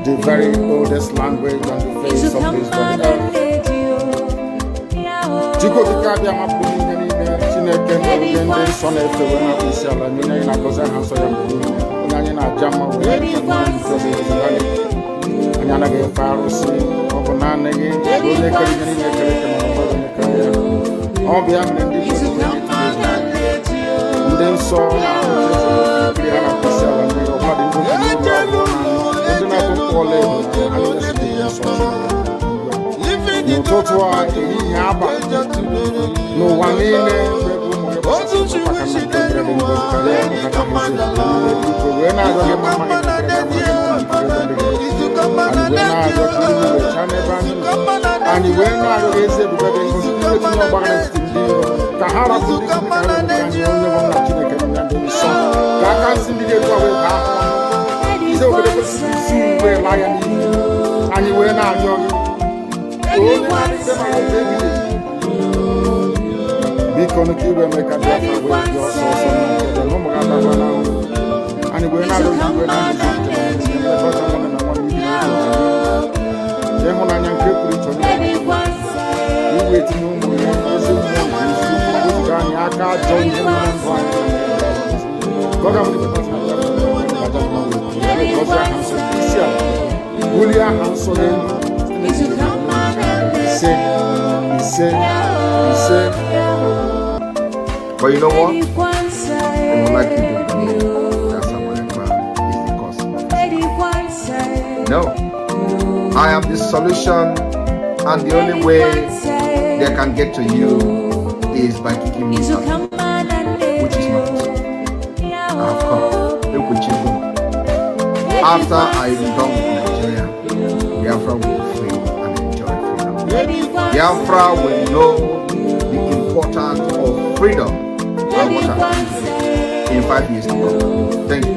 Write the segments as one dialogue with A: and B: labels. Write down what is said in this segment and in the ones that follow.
A: the very oldest language on the face of this earth. Chico Kikabia Mapuni, Chineke, and son of the Wishala, Nina Goza Hansoya, Nana Jama, and Yana Farosi, Obanana, all the and then so no one in Because you will make a Biafra with your source and we're not going to but you know what? I don't like you doing that's how is because no, I am the solution, and the only way they can get to you is by kicking me out, which is not possible. I have come. Look with you. After I am done with Nigeria, Biafra will be free and enjoy freedom. Biafra will know the importance of freedom and what happens in 5 years to come. Thank you.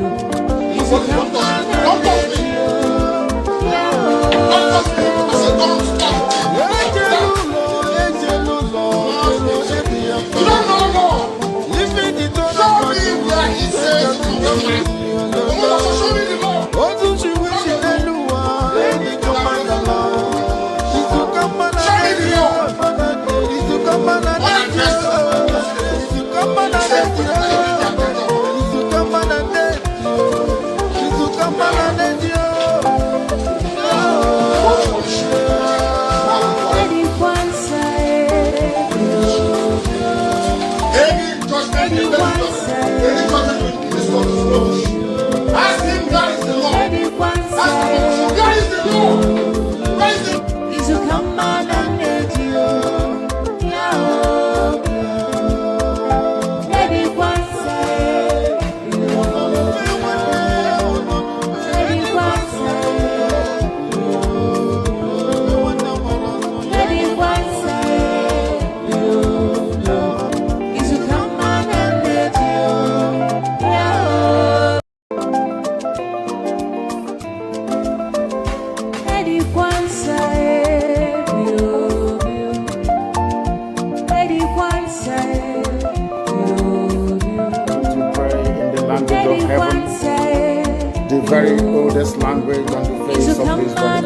A: The very oldest language on the face of this earth.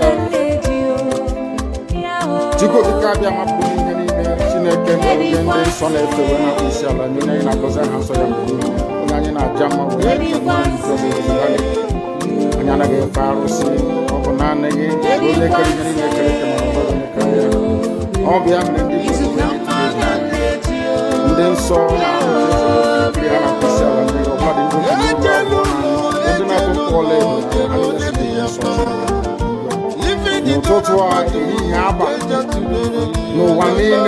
A: Chico Kikabia Mapuni, Chineke, and son of the Wishala, Nina Goza Hansoya, Nana Jama, and Yana Farosi, Obanana, all the and then so no one in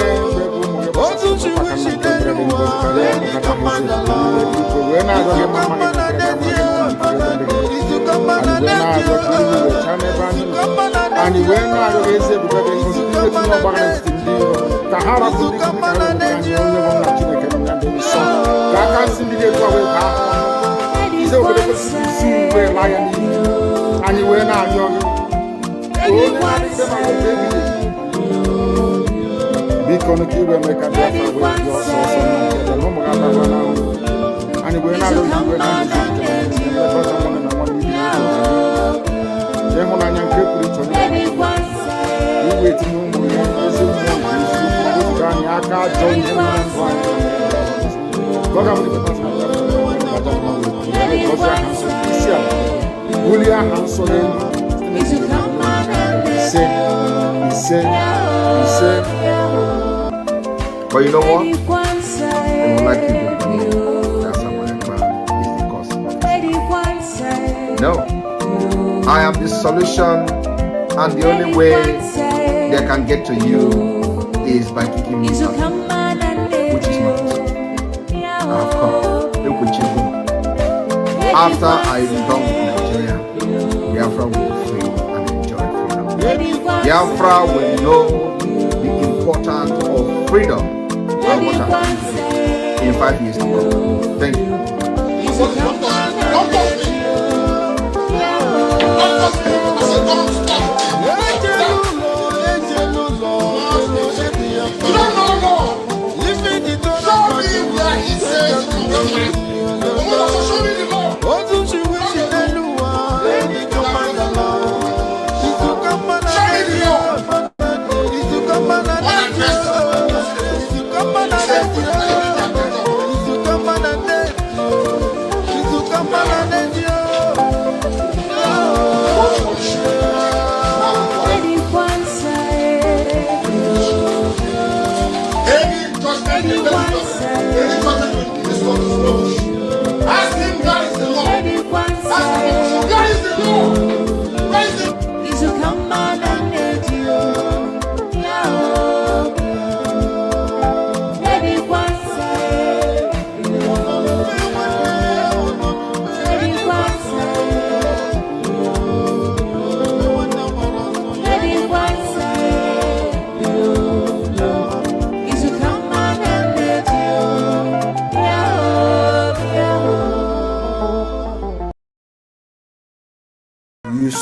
A: because you will make a Biafra with your source and we're not going to But you know what? I would like you to believe that someone is the cause. No. I am the solution, and the only way they can get to you is by kicking me out, which is not. I have come. Look with you. After I am done with Nigeria, Biafra will be free and enjoy freedom. Biafra will know the importance of freedom and what happens in 5 years to come. Thank you.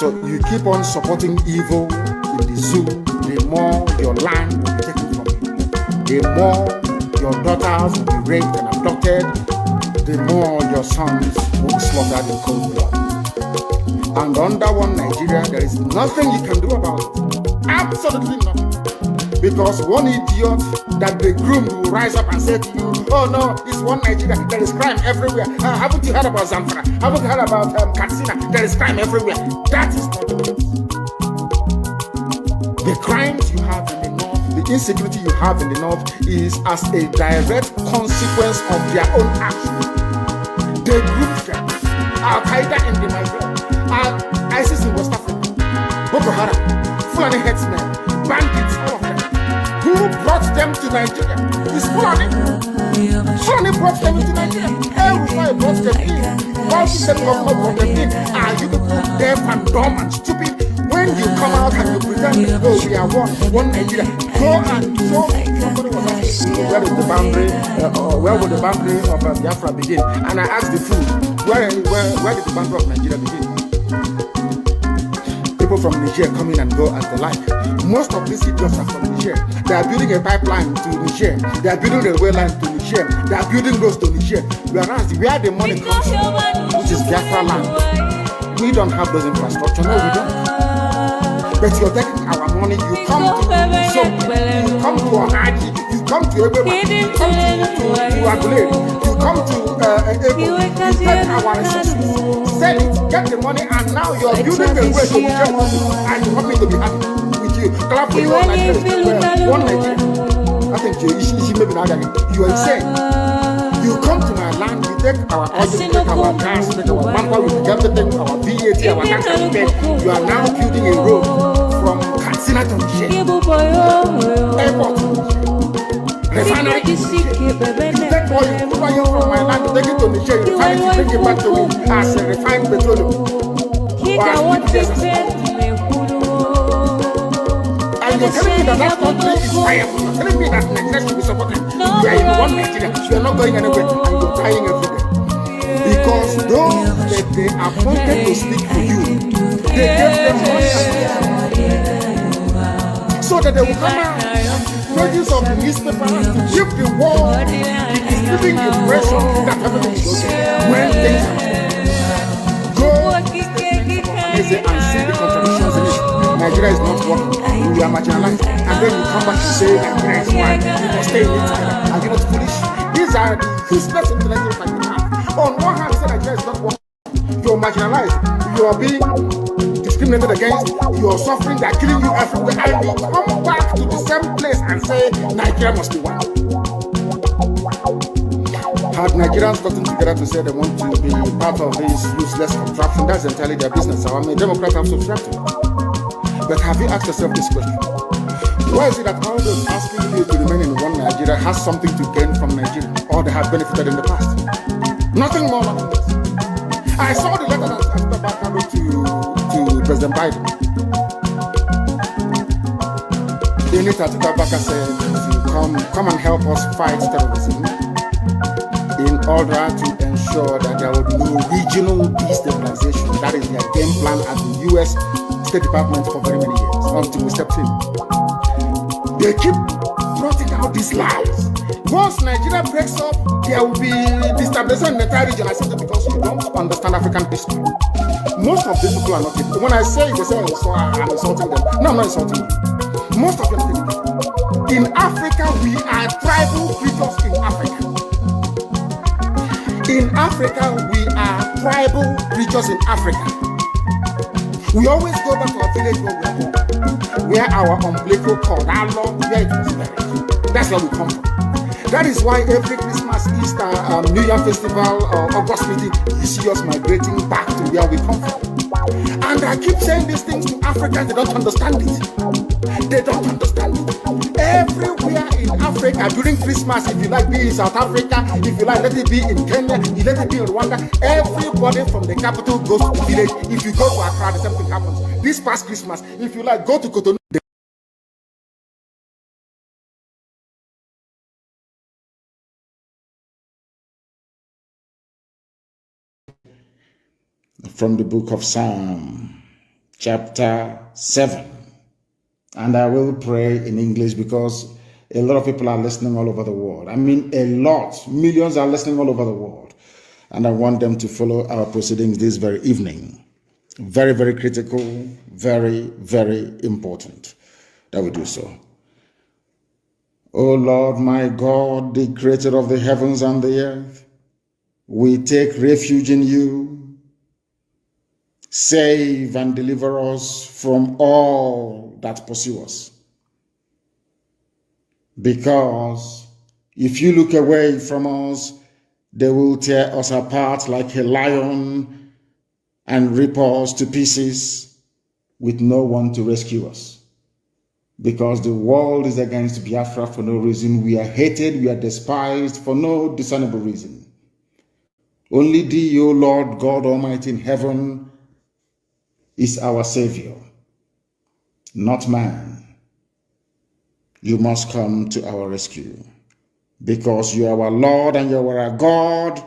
B: You keep on supporting evil in the zoo, the more your land will be taken from you. The more your daughters will be raped and abducted, the more your sons will be slaughtered in cold blood. And under one Nigeria, there is nothing you can do about it. Absolutely nothing. Because one idiot that they groomed will rise up and say to you, oh no, it's one Nigeria, there is crime everywhere. Haven't you heard about Zamfara? Haven't you heard about Katsina? There is crime everywhere. That is not the case. The crimes you have in the north, the insecurity you have in the north is as a direct consequence of their own actions. They grouped them. Al-Qaeda in the Nigeria, ISIS in West Africa, Boko Haram, Fulani headsmen, bandits, all of them. Who brought them to Nigeria? It's Fulani. Fulani brought them into Nigeria. Everybody brought them in. All the state government brought them in. Are you people deaf and dumb and stupid? When you come out and you pretend, oh, we are one Nigeria, go and show somebody was asking, where is the boundary, where will the boundary of Biafra begin? And I asked the fool, where did the boundary of Nigeria begin? People from Niger come in and go as they like. Most of these idiots are from Niger. They are building a pipeline to Niger. They are building a rail line to Niger. They are building roads to Niger. Whereas where the money comes from, which is Biafra land, we don't have those infrastructure. No, we don't. But you're taking our money. You come to Ohaji, you come to everybody, you come to Agulere, you come to Ebo, you take our resources, sell it, get the money, and now you're building a way to Niger, and you want me to be happy with you. Clap for your Nigeria. One Nigeria. I think you are insane. You come to my land, you take our oil, you take our gas, you take our manpower, you take everything, our VAT, our tax, you are now building a road from Katsina to Niger. Airport. Refinery. You take oil, you put oil from my land, you take it to Niger, you refine it, you bring it back to me as a refined petroleum. And you're telling me that country is viable. You're telling me that Nigeria should be supported. You are in one Nigeria. You are not going anywhere and you're dying every day. Because those that they appointed to speak for you, they gave them money so that they will come out. Pages of the newspaper to give the world the misleading impression that everything is okay when things are go and see the contradictions in it. Nigeria is not working, we are marginalized, and then you come back to say Nigeria is one, you must stay in it. Are you not foolish? These are the useless intellectuals that you have. On one hand, you say Nigeria is not working, you're marginalized, you are being discriminated against, you are suffering, they are killing you everywhere, and you come back to the same place and say Nigeria must be one. Had Nigerians gotten together to say they want to be part of this useless contraption, that's entirely their business. I'm a Democrat, I'm subscribed to it. But have you asked yourself this question? Why is it that all those asking you to remain in one Nigeria has something to gain from Nigeria, or they have benefited in the past? Nothing more, nothing less. I saw the letter that Biafra wrote to President Biden. In it, Biafra said, come and help us fight terrorism, in order to ensure that there will be no regional destabilization. That is their game plan at the U.S. State Department for very many years, until we stepped in. They keep trotting out these lies. Once Nigeria breaks up, there will be destabilization in the entire region. I said that because you don't understand African history. Most of these people are not people. When I say it, they say I'm insulting them. No, I'm not insulting you. Most of them think in Africa, we are tribal creatures in Africa. In Africa, we are tribal creatures in Africa. We always go back to our village where we are born, where our umbilical cord, our long, where it was buried. That's where we come from. That is why every Christmas, Easter, New Year festival, August meeting, you see us migrating back to where we come from. And I keep saying these things to Africans, they don't understand it. They don't understand it. Everywhere in Africa during Christmas, if you like, be in South Africa, if you like, let it be in Kenya, you let it be in Rwanda, everybody from the capital goes to the village. If you go to Accra, the same thing happens. This past Christmas, if you like, go to Cotonou. From the book of Psalm, chapter 7. And I will pray in English because a lot of people are listening all over the world. I mean, a lot. Millions are listening all over the world. And I want them to follow our proceedings this very evening. Very, very critical, very, very important that we do so. O Lord, my God, the creator of the heavens and the earth, we take refuge in you. Save and deliver us from all that pursue us. Because if you look away from us, they will tear us apart like a lion and rip us to pieces with no one to rescue us. Because the world is against Biafra for no reason. We are hated, we are despised for no discernible reason. Only thee, O Lord God Almighty in heaven, is our Savior, not man. You must come to our rescue because you are our Lord and you are our God.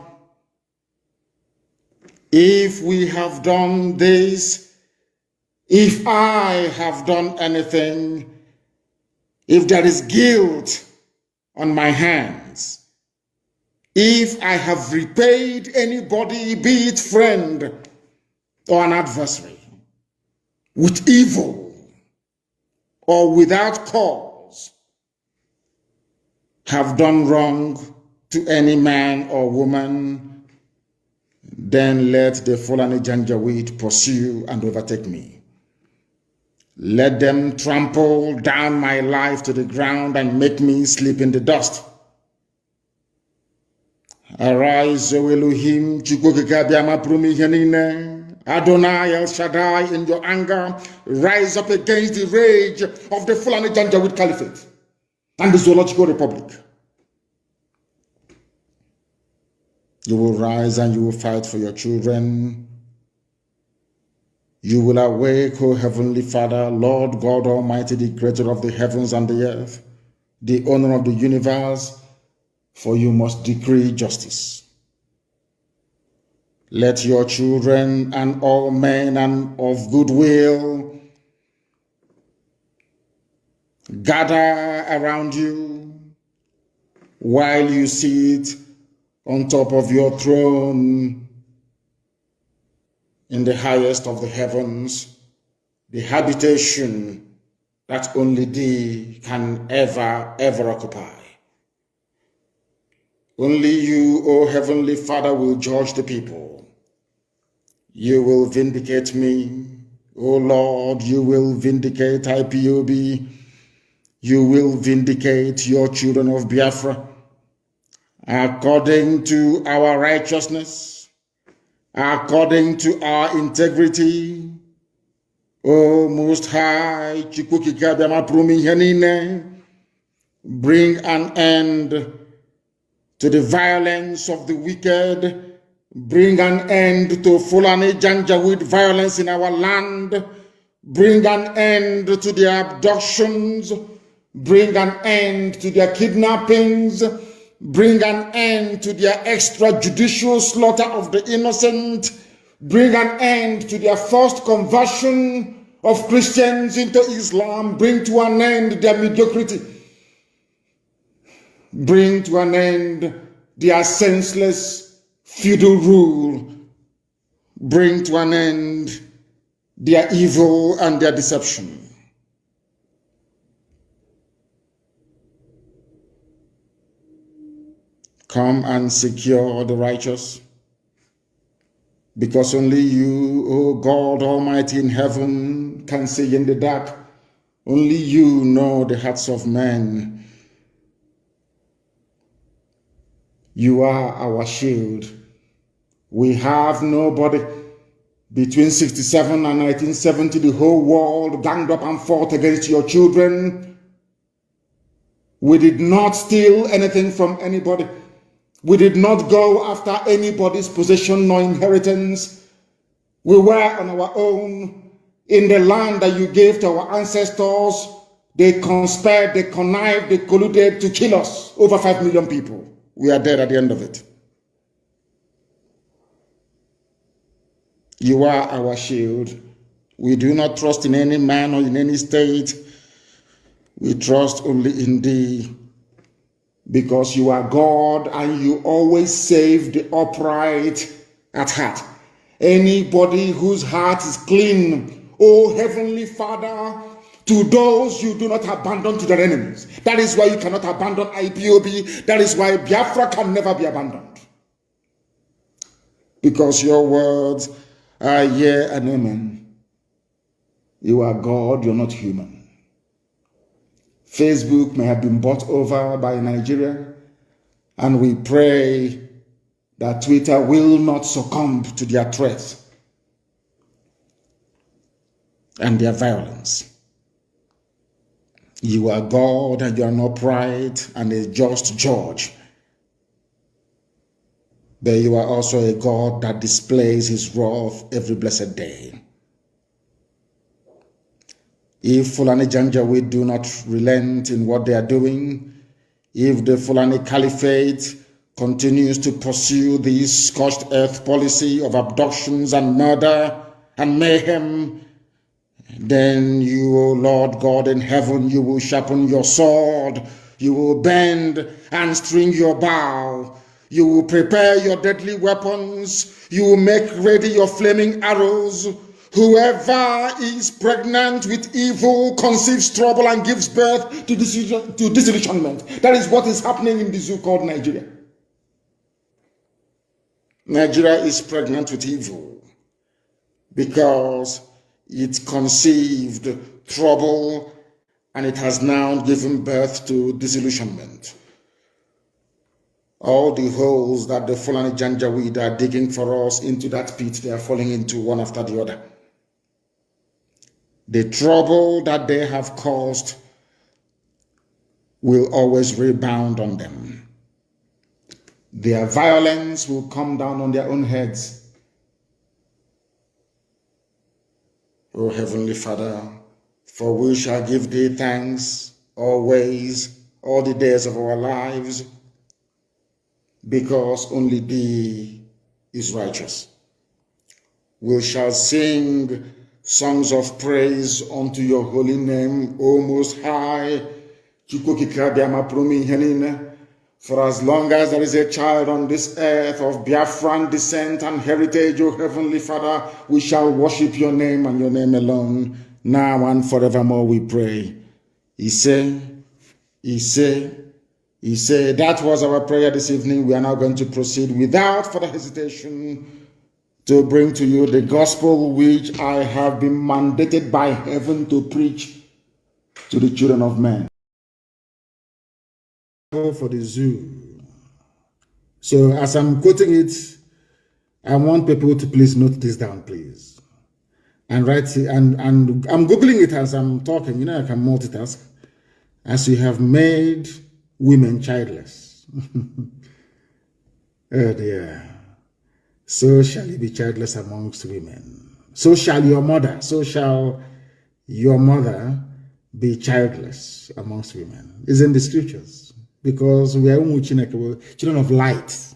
B: If we have done this, if I have done anything, if there is guilt on my hands, if I have repaid anybody, be it friend or an adversary, with evil or without cause, have done wrong to any man or woman, then let the Fulani Janjaweed pursue and overtake me. Let them trample down my life to the ground and make me sleep in the dust. Arise, O Elohim, Adonai El Shaddai, in your anger, rise up against the rage of the Fulani Janjaweed Caliphate and the Zoological Republic. You will rise and you will fight for your children. You will awake, O Heavenly Father, Lord God Almighty, the creator of the heavens and the earth, the owner of the universe, for you must decree justice. Let your children and all men and of goodwill gather around you while you sit on top of your throne in the highest of the heavens, the habitation that only thee can ever occupy. Only you, O Heavenly Father, will judge the people. You will vindicate me. O Lord, you will vindicate IPOB. You will vindicate your children of Biafra according to our righteousness, according to our integrity. O Most High, bring an end to the violence of the wicked. Bring an end to Fulani Janjaweed violence in our land. Bring an end to their abductions. Bring an end to their kidnappings. Bring an end to their extrajudicial slaughter of the innocent. Bring an end to their forced conversion of Christians into Islam. Bring to an end their mediocrity. Bring to an end their senseless feudal rule. Bring to an end their evil and their deception. Come and secure the righteous, because only you, O God Almighty in heaven, can see in the dark. Only you know the hearts of men. You are our shield. We have nobody. Between 67 and 1970, the whole world ganged up and fought against your children. We did not steal anything from anybody. We did not go after anybody's possession nor inheritance. We were on our own in the land that you gave to our ancestors. They conspired, they connived, they colluded to kill us. Over 5 million people. We are dead at the end of it. You are our shield. We do not trust in any man or in any state. We trust only in thee, because you are God and you always save the upright at heart. Anybody whose heart is clean, O Heavenly Father, to those you do not abandon to their enemies. That is why you cannot abandon IPOB. That is why Biafra can never be abandoned. Because your words are yea and amen. You are God, you're not human. Facebook may have been bought over by Nigeria, and we pray that Twitter will not succumb to their threats and their violence. You are God, and you are an upright and a just judge. But you are also a God that displays his wrath every blessed day. If Fulani Janjaweed do not relent in what they are doing, if the Fulani Caliphate continues to pursue this scorched earth policy of abductions and murder and mayhem, then you, O Lord God in heaven, you will sharpen your sword, you will bend and string your bow, you will prepare your deadly weapons, you will make ready your flaming arrows. Whoever is pregnant with evil conceives trouble and gives birth to disillusionment. That is what is happening in the zoo called Nigeria. Nigeria is pregnant with evil because it conceived trouble and it has now given birth to disillusionment. All the holes that the Fulani Janjaweed are digging for us into that pit, they are falling into one after the other. The trouble that they have caused will always rebound on them. Their violence will come down on their own heads. O Heavenly Father, for we shall give thee thanks always, all the days of our lives, because only thee is righteous. We shall sing songs of praise unto your holy name, O Most High. For as long as there is a child on this earth of Biafran descent and heritage, O Heavenly Father, we shall worship your name and your name alone. now and forevermore we pray. He said, that was our prayer this evening. We are now going to proceed without further hesitation to bring to you the gospel which I have been mandated by heaven to preach to the children of men. For the zoo. So as I'm quoting it, I want people to please note this down, please. And write it, and I'm Googling it as I'm talking. You know, I can multitask. As you have made women childless. Oh dear. So shall you be childless amongst women. So shall your mother be childless amongst women. It's in the scriptures. Because we are children of light.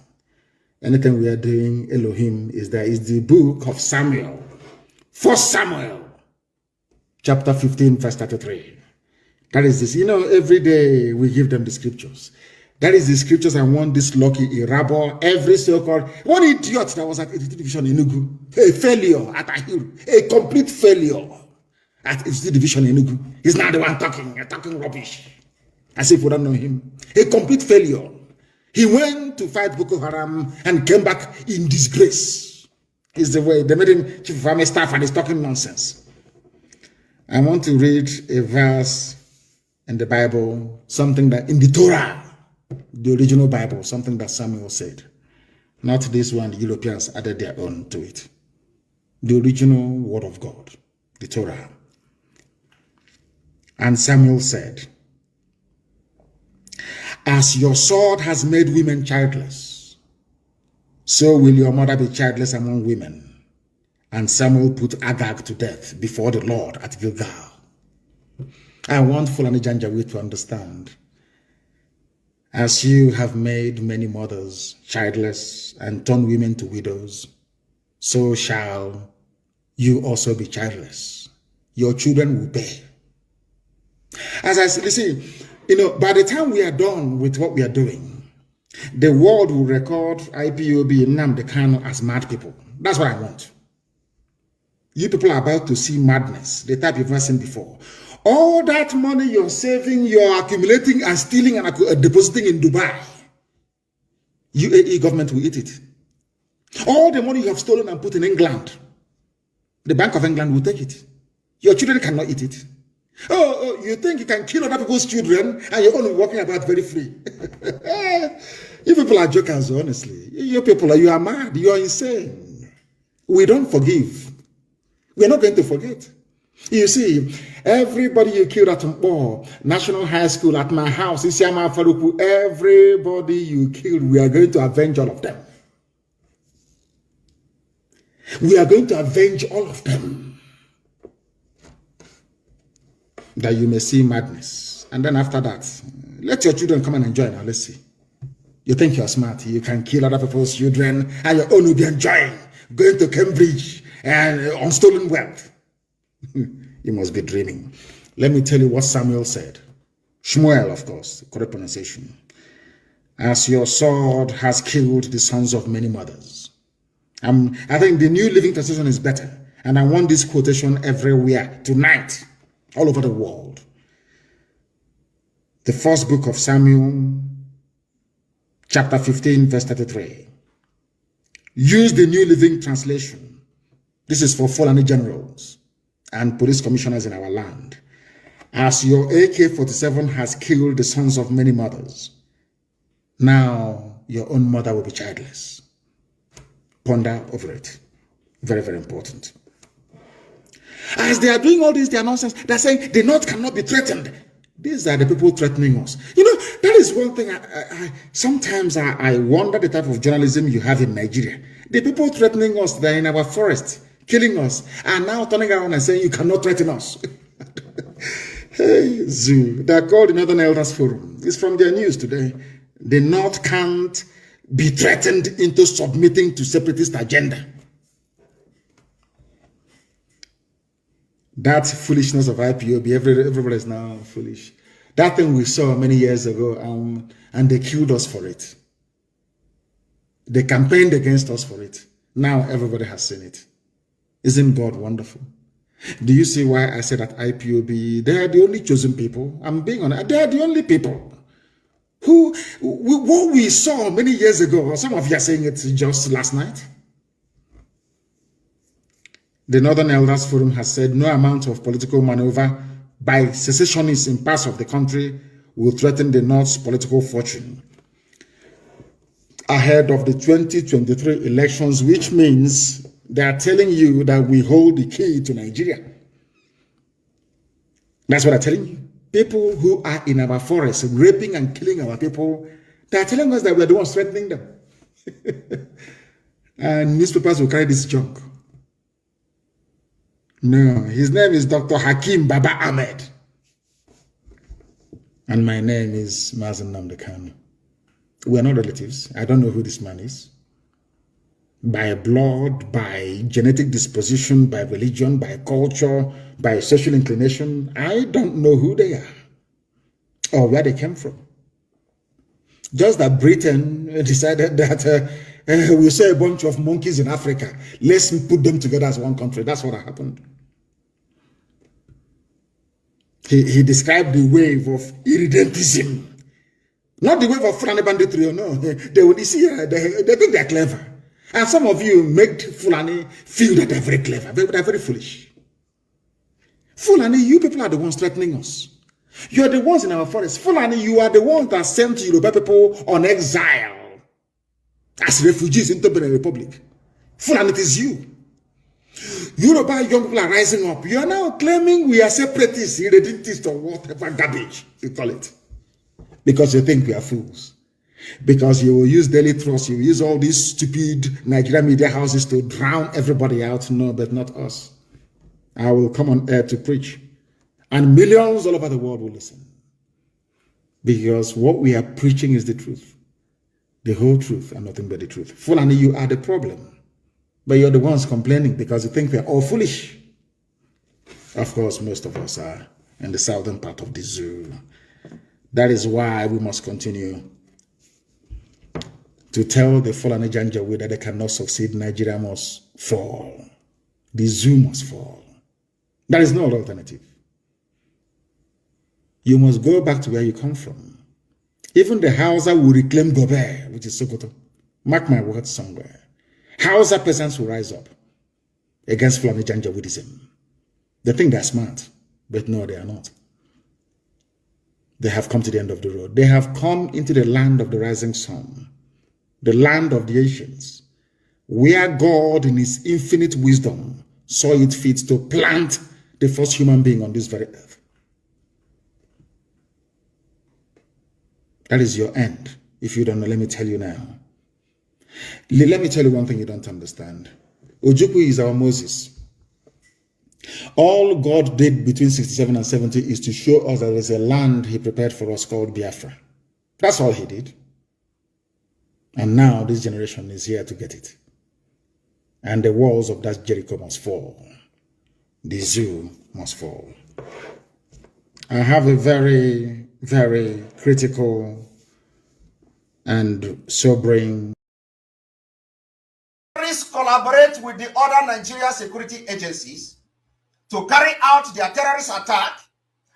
B: Anything we are doing, Elohim, is the book of Samuel. 1 Samuel, chapter 15, verse 33. That is this. You know, every day we give them the scriptures. That is the scriptures I want this lucky Irabo, every so-called, one idiot that was at 82 Division in Enugu, a failure at Ahiru, a complete failure at 82 Division in Enugu. He's not the one talking rubbish. As if we don't know him. A complete failure. He went to fight Boko Haram and came back in disgrace. Is the way they made him chief of army staff and he's talking nonsense. I want to read a verse in the Bible, something that in the Torah, the original Bible, something that Samuel said. Not this one, the Europeans added their own to it. The original word of God, the Torah. And Samuel said, as your sword has made women childless, so will your mother be childless among women. And Samuel put Agag to death before the Lord at Gilgal. I want Fulani Janjaweed to understand. As you have made many mothers childless and turned women to widows, so shall you also be childless. Your children will bear. As I see, you know, by the time we are done with what we are doing, the world will record IPOB and Nnamdi Kanu as mad people. That's what I want. You people are about to see madness, the type you've never seen before. All that money you're saving, you're accumulating and stealing and depositing in Dubai, UAE government will eat it. All the money you have stolen and put in England, the Bank of England will take it. Your children cannot eat it. Oh, you think you can kill other people's children and you're only walking about very free? You people are jokers, honestly. You people, you are mad. You are insane. We don't forgive. We're not going to forget. You see, everybody you killed at Mpo, National High School, at my house, Isiama Faruku, everybody you killed, we are going to avenge all of them. We are going to avenge all of them. That you may see madness. And then after that, let your children come and enjoy now. Let's see. You think you're smart. You can kill other people's children and your own will be enjoying. Going to Cambridge and on stolen wealth. You must be dreaming. Let me tell you what Samuel said. Shmuel, of course, correct pronunciation. As your sword has killed the sons of many mothers. I think the New Living Translation is better. And I want this quotation everywhere tonight. All over the world. The first book of Samuel, chapter 15, verse 33. Use the New Living Translation. This is for Fulani generals and police commissioners in our land. As your AK-47 has killed the sons of many mothers, now your own mother will be childless. Ponder over it. Very, very important. As they are doing all this, their nonsense, they're saying the North cannot be threatened. These are the people threatening us. You know, that is one thing. Sometimes I wonder the type of journalism you have in Nigeria. The people threatening us, they're in our forest, killing us, and now turning around and saying you cannot threaten us. Hey, Zoo, they're called the Northern Elders Forum. It's from their news today. The North can't be threatened into submitting to separatist agenda. That foolishness of IPOB, everybody is now foolish. That thing we saw many years ago, and they killed us for it. They campaigned against us for it. Now everybody has seen it. Isn't God wonderful? Do you see why I said that IPOB, they are the only chosen people? I'm being honest. They are the only people who, what we saw many years ago, some of you are saying it just last night. The Northern Elders Forum has said no amount of political maneuver by secessionists in parts of the country will threaten the North's political fortune ahead of the 2023 elections, which means they are telling you that we hold the key to Nigeria. That's what I'm telling you. People who are in our forests raping and killing our people, they are telling us that we are the ones threatening them. And newspapers will carry this junk. No, his name is Dr. Hakim Baba Ahmed. And my name is Mazen Namdekan. We are not relatives. I don't know who this man is. By blood, by genetic disposition, by religion, by culture, by sexual inclination, I don't know who they are or where they came from. Just that Britain decided that we saw a bunch of monkeys in Africa. Let's put them together as one country. That's what happened. He described the wave of irredentism. Not the wave of Fulani banditry, no. They think they're clever. And some of you make Fulani feel that they're very clever. They're very foolish. Fulani, you people are the ones threatening us. You are the ones in our forest. Fulani, you are the ones that sent Yoruba people on exile as refugees into Benin Republic. Fulani, it is you. Yoruba young people are rising up. You are now claiming we are separatists, irredentists, or whatever garbage you call it. Because you think we are fools. Because you will use Daily Trust, you will use all these stupid Nigerian media houses to drown everybody out. No, but not us. I will come on air to preach. And millions all over the world will listen. Because what we are preaching is the truth. The whole truth and nothing but the truth. Fulani, you are the problem. But you're the ones complaining because you think we're all foolish. Of course, most of us are in the southern part of the zoo. That is why we must continue to tell the Fulani Janjaweed that they cannot succeed. Nigeria must fall. The zoo must fall. There is no alternative. You must go back to where you come from. Even the Hausa will reclaim Gobe, which is Sokoto. Mark my words somewhere. Hausa peasants will rise up against Fulani Janjaweedism. They think they're smart, but no, they are not. They have come to the end of the road. They have come into the land of the rising sun, the land of the ancients, where God in his infinite wisdom saw it fit to plant the first human being on this very earth. That is your end. If you don't know, let me tell you now. Let me tell you one thing you don't understand. Ojukwu is our Moses. All God did between 67 and 70 is to show us that there's a land he prepared for us called Biafra. That's all he did. And now this generation is here to get it. And the walls of that Jericho must fall. The zoo must fall. I have a very, very critical and sobering.
C: Collaborate with the other Nigeria security agencies to carry out their terrorist attack,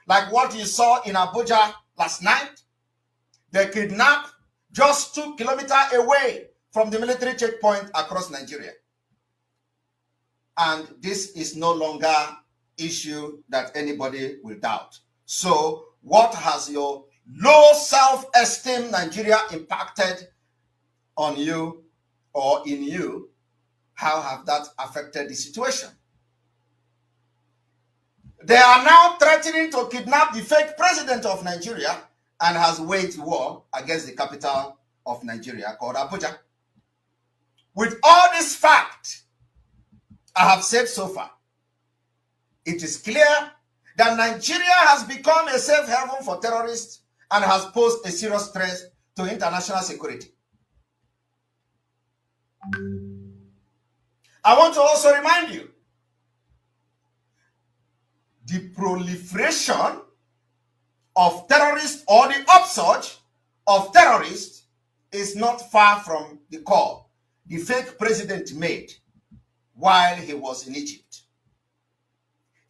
C: like what you saw in Abuja last night. They kidnapped just 2 kilometers away from the military checkpoint across Nigeria. And this is no longer issue that anybody will doubt. So what has your low self-esteem Nigeria impacted on you or in you? How have that affected the situation? They are now threatening to kidnap the fake president of Nigeria and has waged war against the capital of Nigeria called Abuja. With all this fact I have said so far, it is clear that Nigeria has become a safe haven for terrorists and has posed a serious threat to international security. I want to also remind you, the proliferation of terrorists or the upsurge of terrorists is not far from the call the fake president made while he was in Egypt.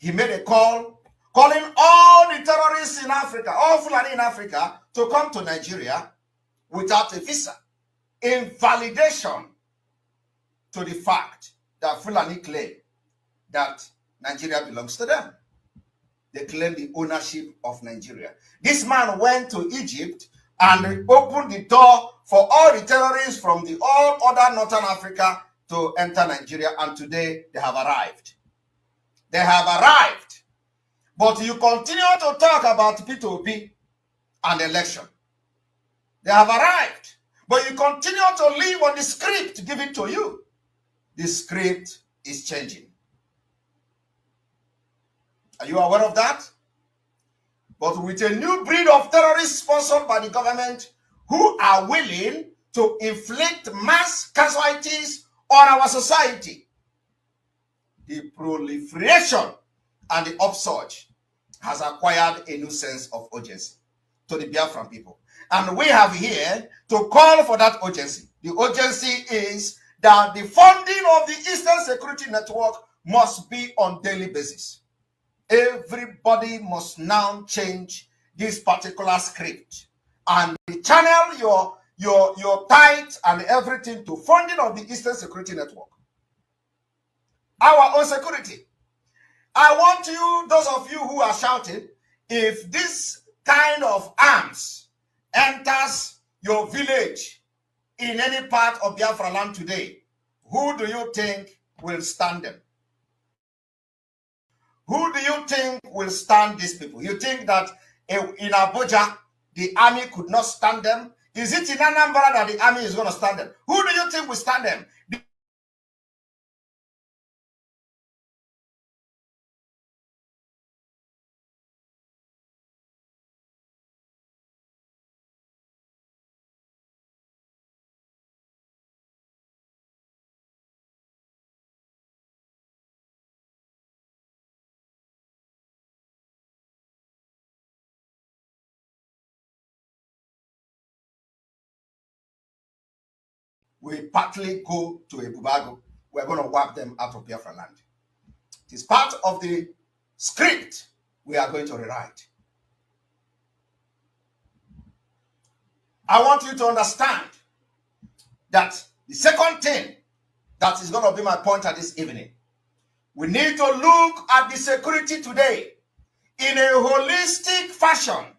C: he made a call calling all the terrorists in Africa, all Fulani in Africa, to come to Nigeria without a visa, in validation to the fact that Fulani claim that Nigeria belongs to them. They claim the ownership of Nigeria. This man went to Egypt and opened the door for all the terrorists from the all other Northern Africa to enter Nigeria, and today they have arrived. They have arrived. But you continue to talk about P2P and election. They have arrived. But you continue to live on the script given to you. The script is changing. Are you aware of that? But with a new breed of terrorists sponsored by the government who are willing to inflict mass casualties on our society, the proliferation and the upsurge has acquired a new sense of urgency to the Biafran people. And we have here to call for that urgency. The urgency is that the funding of the Eastern Security Network must be on daily basis. Everybody must now change this particular script and channel your tithes and everything to funding of the Eastern Security Network. Our own security. I want you, those of you who are shouting, if this kind of arms enters your village in any part of Biafra land today, who do you think will stand them? Who do you think will stand these people? You think that in Abuja, the army could not stand them? Is it in Anambra that the army is going to stand them? Who do you think will stand them? We partly go to a Bubago. We're going to wipe them out of Biafra land. It is part of the script we are going to rewrite. I want you to understand that the second thing that is going to be my point at this evening, we need to look at the security today in a holistic fashion,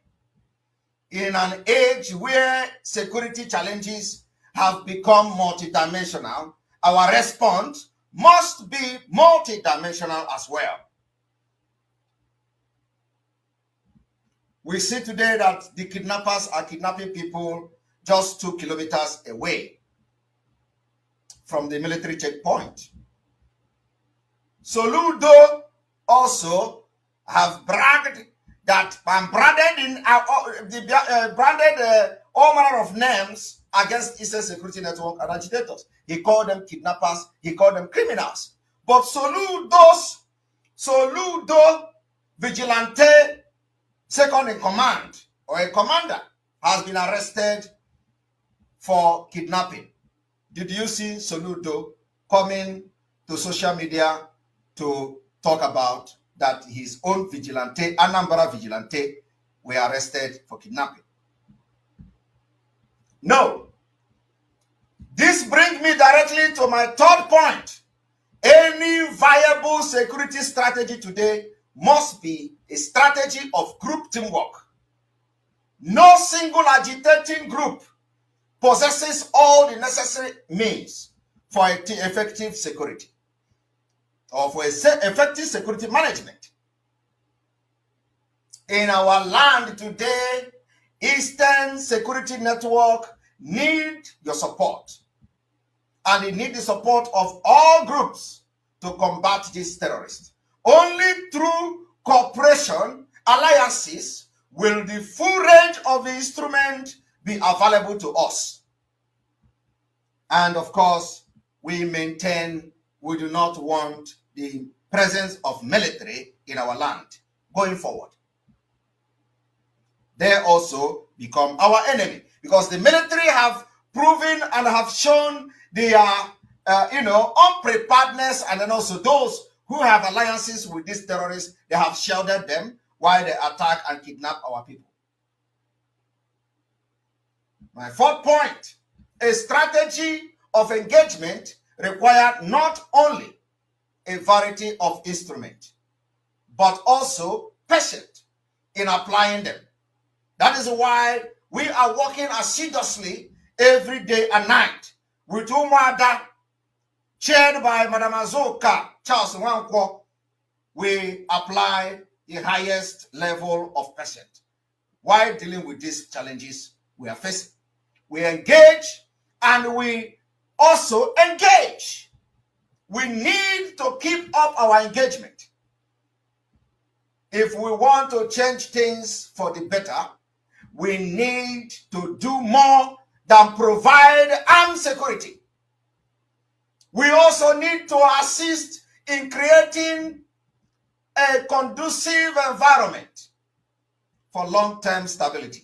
C: in an age where security challenges have become multidimensional. Our response must be multidimensional as well. We see today that the kidnappers are kidnapping people just 2 kilometers away from the military checkpoint. Soludo also have bragged that branded all manner of names against Eastern Security Network and agitators. He called them kidnappers, he called them criminals. But Soludo Vigilante, second in command, or a commander, has been arrested for kidnapping. Did you see Soludo coming to social media to talk about that his own vigilante, Anambra vigilante, were arrested for kidnapping? No. This brings me directly to my third point. Any viable security strategy today must be a strategy of group teamwork. No single agitating group possesses all the necessary means for effective security or for effective security management. In our land today, Eastern Security Network need your support. And they need the support of all groups to combat these terrorists. Only through cooperation, alliances, will the full range of the instrument be available to us. And of course, we do not want the presence of military in our land going forward. They also become our enemy because the military have proven and have shown their unpreparedness, and then also those who have alliances with these terrorists, they have shielded them while they attack and kidnap our people. My fourth point, a strategy of engagement required not only a variety of instruments, but also patience in applying them. That is why we are working assiduously every day and night with Umada, chaired by Madam Azoka Charles Nwankwo. We apply the highest level of patience while dealing with these challenges we are facing. We engage and we also engage. We need to keep up our engagement. If we want to change things for the better, we need to do more than provide armed security. We also need to assist in creating a conducive environment for long-term stability.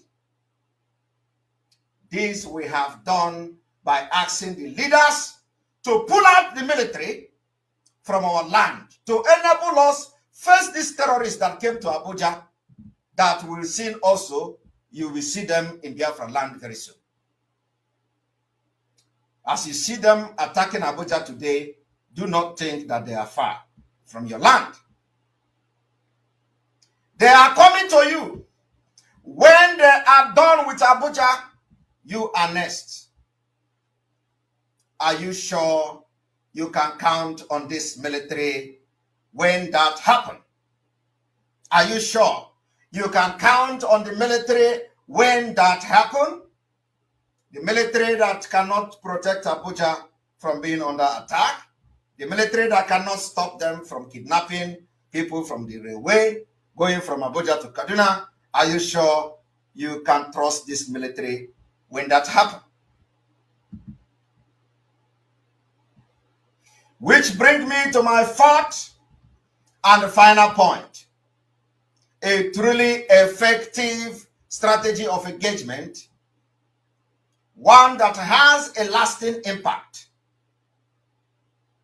C: This we have done by asking the leaders to pull out the military from our land to enable us face these terrorists that came to Abuja, that we'll see also, you will see them in Biafran land very soon. As you see them attacking Abuja today, do not think that they are far from your land. They are coming to you. When they are done with Abuja, you are next. Are you sure you can count on this military when that happens? Are you sure you can count on the military when that happens? The military that cannot protect Abuja from being under attack, the military that cannot stop them from kidnapping people from the railway, going from Abuja to Kaduna. Are you sure you can trust this military when that happens? Which brings me to my fourth and final point. A truly effective strategy of engagement, one that has a lasting impact,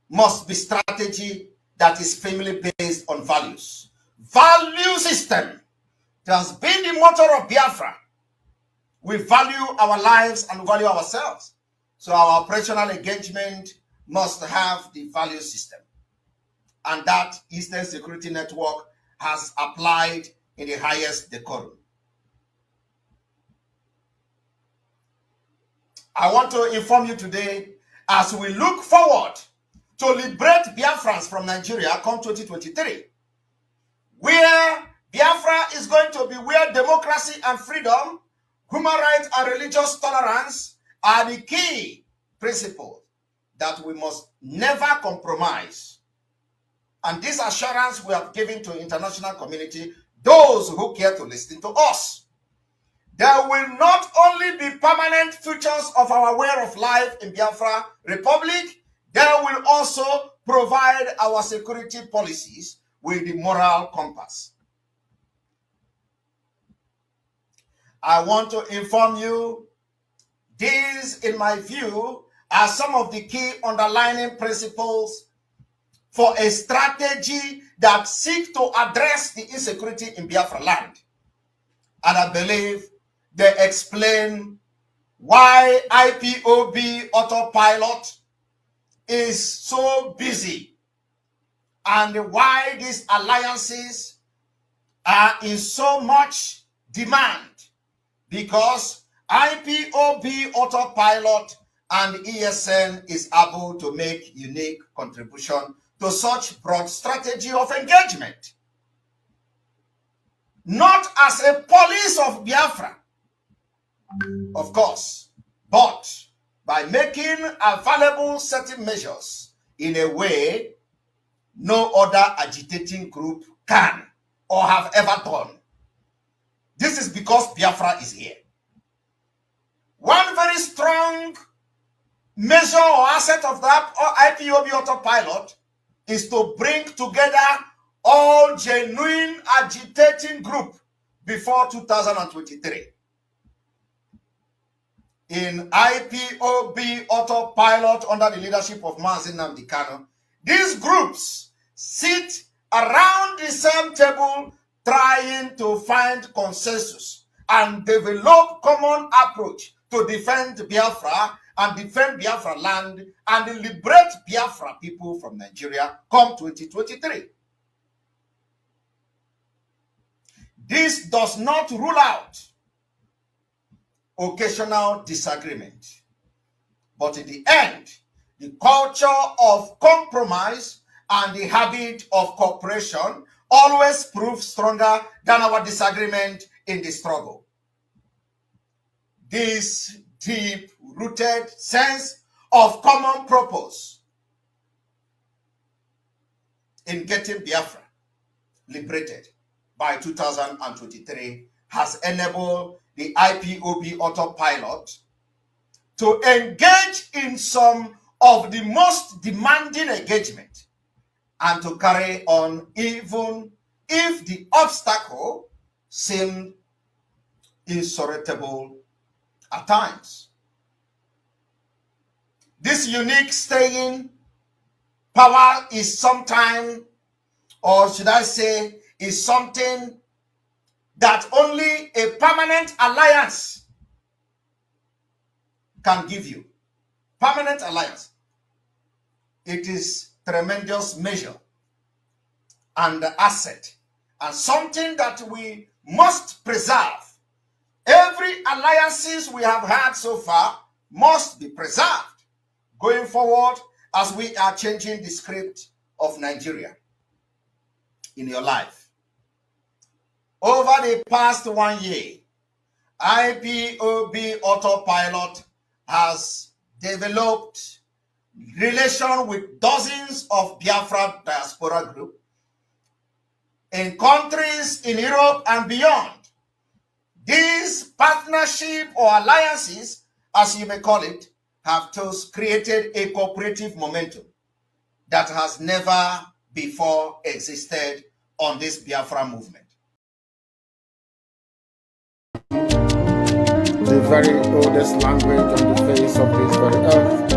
C: must be strategy that is firmly based on values. Value system has been the motto of Biafra. We value our lives and value ourselves. So our operational engagement must have the value system. And that Eastern Security Network has applied in the highest decorum. I want to inform you today, as we look forward to liberate Biafrans from Nigeria come 2023, where Biafra is going to be where democracy and freedom, human rights and religious tolerance are the key principles that we must never compromise. And this assurance we have given to international community, those who care to listen to us. There will not only be permanent features of our way of life in Biafra Republic, there will also provide our security policies with the moral compass. I want to inform you, these, in my view, are some of the key underlying principles for a strategy that seeks to address the insecurity in Biafra land. And I believe they explain why IPOB autopilot is so busy and why these alliances are in so much demand, because IPOB autopilot and ESN is able to make unique contribution to such broad strategy of engagement. Not as a police of Biafra, of course, but by making available certain measures in a way no other agitating group can or have ever done. This is because Biafra is here. One very strong measure or asset of that IPOB autopilot is to bring together all genuine agitating group before 2023. In IPOB autopilot under the leadership of Mazi Nnamdi Kanu, these groups sit around the same table trying to find consensus and develop common approach to defend Biafra and defend Biafra land and liberate Biafra people from Nigeria come 2023. This does not rule out occasional disagreement, but in the end, the culture of compromise and the habit of cooperation always prove stronger than our disagreement in the struggle. This deep-rooted sense of common purpose in getting Biafra liberated by 2023 has enabled the IPOB autopilot to engage in some of the most demanding engagement and to carry on even if the obstacle seemed insurmountable at times. This unique staying power is sometimes, or should I say, is something that only a permanent alliance can give you. Permanent alliance. It is tremendous measure and asset and something that we must preserve. Every alliances we have had so far must be preserved going forward as we are changing the script of Nigeria in your life. Over the past 1 year, IPOB autopilot has developed relation with dozens of Biafra diaspora groups in countries in Europe and beyond. These partnership or alliances, as you may call it, have thus created a cooperative momentum that has never before existed on this Biafra movement.
B: The very oldest language on the face of this very earth.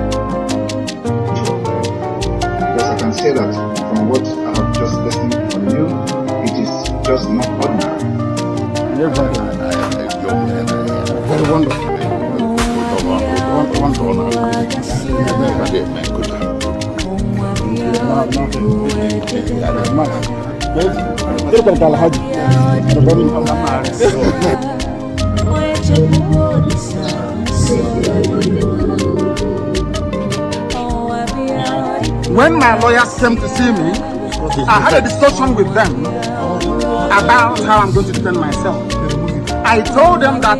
A: Because I can say that from what I have just listened from you, it is just not ordinary.
B: Very wonderful. When my lawyers came to see me, I had a discussion with them about how I'm going to defend myself. I told them that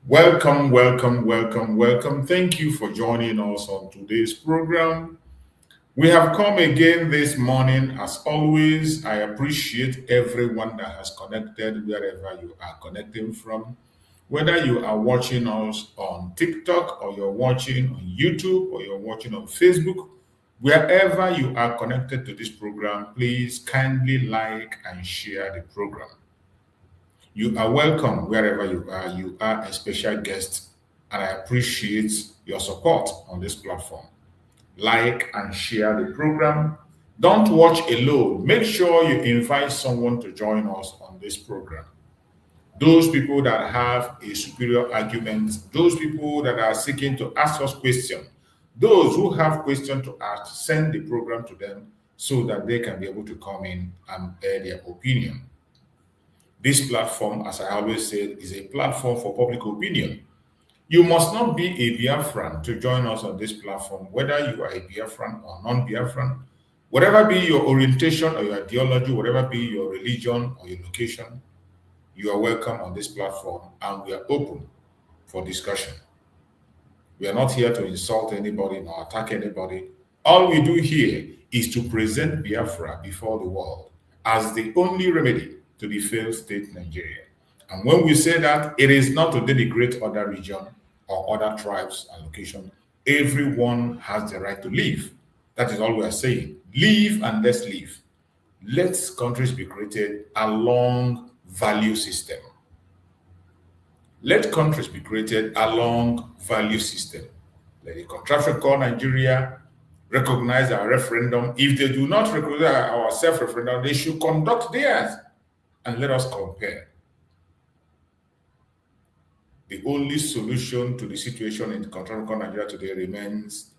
B: Welcome, welcome, welcome, welcome. Thank you for joining us on today's program. We have come again this morning. As always, I appreciate everyone that has connected wherever you are connecting from. Whether you are watching us on TikTok or you're watching on YouTube or you're watching on Facebook, wherever you are connected to this program, please kindly like and share the program. You are welcome wherever you are. You are a special guest, and I appreciate your support on this platform. Like and share the program. Don't watch alone. Make sure you invite someone to join us on this program. Those people that have a superior argument, those people that are seeking to ask us questions, those who have questions to ask, send the program to them so that they can be able to come in and air their opinion. This platform, as I always say, is a platform for public opinion. You must not be a Biafran to join us on this platform, whether you are a Biafran or non-Biafran, whatever be your orientation or your ideology, whatever be your religion or your location, you are welcome on this platform, and we are open for discussion. We are not here to insult anybody nor attack anybody. All we do here is to present Biafra before the world as the only remedy to the failed state Nigeria. And when we say that, it is not to denigrate other regions or other tribes and locations. Everyone has the right to live. That is all we are saying. Live and let's live. Let countries be created along value system. Let countries be created along value system. Let the contraction called Nigeria recognize our referendum. If they do not recognize our self-referendum, they should conduct theirs and let us compare. The only solution to the situation in continental Nigeria today remains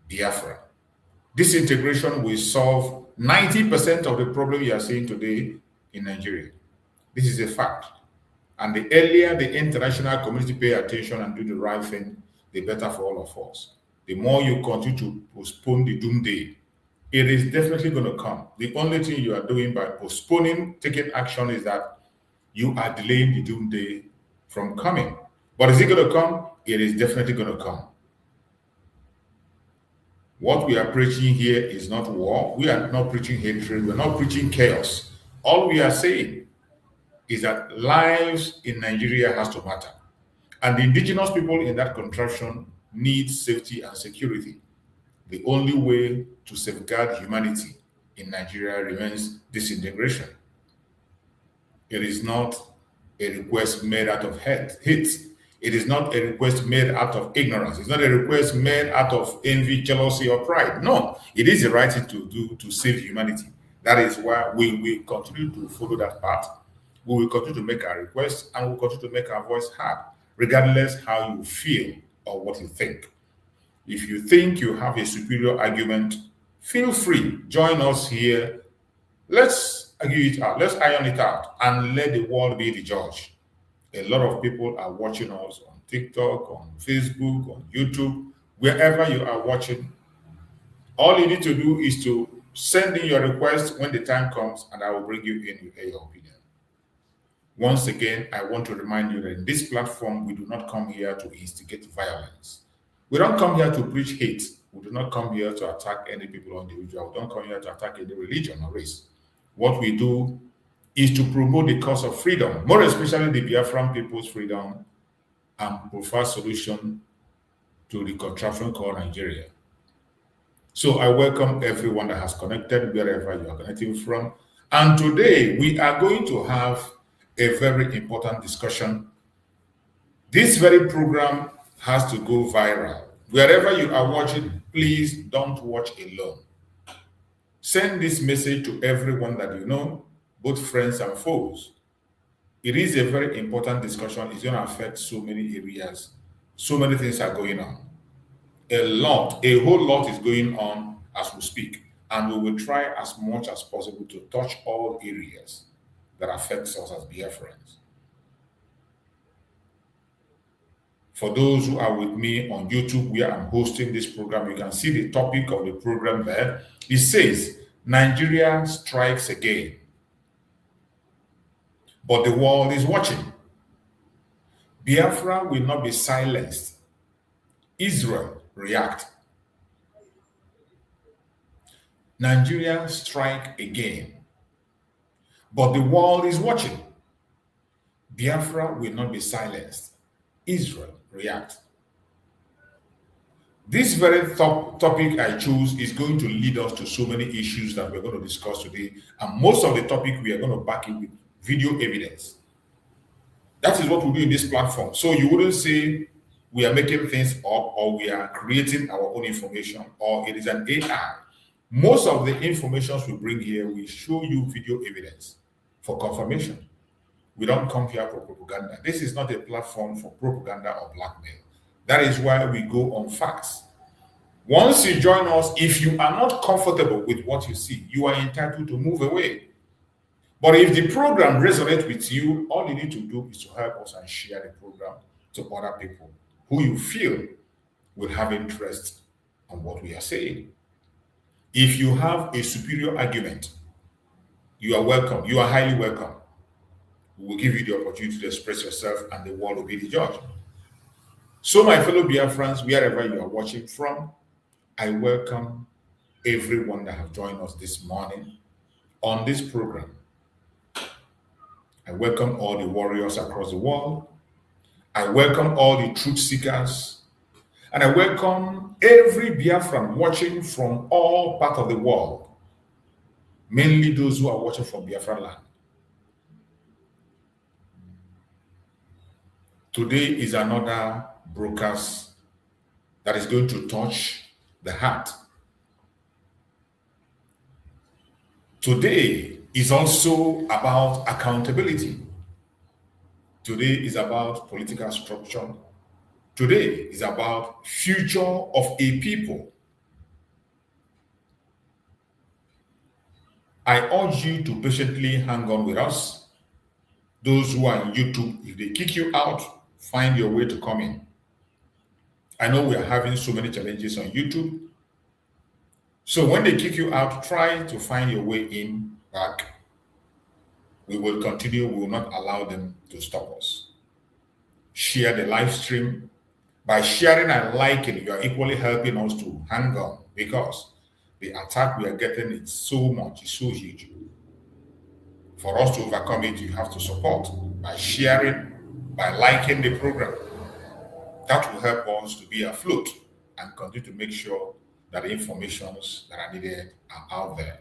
B: Biafra. This integration will solve 90% of the problem you are seeing today in Nigeria. This is a fact. And the earlier the international community pay attention and do the right thing, the better for all of us. The more you continue to postpone the doomsday, it is definitely going to come. The only thing you are doing by postponing taking action is that you are delaying the doomsday from coming. But is it going to come? It is definitely going to come. What we are preaching here is not war. We are not preaching hatred. We are not preaching chaos. All we are saying is that lives in Nigeria has to matter. And the indigenous people in that contraction need safety and security. The only way to safeguard humanity in Nigeria remains disintegration. It is not a request made out of hate. It is not a request made out of ignorance. It's not a request made out of envy, jealousy, or pride. No, it is the right thing to do to save humanity. That is why we will continue to follow that path. We will continue to make our requests, and we'll continue to make our voice heard, regardless how you feel or what you think. If you think you have a superior argument, feel free. Join us here. Let's argue it out. Let's iron it out and let the world be the judge. A lot of people are watching us on TikTok, on Facebook, on YouTube, wherever you are watching. All you need to do is to send in your request when the time comes, and I will bring you in your opinion. Once again, I want to remind you that in this platform, we do not come here to instigate violence. We don't come here to preach hate. We do not come here to attack any people on the individual. We don't come here to attack any religion or race. What we do is to promote the cause of freedom, more especially the Biafran people's freedom, and provide solution to the contraction called Nigeria. So I welcome everyone that has connected wherever you are connecting from. And today we are going to have a very important discussion. This very program has to go viral. Wherever you are watching, please don't watch alone. Send this message to everyone that you know, both friends and foes. It is a very important discussion. It's going to affect so many areas. So many things are going on. A whole lot is going on as we speak. And we will try as much as possible to touch all areas that affects us as Biafrans. For those who are with me on YouTube, where I'm hosting this program, you can see the topic of the program there. It says, Nigeria strikes again, but the world is watching.
D: Biafra will not be silenced. Israel react. Nigeria strike again. But the world is watching. Biafra will not be silenced. Israel react. This very topic I choose is going to lead us to so many issues that we're going to discuss today. And most of the topic we are going to back it with video evidence. That is what we do in this platform. So you wouldn't say we are making things up or we are creating our own information or it is an AI. Most of the information we bring here, we show you video evidence for confirmation. We don't come here for propaganda. This is not a platform for propaganda or blackmail. That is why we go on facts. Once you join us, if you are not comfortable with what you see, you are entitled to move away. But if the program resonates with you, all you need to do is to help us and share the program to other people who you feel will have interest on what we are saying. If you have a superior argument, you are welcome. You are highly welcome. We will give you the opportunity to express yourself and the world will be the judge. So my fellow Biafrans, wherever you are watching from, I welcome everyone that have joined us this morning on this program. I welcome all the warriors across the world. I welcome all the truth seekers. And I welcome every Biafran watching from all parts of the world, mainly those who are watching from Biafran land. Today is another broadcast that is going to touch the heart. Today is also about accountability. Today is about political structure. Today is about future of a people. I urge you to patiently hang on with us. Those who are on YouTube, if they kick you out, find your way to come in. I know we are having so many challenges on YouTube. So when they kick you out, try to find your way in back. We will continue. We will not allow them to stop us. Share the live stream. By sharing and liking, you are equally helping us to hang on because the attack we are getting is so much, it's so huge. For us to overcome it, you have to support by sharing, by liking the program. That will help us to be afloat and continue to make sure that the informations that are needed are out there.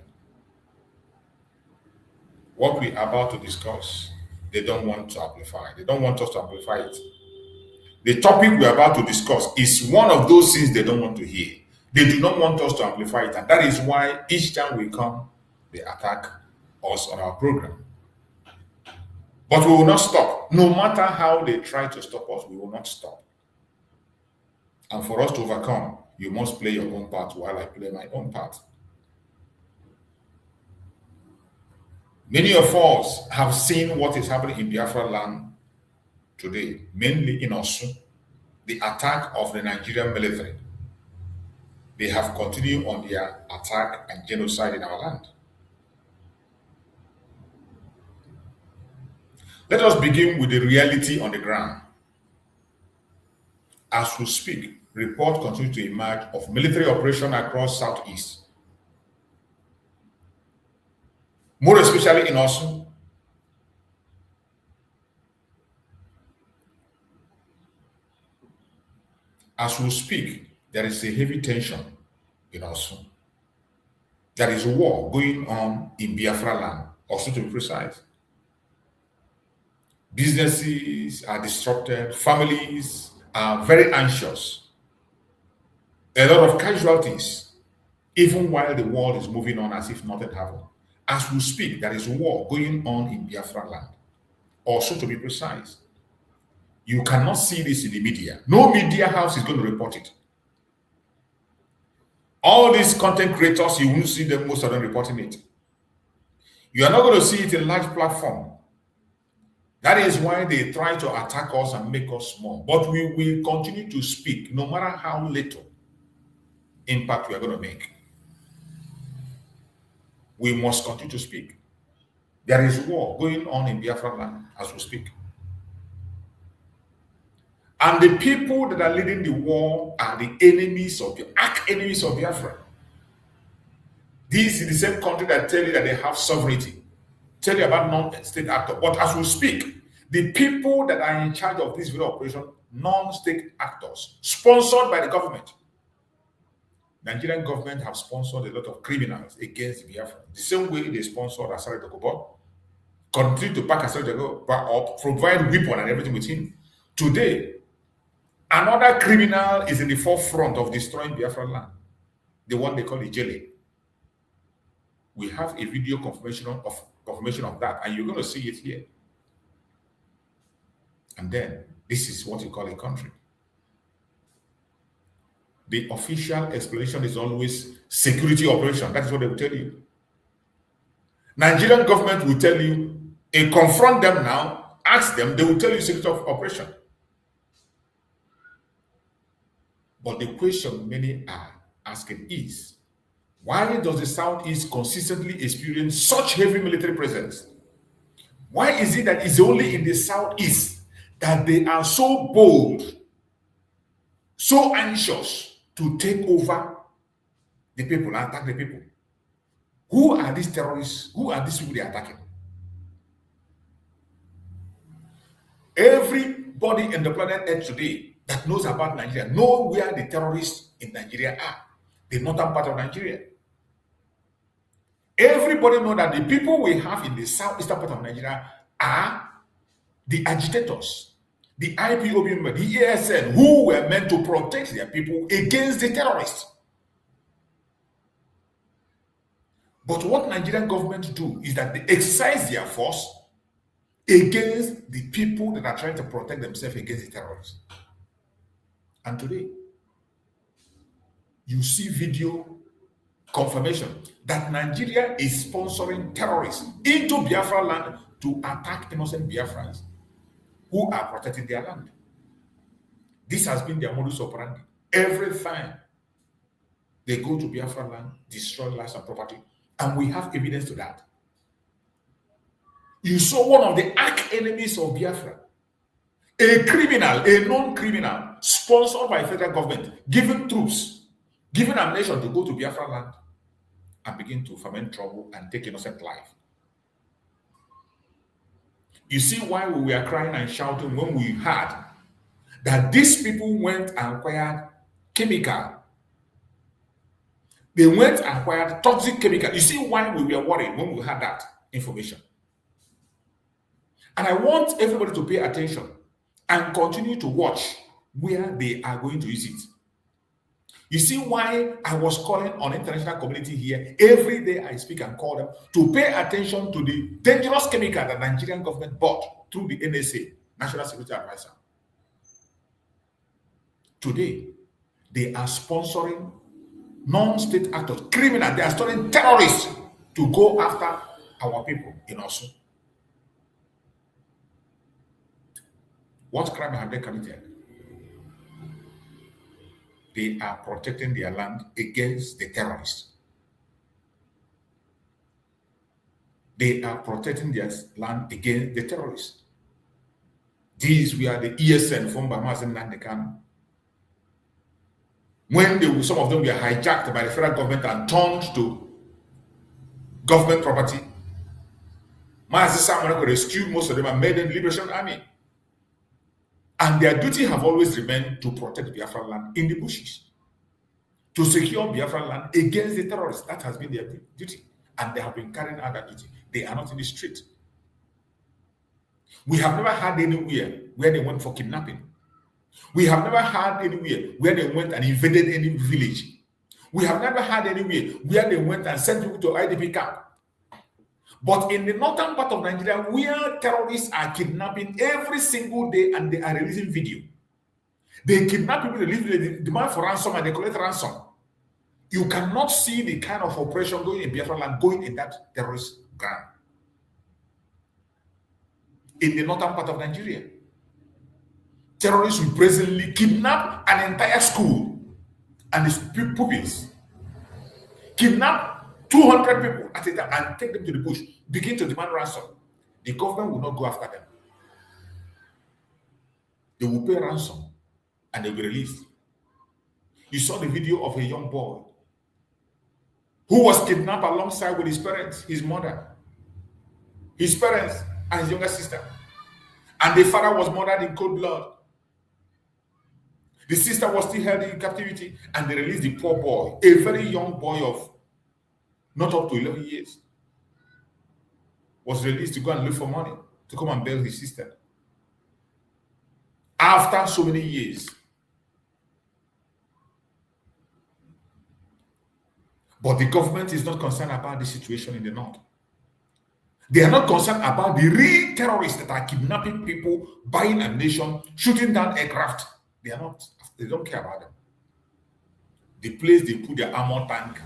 D: What we are about to discuss, they don't want to amplify. They don't want us to amplify it. The topic we are about to discuss is one of those things they don't want to hear. They do not want us to amplify it. And that is why each time we come, they attack us on our program. But we will not stop. No matter how they try to stop us, we will not stop. And for us to overcome, you must play your own part while I play my own part. Many of us have seen what is happening in Biafra land today, mainly in Osun, the attack of the Nigerian military. They have continued on their attack and genocide in our land. Let us begin with the reality on the ground. As we speak, reports continue to emerge of military operation across Southeast, more especially in Osun. As we speak, there is a heavy tension in Osun. There is a war going on in Biafra land, also to be precise. Businesses are disrupted, families are very anxious. A lot of casualties, even while the world is moving on as if nothing happened. As we speak, there is a war going on in Biafra land, also to be precise. You cannot see this in the media. No media house is going to report it. All these content creators, you won't see them, most of them reporting it. You are not going to see it in large platform. That is why they try to attack us and make us small. But we will continue to speak, no matter how little impact we are going to make. We must continue to speak. There is war going on in Biafra land as we speak. And the people that are leading the war are the enemies of the arch enemies of Biafra. This is the same country that tell you that they have sovereignty, tell you about non-state actors. But as we speak, the people that are in charge of this video operation, non-state actors, sponsored by the government. Nigerian government have sponsored a lot of criminals against Biafra. The same way they sponsored Asare Dokubo, continue to back Asare Dokubo up, provide weapon and everything with him. Today, another criminal is in the forefront of destroying Biafran land, the one they call the Jele. We have a video confirmation of that, and you're going to see it here. And then, this is what you call a country. The official explanation is always security operation. That is what they will tell you. Nigerian government will tell you, and confront them now, ask them, they will tell you security of operation. But the question many are asking is, why does the Southeast consistently experience such heavy military presence? Why is it that it's only in the Southeast that they are so bold, so anxious to take over the people and attack the people? Who are these terrorists? Who are these people they are attacking? Everybody in the planet Earth today that knows about Nigeria know where the terrorists in Nigeria are, the northern part of Nigeria. Everybody knows that the people we have in the southeastern part of Nigeria are the agitators, the IPOB members, the ASN, who were meant to protect their people against the terrorists. But what Nigerian government do is that they exercise their force against the people that are trying to protect themselves against the terrorists. And today, you see video confirmation that Nigeria is sponsoring terrorists into Biafra land to attack innocent Biafrans who are protecting their land. This has been their modus operandi. Every time they go to Biafra land, destroy lives and property, and we have evidence to that. You saw one of the arch enemies of Biafra, a criminal, a non-criminal, sponsored by federal government, given troops, given ammunition to go to Biafra land and begin to foment trouble and take innocent life. You see why we were crying and shouting when we heard that these people went and acquired chemical. They went and acquired toxic chemical. You see why we were worried when we had that information. And I want everybody to pay attention and continue to watch where they are going to use it. You see why I was calling on international community here. Every day I speak and call them to pay attention to the dangerous chemical that Nigerian government bought through the NSA, National Security Advisor. Today, they are sponsoring non-state actors, criminals. They are sponsoring terrorists to go after our people in Osun. What crime have they committed? They are protecting their land against the terrorists. They are protecting their land against the terrorists. These were the ESN formed by Mazen Nandekan. When some of them were hijacked by the federal government and turned to government property, Mazen Samuel rescued most of them and made them Liberation Army. And their duty have always remained to protect Biafran land in the bushes, to secure Biafran land against the terrorists. That has been their duty. And they have been carrying out that duty. They are not in the street. We have never had anywhere where they went for kidnapping. We have never had anywhere where they went and invaded any village. We have never had anywhere where they went and sent people to IDP camp. But in the northern part of Nigeria, where terrorists are kidnapping every single day and they are releasing video. They kidnap people, they demand for ransom and they collect ransom. You cannot see the kind of operation going in Biafra land, going in that terrorist ground. In the northern part of Nigeria, terrorists will presently kidnap an entire school and its pupils. Kidnap 200 people at a time and take them to the bush, begin to demand ransom. The government will not go after them. They will pay ransom and they'll be released. You saw the video of a young boy who was kidnapped alongside with his parents, his mother, his parents, and his younger sister. And the father was murdered in cold blood. The sister was still held in captivity, and they released the poor boy, a very young boy of not up to 11 years, was released to go and look for money to come and bail his sister. After so many years. But the government is not concerned about the situation in the north. They are not concerned about the real terrorists that are kidnapping people, buying ammunition, shooting down aircraft. They are not. They don't care about them. The place they put their armor tank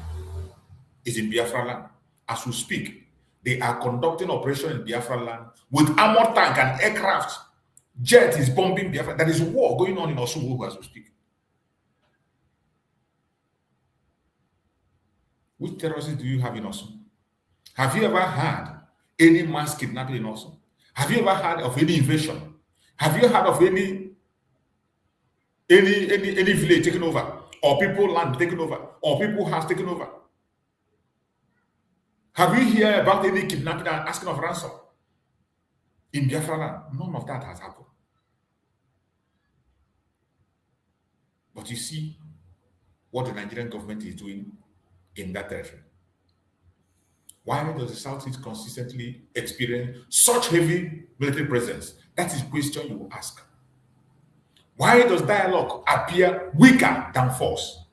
D: is in Biafra land. As we speak, they are conducting operation in Biafra land with armor tank and aircraft. Jet is bombing Biafra. There is war going on in Osuwogu as we speak. Which terrorists do you have in Osun? Have you ever had any mass kidnapping in Osun? Have you ever heard of any invasion? Have you heard of any village taken over, or people land taken over, or people house taken over? Have you heard about any kidnapping and asking of ransom in Biafra land? None of that has happened. But you see what the Nigerian government is doing in that territory. Why does the Southeast consistently experience such heavy military presence? That is the question you will ask. Why does dialogue appear weaker than force?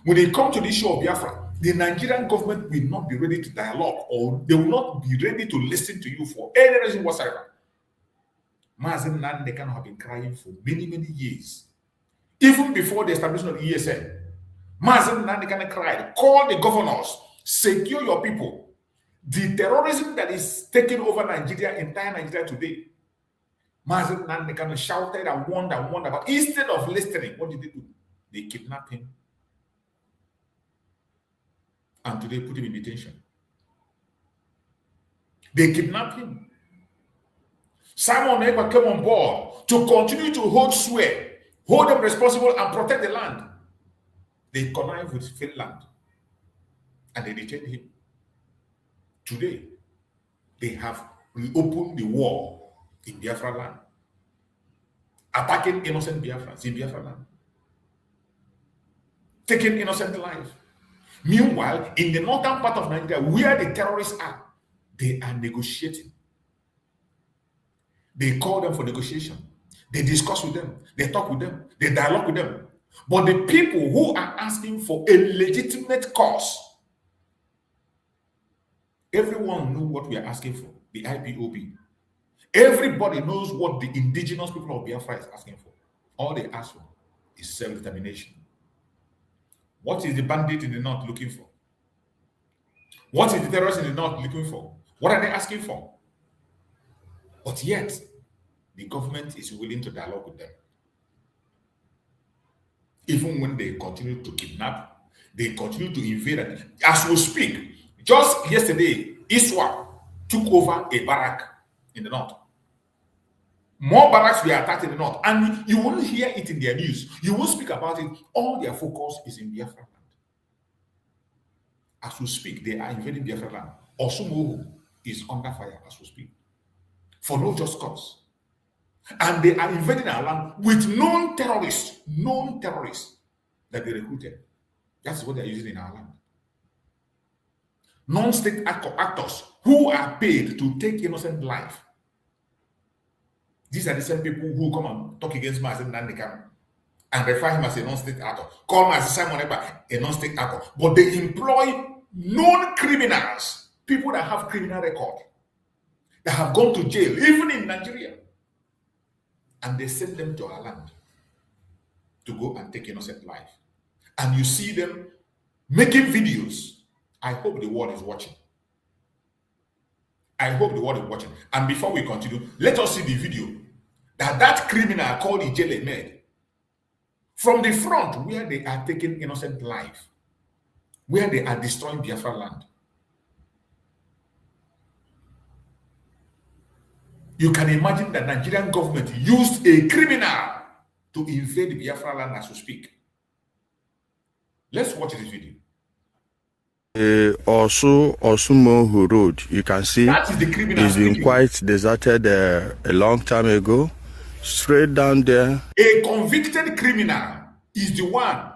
D: When they come to the issue of Biafra, the Nigerian government will not be ready to dialogue, or they will not be ready to listen to you for any reason whatsoever. Mazen Nandekan have been crying for many, many years. Even before the establishment of ESN, Mazen Nandekan cried, call the governors, secure your people. The terrorism that is taking over Nigeria, entire Nigeria today, Mazen Nandekan shouted and warned, but instead of listening, what did they do? They kidnapped him. And today put him in detention. They kidnapped him. Simon Ekpa came on board to continue to hold them responsible and protect the land. They connived with Finland and they detained him. Today, they have reopened the war in Biafra land, attacking innocent Biafrans in Biafra land, taking innocent lives. Meanwhile, in the northern part of Nigeria, where the terrorists are, they are negotiating. They call them for negotiation. They discuss with them. They talk with them. They dialogue with them. But the people who are asking for a legitimate cause, everyone knows what we are asking for, the IPOB. Everybody knows what the indigenous people of Biafra is asking for. All they ask for is self-determination. What is the bandit in the north looking for? What is the terrorist in the north looking for? What are they asking for? But yet, the government is willing to dialogue with them. Even when they continue to kidnap, they continue to invade. As we speak, just yesterday, ISWAP took over a barrack in the north. More barracks were attacked in the north, and you won't hear it in their news. You won't speak about it. All their focus is in Biafra land. As we speak, they are invading Biafra land. Osumohu is under fire as we speak, for no just cause. And they are invading our land with known terrorists that they recruited. That's what they're using in our land. Non-state actors who are paid to take innocent life. These are the same people who come and talk against Mazen Nandekan and refer him as a non-state actor. Call him as Simon Ekpa a non-state actor. But they employ known criminals, people that have criminal record, that have gone to jail, even in Nigeria. And they send them to our land to go and take innocent life. And you see them making videos. I hope the world is watching. I hope the world is watching. And before we continue, let us see the video that criminal called Ijele made from the front, where they are taking innocent life, where they are destroying Biafra land. You can imagine that Nigerian government used a criminal to invade Biafra land as we speak. Let's watch this video.
E: Osumohu Road, you can see
D: That is the criminal.
E: it's been quite deserted a long time ago. Straight down there.
D: A convicted criminal is the one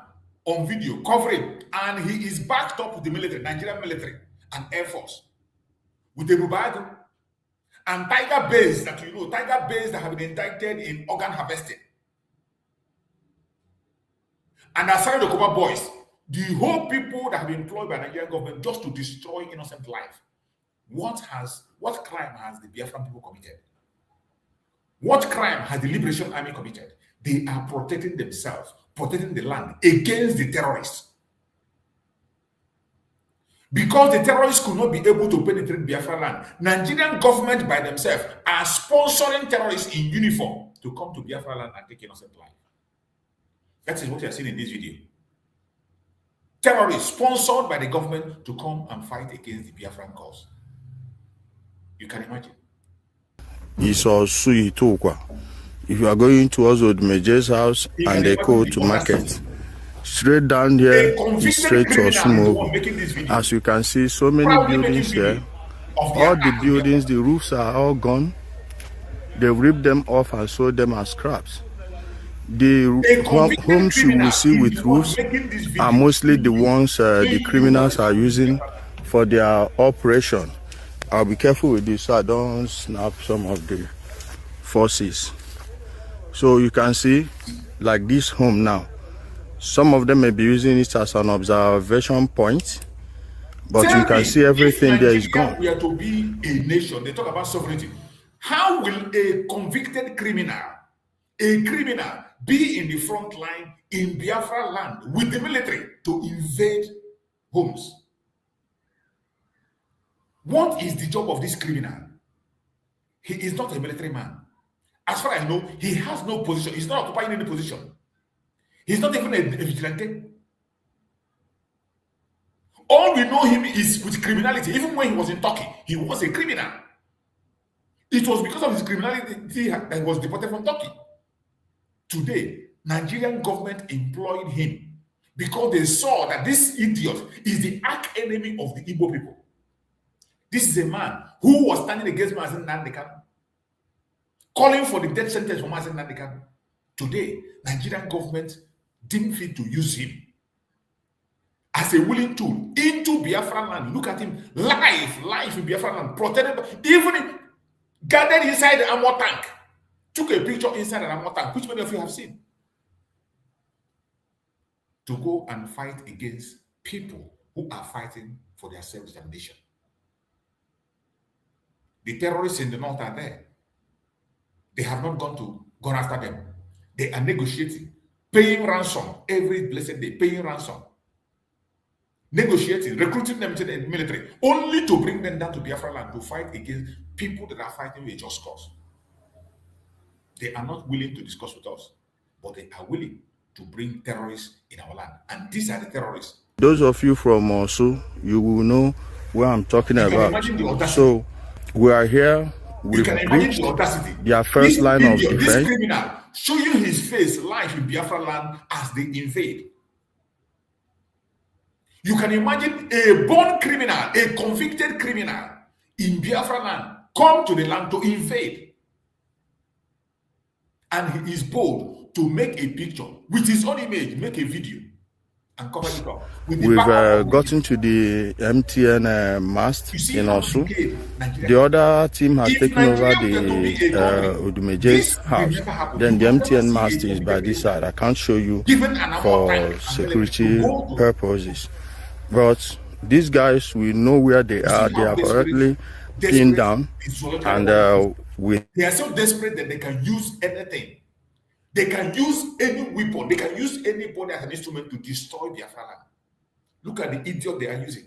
D: on video covering, and he is backed up with the military, Nigerian military and Air Force, with a Rubago and Tiger Base that Tiger Base that have been indicted in organ harvesting. And aside the Cobra boys, the whole people that have been employed by Nigerian government just to destroy innocent life. What crime has the Biafran people committed? What crime has the Liberation Army committed? They are protecting themselves, protecting the land against the terrorists. Because the terrorists could not be able to penetrate Biafra land, Nigerian government by themselves are sponsoring terrorists in uniform to come to Biafra land and take innocent life. That is what you are seeing in this video. Terrorists sponsored by the government to come and fight against the Biafran cause. You can imagine.
E: If you are going towards Odmeje's house and they go to market, straight down here is straight to Osumohu. As you can see, so many buildings here. All the buildings, the roofs are all gone. They ripped them off and sold them as scraps. The homes you will see with roofs are mostly the ones the criminals are using for their operation. I'll be careful with this so I don't snap some of the forces. So you can see, like this home now, some of them may be using it as an observation point, but you can see everything there is gone.
D: We are to be a nation. They talk about sovereignty. How will a convicted criminal, be in the front line in Biafra land with the military to invade homes? What is the job of this criminal? He is not a military man. As far as I know, he has no position. He's not occupying any position. He's not even a vigilante. All we know him is with criminality. Even when he was in Turkey, he was a criminal. It was because of his criminality that he was deported from Turkey. Today, Nigerian government employed him because they saw that this idiot is the arch enemy of the Igbo people. This is a man who was standing against Mazen Nandekano, calling for the death sentence for Mazen Nandekano. Today, Nigerian government deemed fit to use him as a willing tool into Biafran land. Look at him, live in Biafran land, protected, even gathered inside the armor tank. Took a picture inside an armor tank, which many of you have seen, to go and fight against people who are fighting for their self-determination. The terrorists in the north are there. They have not gone after them. They are negotiating, paying ransom every blessed day, paying ransom, negotiating, recruiting them to the military, only to bring them down to Biafra land to fight against people that are fighting with a just cause. They are not willing to discuss with us, but they are willing to bring terrorists in our land. And these are the terrorists.
E: Those of you from Osu, you will know where I'm talking about. So we are here with their first line of defense.
D: This criminal showing his face live in Biafra land as they invade. You can imagine a born criminal, a convicted criminal in Biafra land come to the land to invade. And he is bold to make a picture with his own image, make a video, and cover it up.
E: We've gotten to the MTN mast in Osu. The other team has taken over the Odumeje's house. Then the MTN mast is by this side. I can't show you for security purposes. But these guys, we know where they are. They are currently pinned down. And
D: they are so desperate that they can use anything. They can use any weapon. They can use anybody as an instrument to destroy Biafra land. Look at the idiot they are using.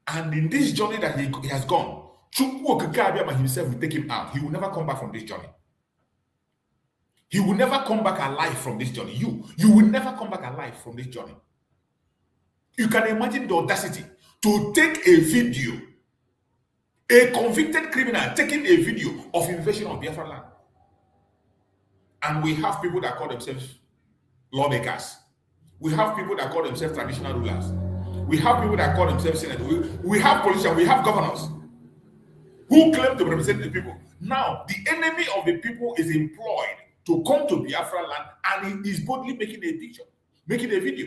D: And in this journey that he has gone, Chukwu Okike himself will take him out. He will never come back from this journey. He will never come back alive from this journey. You will never come back alive from this journey. You can imagine the audacity to take a video A convicted criminal taking a video of invasion of Biafra land. And we have people that call themselves lawmakers. We have people that call themselves traditional rulers. We have people that call themselves senators. We have politicians, we have governors who claim to represent the people. Now, the enemy of the people is employed to come to Biafra land, and he is boldly making a picture, making a video.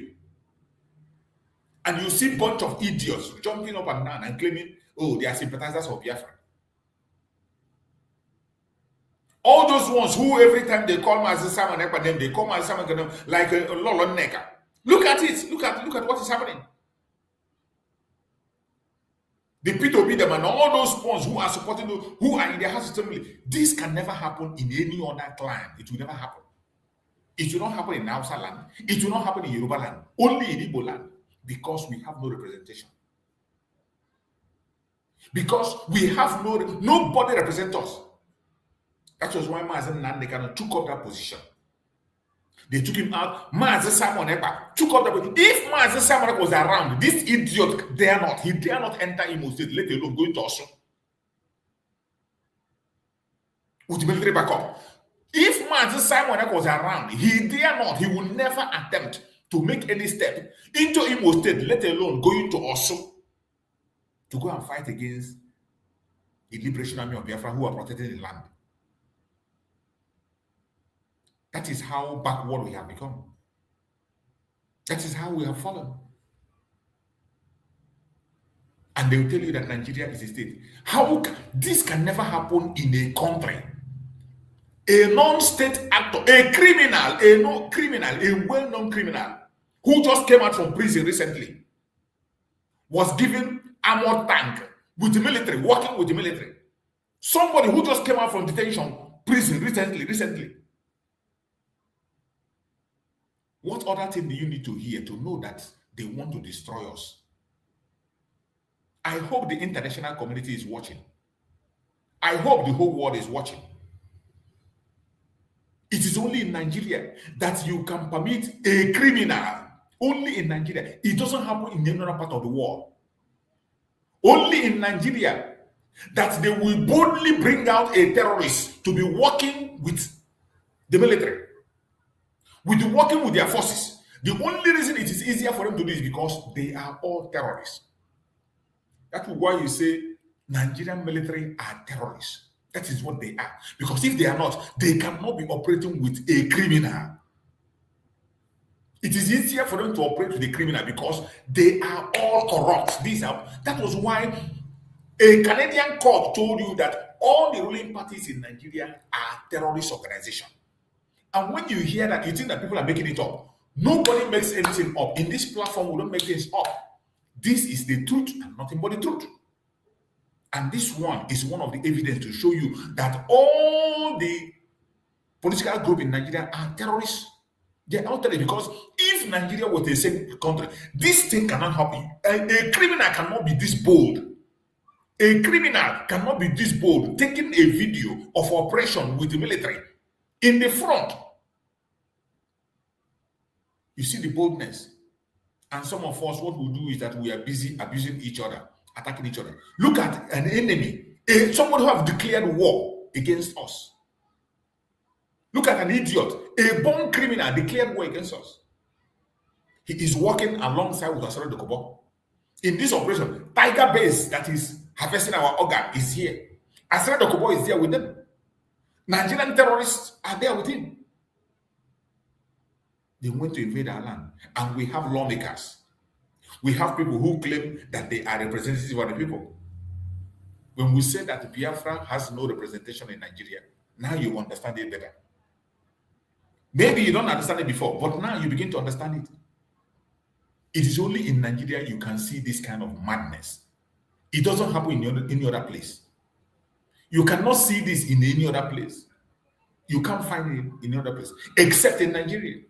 D: And you see a bunch of idiots jumping up and down and claiming, oh, they are sympathizers of Biafra. All those ones who every time they call Mazi Simon Ekpa, they call Mazi Simon like a Lolo Neka. Look at it. Look at what is happening. The P2B them and all those ones who are supporting those, who are in their house assembly. This can never happen in any other clan. It will never happen. It will not happen in Hausa land. It will not happen in Yoruba land. Only in Igbo land. Because we have no representation. Because we have nobody represent us. That was why Mazen Nandekano took up that position. They took him out. Mazen Simon Ekpa took up that position. If Mazen Simon Ekpa was around, this idiot he dare not enter Imo State, let alone go into Osun. With military backup. If Mazen Simon Ekpa was around, he dare not, he will never attempt to make any step into Imo State, let alone going to Osun to go and fight against the Liberation Army of Biafra who are protecting the land. That is how backward we have become. That is how we have fallen. And they will tell you that Nigeria is a state. This can never happen in a country. A non-state actor, a well-known criminal who just came out from prison recently was given armored tank with the military, working with the military. Somebody who just came out from detention, prison recently. What other thing do you need to hear to know that they want to destroy us? I hope the international community is watching. I hope the whole world is watching. It is only in Nigeria that you can permit a criminal. Only in Nigeria. It doesn't happen in any other part of the world. Only in Nigeria that they will boldly bring out a terrorist to be working with the military. Working with their forces. The only reason it is easier for them to do is because they are all terrorists. That's why you say Nigerian military are terrorists. That is what they are. Because if they are not, they cannot be operating with a criminal. It is easier for them to operate with a criminal because they are all corrupt. That was why a Canadian court told you that all the ruling parties in Nigeria are terrorist organizations. And when you hear that, you think that people are making it up. Nobody makes anything up. In this platform, we don't make things up. This is the truth and nothing but the truth. And this one is one of the evidence to show you that all the political groups in Nigeria are terrorists. They are terrorists because if Nigeria was a safe country, this thing cannot happen. A criminal cannot be this bold. A criminal cannot be this bold, taking a video of operation with the military in the front. You see the boldness. And some of us, what we do is that we are busy abusing each other, attacking each other. Look at an enemy, somebody who have declared war against us. Look at an idiot, a born criminal declared war against us. He is working alongside with Asare Dokubo. In this operation, Tiger Base that is harvesting our organ is here. Asare Dokubo is there with them. Nigerian terrorists are there with him. They went to invade our land. And we have lawmakers. We have people who claim that they are representatives of the people. When we say that Biafra has no representation in Nigeria, now you understand it better. Maybe you don't understand it before, but now you begin to understand it. It is only in Nigeria you can see this kind of madness. It doesn't happen in any other place. You cannot see this in any other place. You can't find it in any other place, except in Nigeria.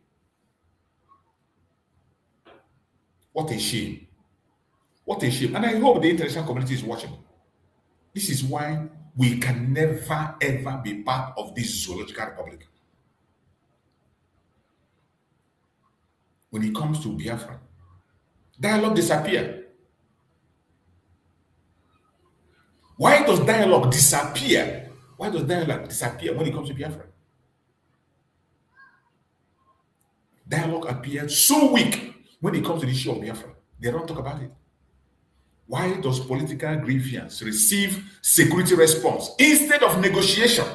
D: What a shame. What a shame. And I hope the international community is watching. This is why we can never, ever be part of this zoological republic. When it comes to Biafra, dialogue disappear. Why does dialogue disappear? Why does dialogue disappear when it comes to Biafra? Dialogue appears so weak when it comes to the issue of Biafra. They don't talk about it. Why does political grievance receive security response instead of negotiation?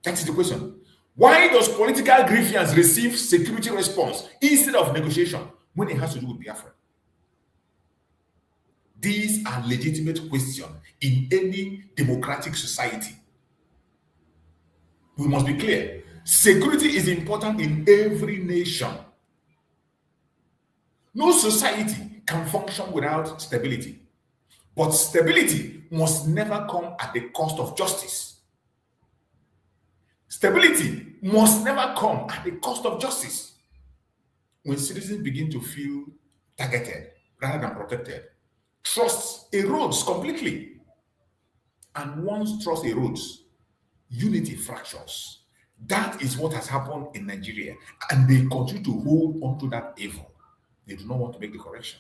D: That is the question. Why does political grievance receive security response instead of negotiation when it has to do with Biafra? These are legitimate questions in any democratic society. We must be clear. Security is important in every nation. No society can function without stability. But stability must never come at the cost of justice. Stability must never come at the cost of justice. When citizens begin to feel targeted rather than protected, trust erodes completely. And once trust erodes, unity fractures. That is what has happened in Nigeria. And they continue to hold on to that evil. They do not want to make the correction.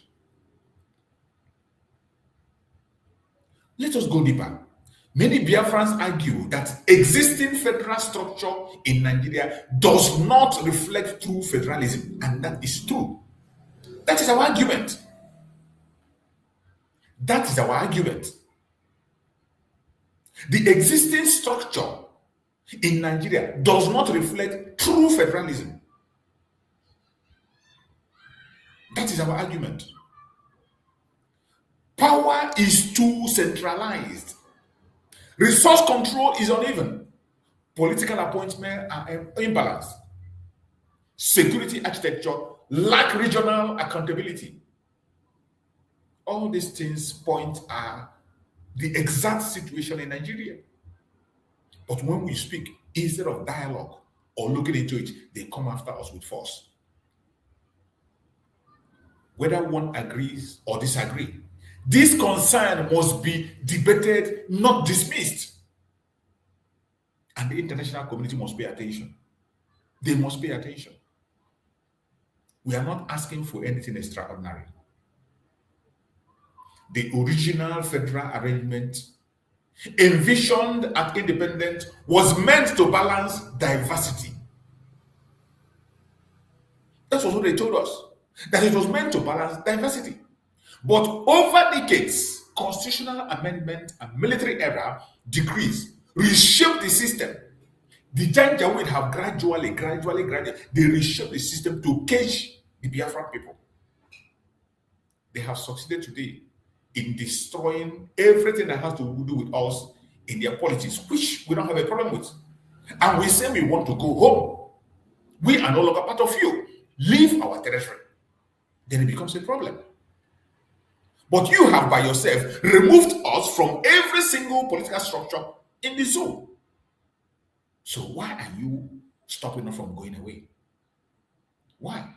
D: Let us go deeper. Many Biafrans argue that existing federal structure in Nigeria does not reflect true federalism. And that is true. That is our argument. That is our argument. The existing structure in Nigeria does not reflect true federalism. That is our argument. Power is too centralized. Resource control is uneven. Political appointments are imbalanced. Security architecture lack regional accountability. All these things point at the exact situation in Nigeria. But when we speak, instead of dialogue or looking into it, they come after us with force. Whether one agrees or disagrees, this concern must be debated, not dismissed. And the international community must pay attention. They must pay attention. We are not asking for anything extraordinary. The original federal arrangement envisioned at independence was meant to balance diversity. That's what they told us, that it was meant to balance diversity. But over decades, constitutional amendment and military era decrees reshaped the system. The Janjaweed have gradually, they reshaped the system to cage the Biafran people. They have succeeded today in destroying everything that has to do with us in their politics, which we don't have a problem with. And we say we want to go home. We are no longer part of you. Leave our territory. Then it becomes a problem. But you have by yourself removed us from every single political structure in the zone. So why are you stopping us from going away? Why?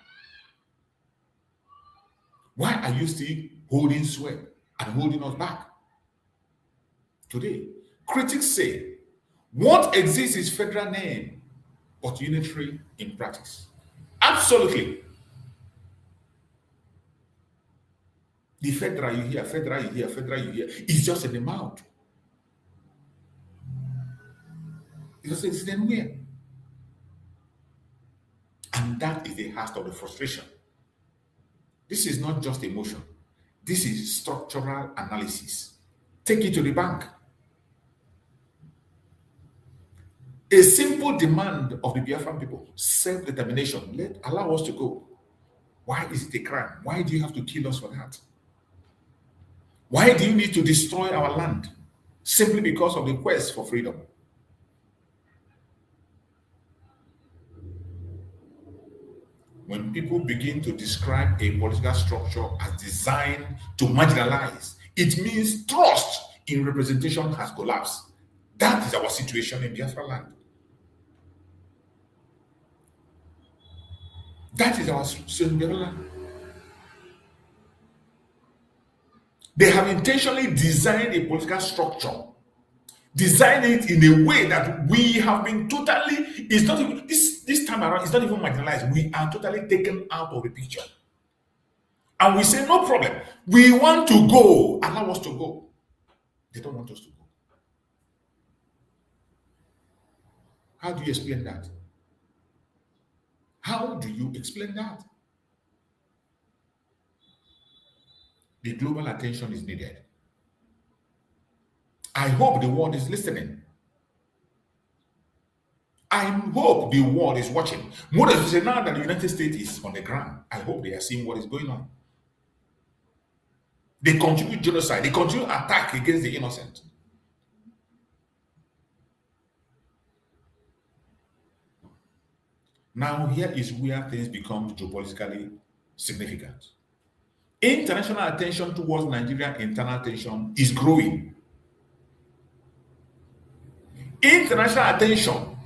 D: Why are you still holding sway and holding us back? Today, critics say what exists is federal name, but unitary in practice. Absolutely. The federal you hear, federal you hear, federal you hear, is just in the mouth. It doesn't exist anywhere. And that is the heart of the frustration. This is not just emotion. This is structural analysis. Take it to the bank. A simple demand of the Biafran people, self-determination, allow us to go. Why is it a crime? Why do you have to kill us for that? Why do you need to destroy our land? Simply because of the quest for freedom. When people begin to describe a political structure as designed to marginalize, it means trust in representation has collapsed. That is our situation in Biafra land. That is our situation in Biafra land. They have intentionally designed a political structure, designed it in a way that we have been totally, it's not even, this time around, it's not even marginalized. We are totally taken out of the picture. And we say, no problem. We want to go. Allow us to go. They don't want us to go. How do you explain that? How do you explain that? The global attention is needed. I hope the world is listening. I hope the world is watching. More especially now that the United States is on the ground, I hope they are seeing what is going on. They continue genocide. They continue attack against the innocent. Now, here is where things become geopolitically significant. International attention towards Nigerian internal tension is growing. International attention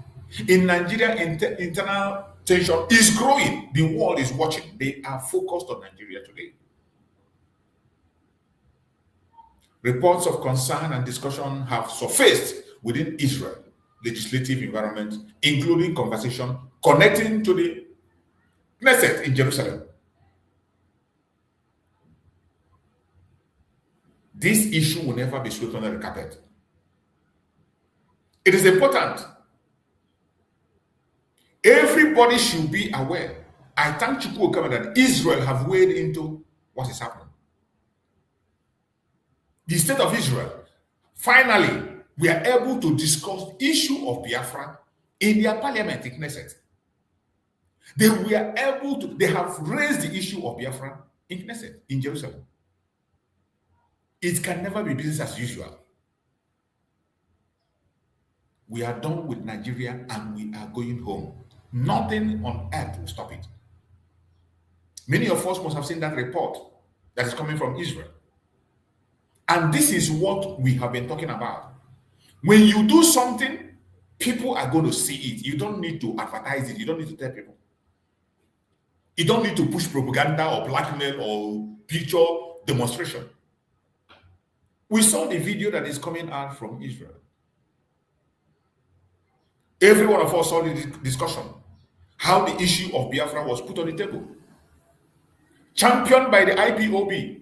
D: in Nigeria internal tension is growing. The world is watching. They are focused on Nigeria today. Reports of concern and discussion have surfaced within Israel legislative environment, including conversation connecting to the Knesset in Jerusalem. This issue will never be swept under the carpet. It is important. Everybody should be aware. I thank Chukwu that Israel have weighed into what is happening. The state of Israel, finally, we are able to discuss the issue of Biafra in their parliament in Knesset. They have raised the issue of Biafra in Knesset, in Jerusalem. It can never be business as usual. We are done with Nigeria and we are going home. Nothing on earth will stop it. Many of us must have seen that report that is coming from Israel. And this is what we have been talking about. When you do something, people are going to see it. You don't need to advertise it. You don't need to tell people. You don't need to push propaganda or blackmail or picture demonstration. We saw the video that is coming out from Israel. Every one of us saw the discussion, how the issue of Biafra was put on the table, championed by the IPOB.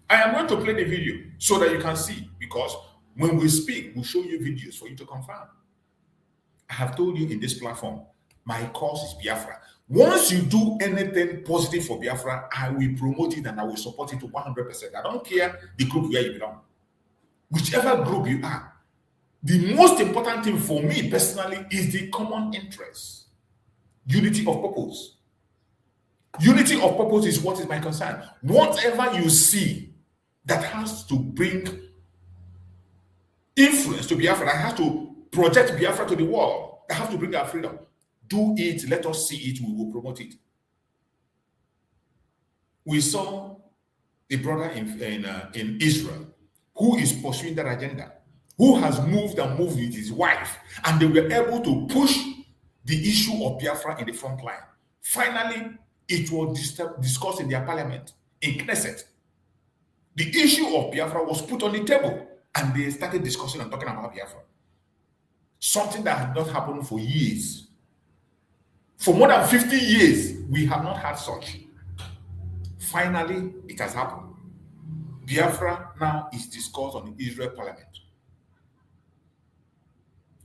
D: I am going to play the video so that you can see, because when we speak, we'll show you videos for you to confirm. I have told you in this platform, my cause is Biafra. Once you do anything positive for Biafra, I will promote it and I will support it to 100%. I don't care the group where you belong. Whichever group you are, the most important thing for me personally is the common interest. Unity of purpose. Unity of purpose is what is my concern. Whatever you see that has to bring influence to Biafra, that has to project Biafra to the world, that has to bring our freedom, do it, let us see it, we will promote it. We saw a brother in Israel who is pursuing that agenda, who has moved with his wife, and they were able to push the issue of Biafra in the front line. Finally, it was discussed in their parliament, in Knesset. The issue of Biafra was put on the table, and they started discussing and talking about Biafra. Something that had not happened for years. For more than 50 years, we have not had such. Finally, it has happened. Biafra now is discussed on the Israel parliament.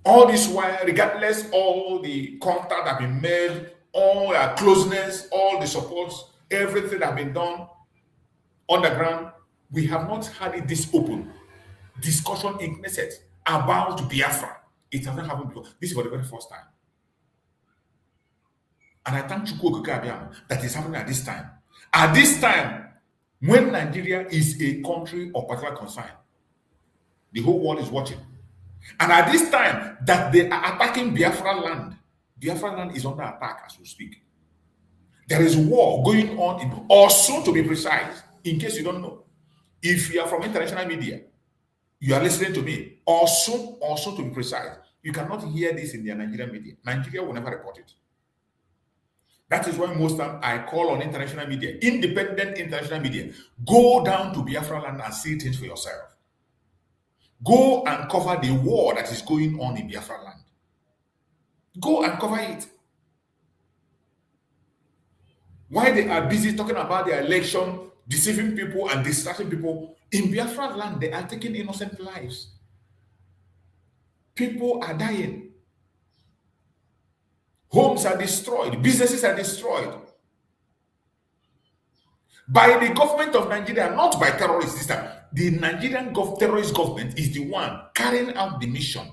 D: All this while, regardless all the contact that have been made, all our closeness, all the supports, everything that has been done on the ground, we have not had it this open discussion in Knesset about Biafra. It has not happened before. This is for the very first time. And I thank Chukwu that is happening at this time. At this time, when Nigeria is a country of particular concern, the whole world is watching. And at this time that they are attacking Biafra land is under attack as we speak. There is war going on, or soon to be precise, in case you don't know. If you are from international media, you are listening to me, or soon to be precise, you cannot hear this in the Nigerian media. Nigeria will never report it. That is why most time I call on international media, independent international media, go down to Biafra land and see things for yourself. Go and cover the war that is going on in Biafra land. Go and cover it. While they are busy talking about their election, deceiving people and distracting people. In Biafra land, they are taking innocent lives. People are dying. Homes are destroyed. Businesses are destroyed. By the government of Nigeria, not by terrorists this time. The Nigerian terrorist government is the one carrying out the mission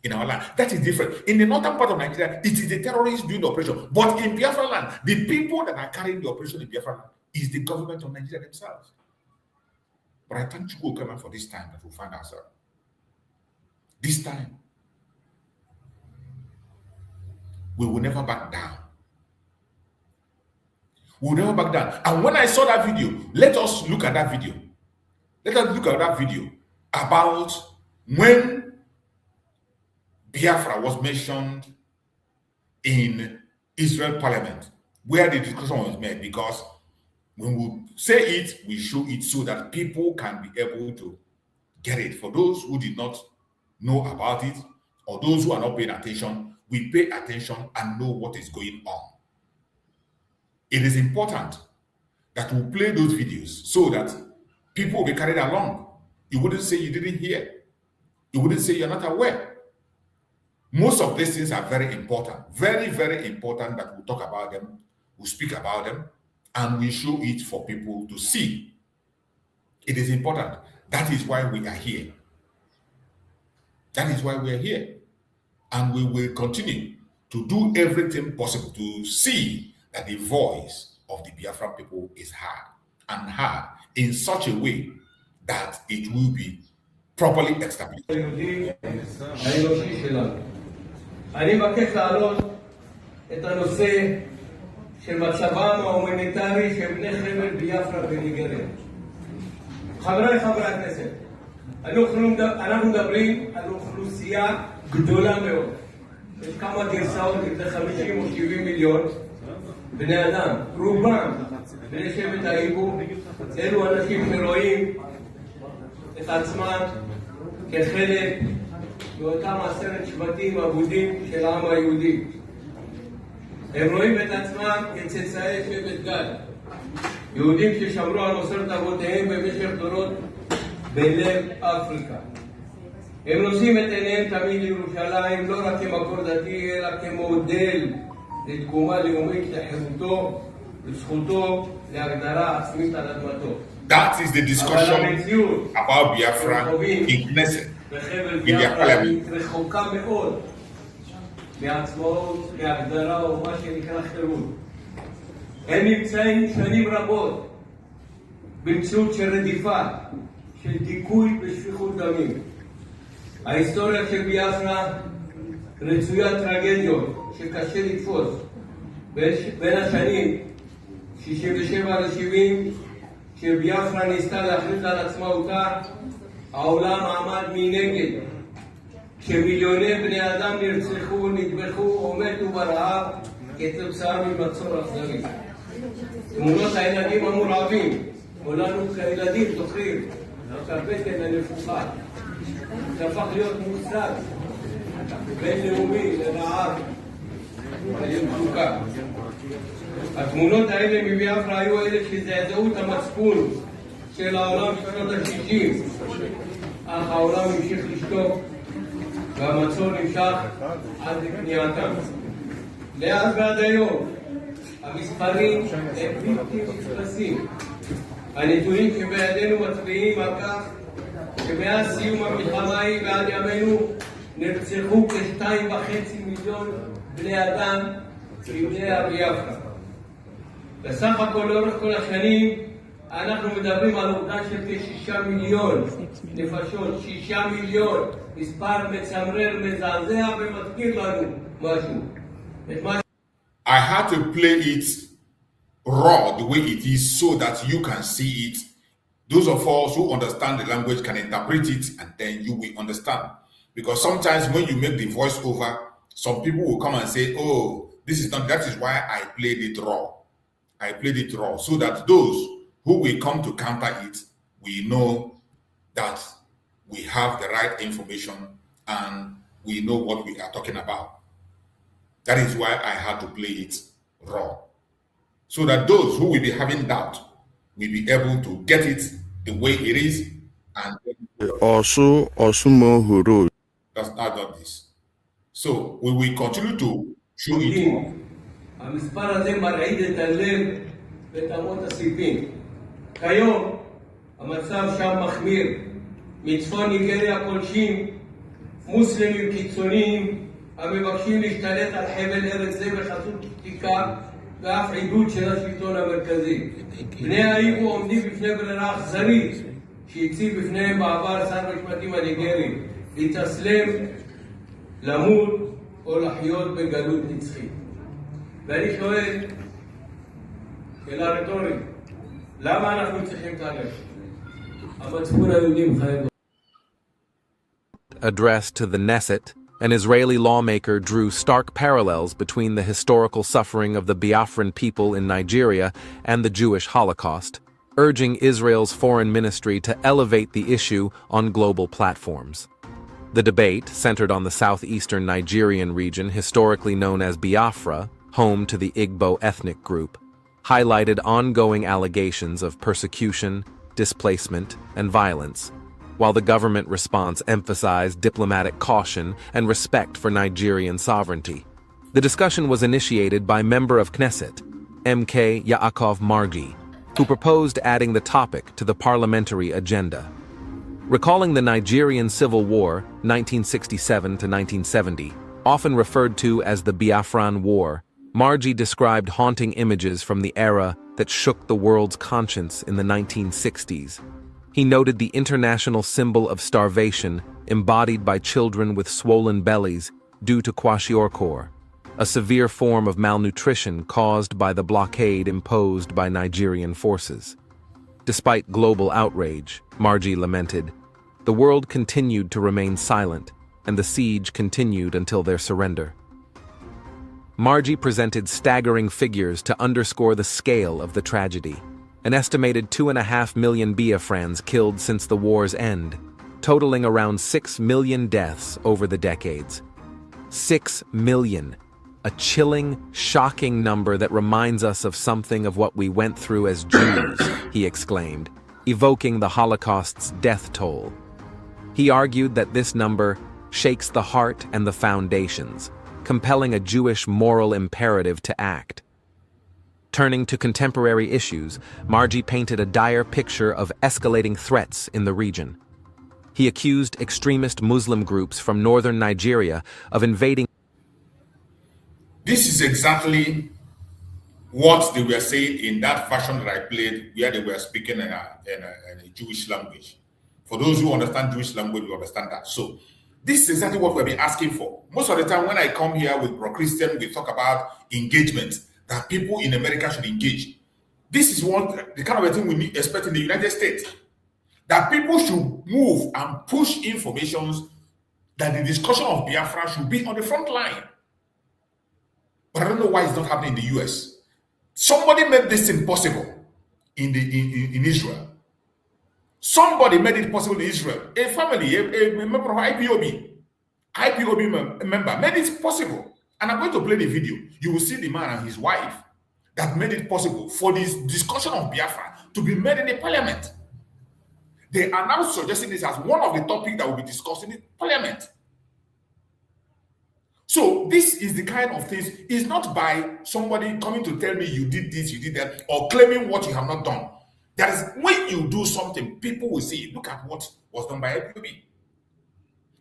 D: in our land. That is different. In the northern part of Nigeria, it is the terrorists doing the operation. But in Biafra land, the people that are carrying the operation in Biafra land is the government of Nigeria themselves. But I thank you, Kama, for this time that we find ourselves. This time, we will never back down. We will never back down. And when I saw that video, let us look at that video. Let us look at that video about when Biafra was mentioned in Israel Parliament, where the discussion was made, because when we say it, we show it so that people can be able to get it. For those who did not know about it, or those who are not paying attention, we pay attention and know what is going on. It is important that we play those videos so that people will be carried along. You wouldn't say you didn't hear. You wouldn't say you're not aware. Most of these things are very important. Very, very important that we talk about them, we speak about them, and we show it for people to see. It is important. That is why we are here. That is why we are here. And we will continue to do everything possible to see that the voice of the Biafran people is heard, and heard in such a way that it will be properly established.
F: אני מבקש להעלות את הנושא של מצבם ההומניטרי של בני חבל ביאפרה וניגריה. חבריי חברי הכנסת, אנחנו מדברים על אוכלוסייה גדולה מאוד. יש כמה גרסאות, לפני 50 או 70 מיליון בני אדם. רובם בני שבט האיבו, אלו אנשים שרואים את עצמם כחלק באותם 10 שבטים אבודים של העם היהודי. הם רואים את עצמם כצאצאי שבט גד, יהודים ששמרו על מסורת אבותיהם במשך דורות בלב אפריקה. הם נושאים את עיניהם תמיד לירושלים, לא רק כמקור דתי, אלא כמודל לתקומה לאומית לחירותו וזכותו להגדרה עצמית על אדמתו.
D: That is the discussion about Biafra in Knesset.
F: ביafra רחוקה מאוד מעצמאות, מהגדרה או מה שנקרא חירות. הם נמצאים שנים רבות במציאות של רדיפה, של דיכוי ושפיכות דמים. ההיסטוריה של ביafra רצויה טרגדיות שקשה לתפוס. בין השנים 67 ל-70, כשביafra ניסתה להחליט על עצמאותה, העולם עמד מנגד. כשמיליוני בני אדם נרצחו, נטבחו או מתו ברעב כתוצאה ממצור אכזרי. תמונות הילדים המורעבים, כולנו כילדים זוכרים, שהבטן הנפוחה. זה הפך להיות מושג בינלאומי לרעב ולמצוקה. התמונות האלה מביafra היו אלה שזעזעו את המצפון של העולם בשנות ה-60, אך העולם המשיך לשתוק והמצור נמשך עד לכניעתם. מאז ועד היום המספרים הם בלתי נתפסים. הנתונים שבידינו מצביעים על כך שמאז סיום המלחמה ההיא ועד ימינו נרצחו כ-2.5 מיליון בני אדם מבני ביafra. בסך הכל לאורך כל השנים אנחנו מדברים על עובדה של כ-6 מיליון נפשות, 6 מיליון, מספר מצמרר, מזעזע ומזכיר לנו משהו.
D: I had to play it raw the way it is so that you can see it. Those of us who understand the language can interpret it and then you will understand. Because sometimes when you make the voice over, some people will come and say, oh, this is not, that is why I played it raw. I played it raw so that those who will come to counter it, we know that we have the right information and we know what we are talking about. That is why I had to play it raw. So that those who will be having doubt will be able to get it the way it is. And
E: also more huru.
D: that's not this. So we will continue to show it.
F: המספר הזה מרעיד את הלב ואת אמות הסיפים. כיום המצב שם מחמיר. מצפון ניגריה פולשים מוסלמים קיצוניים המבקשים להשתלט על חבל ארץ זה בחסות שתיקה ואף עידוד של השלטון המרכזי. בני האיגו עומדים בפני ברירה אכזרית שהציב בפניהם בעבר שר המשפטים הניגרי להתאסלם, למות או לחיות בגלות נצחית. ואני שואל, שאלה רטורית, למה אנחנו צריכים את הלב? המצפון היהודי מחייב.
G: Addressed to the Knesset, an Israeli lawmaker drew stark parallels between the historical suffering of the Biafran people in Nigeria and the Jewish Holocaust, urging Israel's foreign ministry to elevate the issue on global platforms. The debate, centered on the southeastern Nigerian region historically known as Biafra, home to the Igbo ethnic group, highlighted ongoing allegations of persecution, displacement, and violence, while the government response emphasized diplomatic caution and respect for Nigerian sovereignty. The discussion was initiated by member of Knesset, MK Yaakov Margi, who proposed adding the topic to the parliamentary agenda. Recalling the Nigerian Civil War, 1967 to 1970, often referred to as the Biafran War, Margi described haunting images from the era that shook the world's conscience in the 1960s. He noted the international symbol of starvation embodied by children with swollen bellies due to kwashiorkor, a severe form of malnutrition caused by the blockade imposed by Nigerian forces. Despite global outrage, Margi lamented, the world continued to remain silent, and the siege continued until their surrender. Margi presented staggering figures to underscore the scale of the tragedy. An estimated 2.5 million Biafrans killed since the war's end, totaling around 6 million deaths over the decades. 6 million. A chilling, shocking number that reminds us of something of what we went through as Jews, he exclaimed, evoking the Holocaust's death toll. He argued that this number shakes the heart and the foundations, compelling a Jewish moral imperative to act. Turning to contemporary issues, Margi painted a dire picture of escalating threats in the region. He accused extremist Muslim groups from northern Nigeria of invading.
D: This is exactly what they were saying in that version that I played, where they were speaking in a Jewish language. For those who understand Jewish language, you understand that. So this is exactly what we've been asking for. Most of the time when I come here with pro-Christian, we talk about engagement, that people in America should engage. This is what the kind of a thing we expect in the United States. That people should move and push information that the discussion of Biafra should be on the front line. But I don't know why it's not happening in the US. Somebody made this impossible in Israel. Somebody made it possible in Israel. A family, a member of IPOB member made it possible. And I'm going to play the video. You will see the man and his wife that made it possible for this discussion of Biafra to be made in the parliament. They are now suggesting this as one of the topics that will be discussed in the parliament. So this is the kind of things, it's not by somebody coming to tell me you did this, you did that, or claiming what you have not done. That is, when you do something, people will see, look at what was done by IPOB.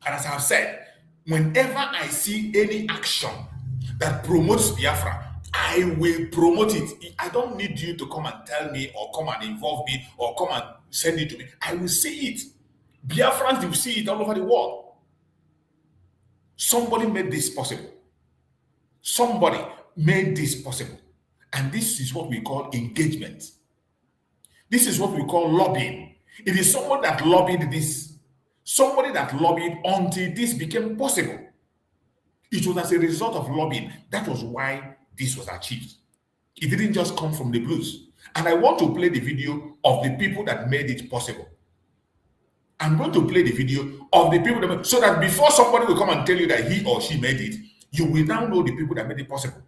D: And as I have said, whenever I see any action that promotes Biafra, I will promote it. I don't need you to come and tell me or come and involve me or come and send it to me. I will see it. Biafrans will see it all over the world. Somebody made this possible. Somebody made this possible. And this is what we call engagement. This is what we call lobbying. It is someone that lobbied this. Somebody that lobbied until this became possible. It was as a result of lobbying. That was why this was achieved. It didn't just come from the blues. And I want to play the video of the people that made it possible. I'm going to play the video of the people that made, so that before somebody will come and tell you that he or she made it, you will now know the people that made it possible.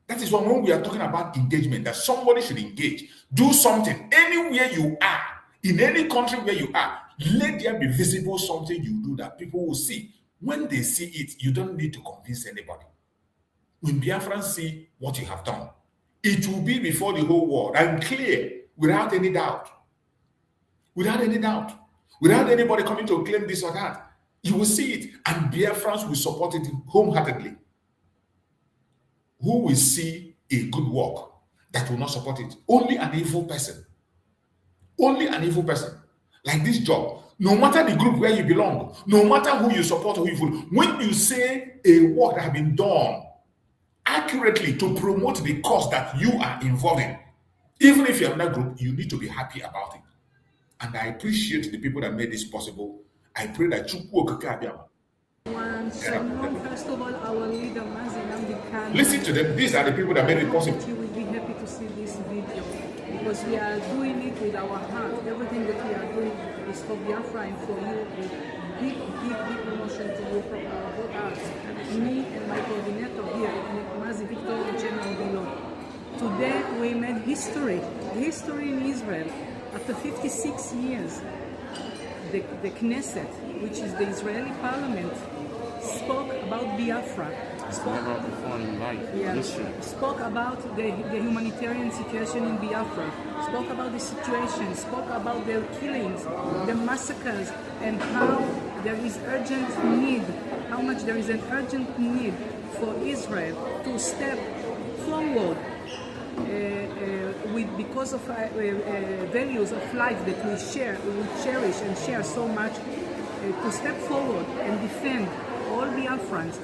D: That is when we are talking about engagement, that somebody should engage, do something anywhere you are, in any country where you are. Let there be visible something you do that people will see. When they see it, you don't need to convince anybody. When Biafrans see what you have done, it will be before the whole world and clear, without any doubt. Without any doubt. Without anybody coming to claim this or that. You will see it, and Biafrans will support it wholeheartedly. Who will see a good work that will not support it? Only an evil person. Only an evil person. Like this job. No matter the group where you belong, no matter who you support or who you follow, when you say a work that has been done accurately to promote the cause that you are involved in, even if you're in that group, you need to be happy about it. And I appreciate the people that made this possible. I pray that you
H: first of all, our leader,
D: listen to them. These are the people that made it possible.
H: You will be happy to see this video because we are doing it with our heart. Everything that we are doing is for Biafra and for you. With big promotion to you from our voters. Me and my coordinator here, Mazi Victor General Below. Today we made history in Israel. After 56 years, the Knesset, which is the Israeli parliament, spoke about Biafra. Spoke about the humanitarian situation in Biafra. Spoke about the situation. Spoke about their killings, the massacres, and how there is urgent need. How much there is an urgent need for Israel to step forward. Because of values of life that we cherish and share so much, to step forward and defend all Biafrans.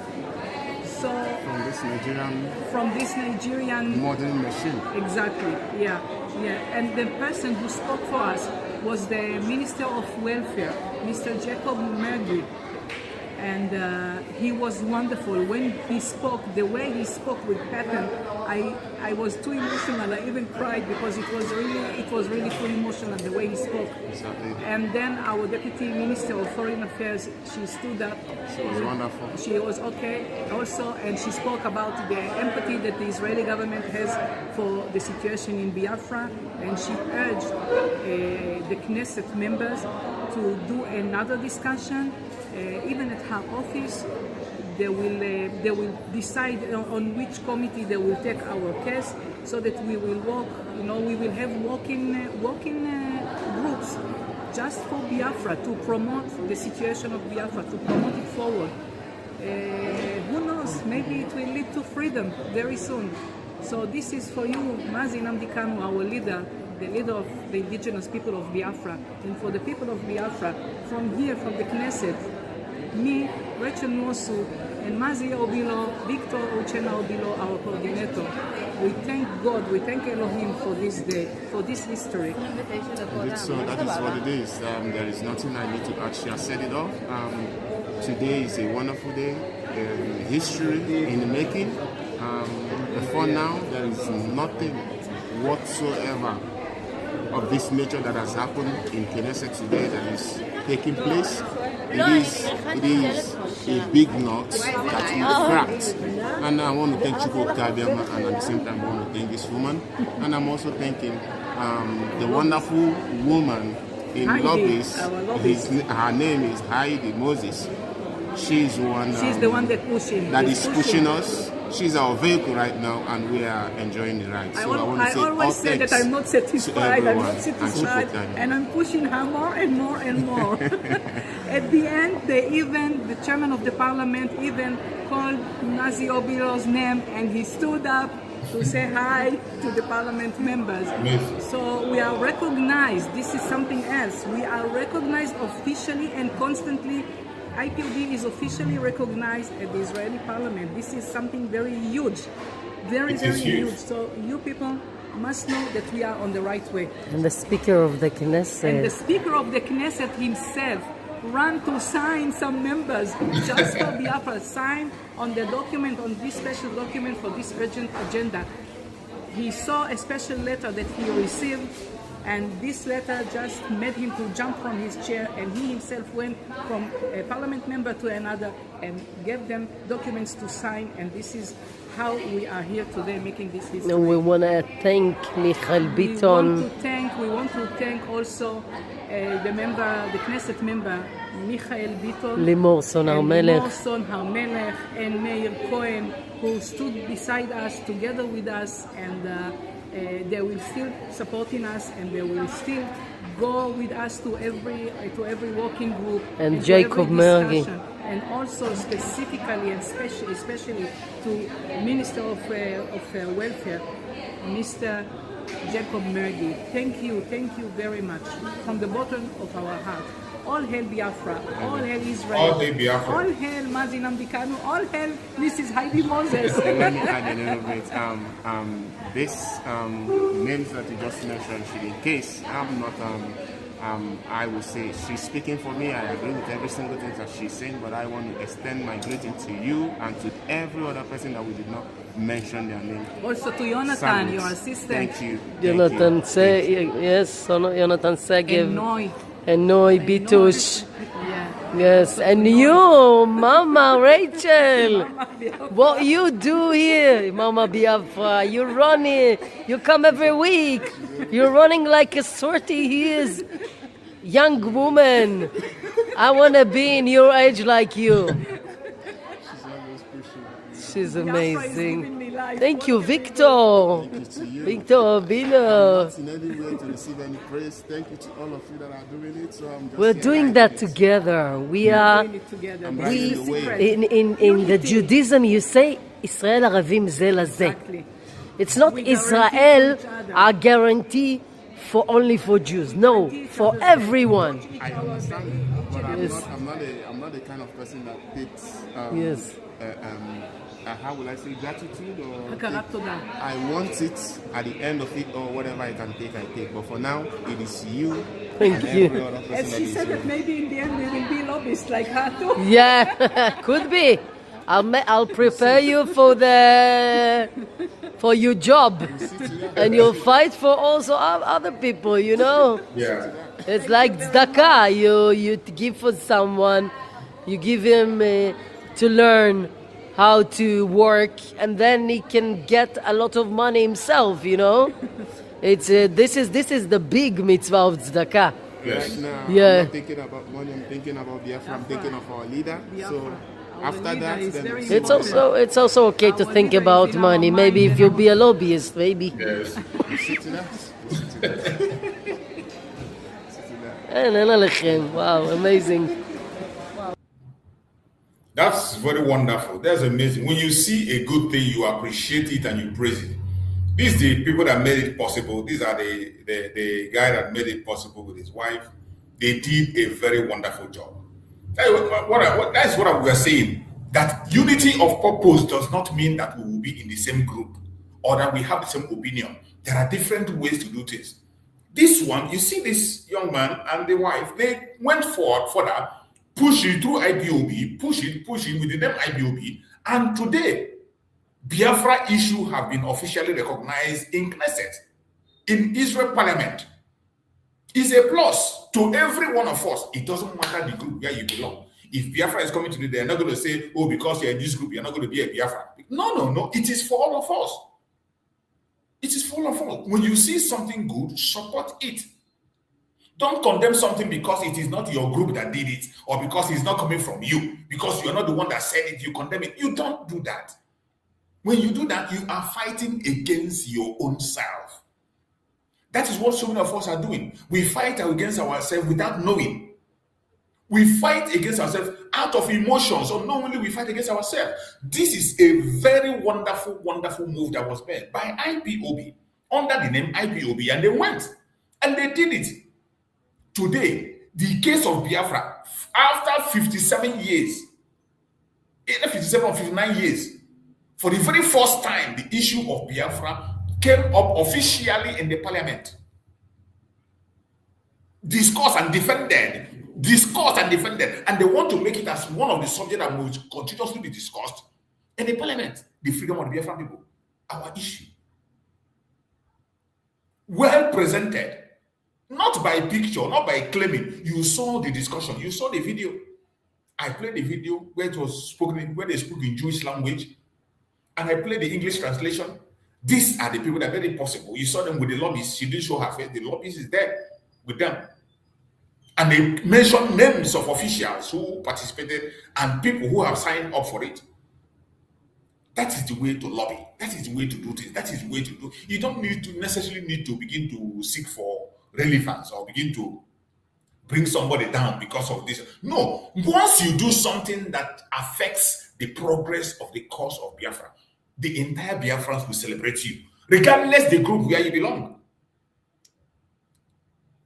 H: So from this Nigerian modern machine. Exactly. Yeah. And the person who spoke for us was the Minister of Welfare, Mr. Jacob Mergui. And he was wonderful. When he spoke, the way he spoke with passion, I was too emotional. I even cried because it was really too emotional the way he spoke. Exactly. And then our Deputy Minister of Foreign Affairs, she stood up. She was wonderful. She was okay also, and she spoke about the empathy that the Israeli government has for the situation in Biafra, and she urged the Knesset members to do another discussion. Even at her office, they will decide on which committee they will take our case, so that we will walk. We will have walking groups just for Biafra, to promote the situation of Biafra, to promote it forward. Who knows? Maybe it will lead to freedom very soon. So this is for you, Mazi Nnamdi Kanu, our leader, the leader of the indigenous people of Biafra, and for the people of Biafra, from here, from the Knesset, me, Rachel Nwosu, and Mazi Obilo, Victor Uchenna Obilo, our coordinator. We thank God, we thank Elohim for this day, for this history.
I: So that is what it is. There is nothing I need to add. She has said it all. Today is a wonderful day. History in the making. Before now, there is nothing whatsoever of this nature that has happened in Knesset today that is taking place. It is a big nut that will cracked. And I want to thank Chukwu Kabiama, and at the same time I want to thank this woman. And I'm also thanking the wonderful woman in lobbies. Her name is Heidi Moses. She's the one that is pushing us. She's our vehicle right now, and we are enjoying the ride. So I
H: always say that I'm not satisfied. And I'm pushing her more and more and more. At the end, the chairman of the parliament even called Mazi Obilo's name, and he stood up to say hi to the parliament members. So we are recognized. This is something else. We are recognized officially and constantly. IPOB is officially recognized at the Israeli parliament. This is something very huge, very huge. So you people must know that we are on the right way.
J: And the Speaker of the Knesset.
H: And the Speaker of the Knesset himself ran to sign some members just for Biafra, sign on the document, on this special document for this urgent agenda. he saw a special letter that he received, and this letter just made him to jump from his chair, and he himself went from a parliament member to another and gave them documents to sign, and this is how we are here today making this history.
J: We want to thank Michael Biton.
H: We want to thank also the Knesset member, Michael Biton,
J: Limor Son Har-Melech,
H: and Meir Cohen, who stood beside us, together with us, and they will still supporting us, and they will still go with us to every working group.
J: And Jacob Mergi.
H: And also specifically and especially to Minister of Welfare, Mr. Jacob Mergi. Thank you very much from the bottom of our heart. All hail Biafra, all hail Israel,
D: All hail Biafra.
H: all hail Mazi Namdi-Kanu, all hail Mrs. Heidi Moses.
I: Let me add a little bit. This names that you just mentioned, in case I'm not, I will say she's speaking for me. I agree with every single thing that she's saying, but I want to extend my greeting to you and to every other person that we did not mention their name.
H: Also to Jonathan, your assistant.
I: Thank you.
J: Jonathan Segev,
H: And
J: Noi Bitush.
H: Yeah.
J: Yes, and you, Mama Rachel, what you do here, Mama Biafra? You run here, you come every week. You're running like a 30 years young woman. I want to be in your age like you. She's amazing. Thank you, Victor. Victor Obino.
I: In any way to receive any praise. Thank you to all of you that are doing it. So
J: We're doing that together. We are. In the Judaism, you say Israel Aravim ze lazeh. It's not Israel a guarantee for only for Jews. No, for everyone.
I: I understand, but I'm not the kind of person that takes.
J: Yes.
I: How will I say, gratitude, or I want it at the end of it, or whatever I can take, I take. But for now, it is you.
J: Thank you.
H: And she said that maybe in the end we will be lobbyists like her too.
J: Yeah, could be. I'll prepare you for your job, and you'll fight for also other people. You know.
D: Yeah.
J: It's like tzedakah. You give for someone, you give him to learn how to work, and then he can get a lot of money himself, you know. It's this is the big mitzvah of tzedakah.
D: Yes.
I: Now,
J: Yeah.
I: I'm not thinking about money, I'm thinking about Biafra, I'm thinking of our leader. So after that, then
J: It's also okay to think about money. Maybe if you'll be a lobbyist, maybe.
D: Yes.
I: we see to that.
J: Wow, amazing.
D: That's very wonderful. That's amazing. When you see a good thing, you appreciate it and you praise it. These are the people that made it possible. These are the guy that made it possible with his wife. They did a very wonderful job. That's what we are saying. That unity of purpose does not mean that we will be in the same group or that we have the same opinion. There are different ways to do things. This one, you see this young man and the wife, they went forward for that. Push it through IPOB, push it with the name IPOB, and today, Biafra issue have been officially recognized in Knesset, in Israel Parliament. It's a plus to every one of us. It doesn't matter the group where you belong. If Biafra is coming today, they're not going to say, oh, because you're in this group, you're not going to be a Biafra. No. It is for all of us. It is for all of us. When you see something good, support it. Don't condemn something because it is not your group that did it, or because it's not coming from you, because you're not the one that said it, you condemn it. You don't do that. When you do that, you are fighting against your own self. That is what so many of us are doing. We fight against ourselves without knowing. We fight against ourselves out of emotions, or unknowingly we fight against ourselves. This is a very wonderful, wonderful move that was made by IPOB, under the name IPOB, and they went, and they did it. Today, the case of Biafra, after 57 years, either 57 or 59 years, for the very first time, the issue of Biafra came up officially in the parliament. Discussed and defended, and they want to make it as one of the subjects that will continuously be discussed in the parliament. The freedom of the Biafran people, our issue. well presented, not by picture, not by claiming. You saw the discussion, you saw the video. I played the video where it was spoken, where they spoke in Jewish language, and I played the English translation. These are the people that made it possible. You saw them with the lobbies. She didn't show her face. The lobbies is there with them. And they mentioned names of officials who participated and people who have signed up for it. That is the way to lobby. That is the way to do things. That is the way to do. You don't necessarily need to begin to seek for relevance or begin to bring somebody down because of this. No. Once you do something that affects the progress of the cause of Biafra, the entire Biafrans will celebrate you, regardless the group where you belong.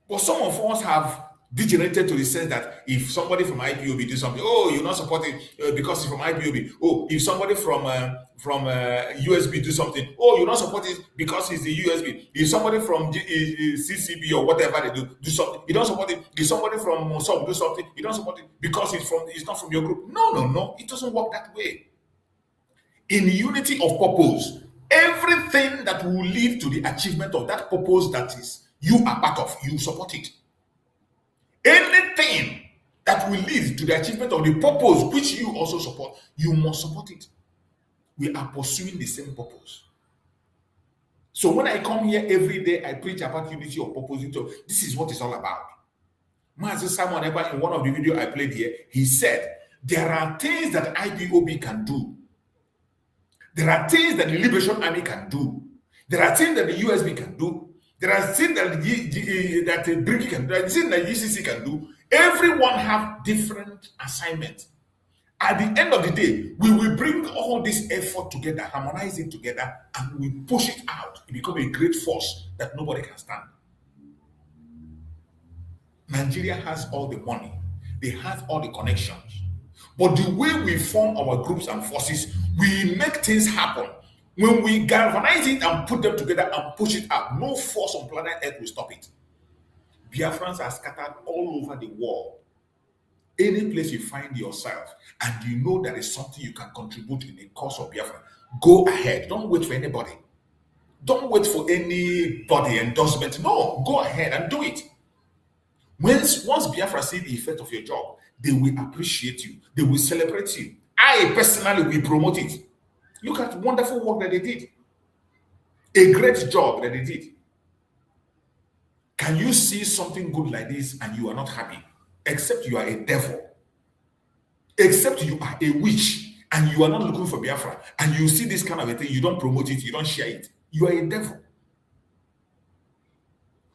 D: But some of us have degenerated to the sense that if somebody from IPOB do something, oh, you're not supporting because it's from IPOB. Oh, if somebody from USB do something, oh, you're not supporting because it's the USB. If somebody from CCB or whatever they do something, you don't support it. If somebody from some do something, you don't support it because it's not from your group. No, it doesn't work that way. In unity of purpose, everything that will lead to the achievement of that purpose that is you are part of, you support it. Anything that will lead to the achievement of the purpose which you also support, you must support it. We are pursuing the same purpose. So when I come here every day, I preach about unity of purpose. This is what it's all about. Master Simon Eber, in one of the videos I played here, he said, there are things that IPOB can do. There are things that the Liberation Army can do. There are things that the USB can do. There are things that the BRIC can do. There are things that the UCC can do. Everyone have different assignments. At the end of the day, we will bring all this effort together, harmonize it together, and we push it out. It becomes a great force that nobody can stand. Nigeria has all the money. They have all the connections. But the way we form our groups and forces, we make things happen. When we galvanize it and put them together and push it out, no force on planet Earth will stop it. Biafrans are scattered all over the world. Any place you find yourself and you know there is something you can contribute in the cause of Biafra, go ahead. Don't wait for anybody. Don't wait for anybody endorsement. No, go ahead and do it. Once Biafra see the effect of your job, they will appreciate you. They will celebrate you. I personally will promote it. Look at wonderful work that they did. A great job that they did. Can you see something good like this and you are not happy? Except you are a devil. Except you are a witch and you are not looking for Biafra. And you see this kind of a thing, you don't promote it, you don't share it. You are a devil.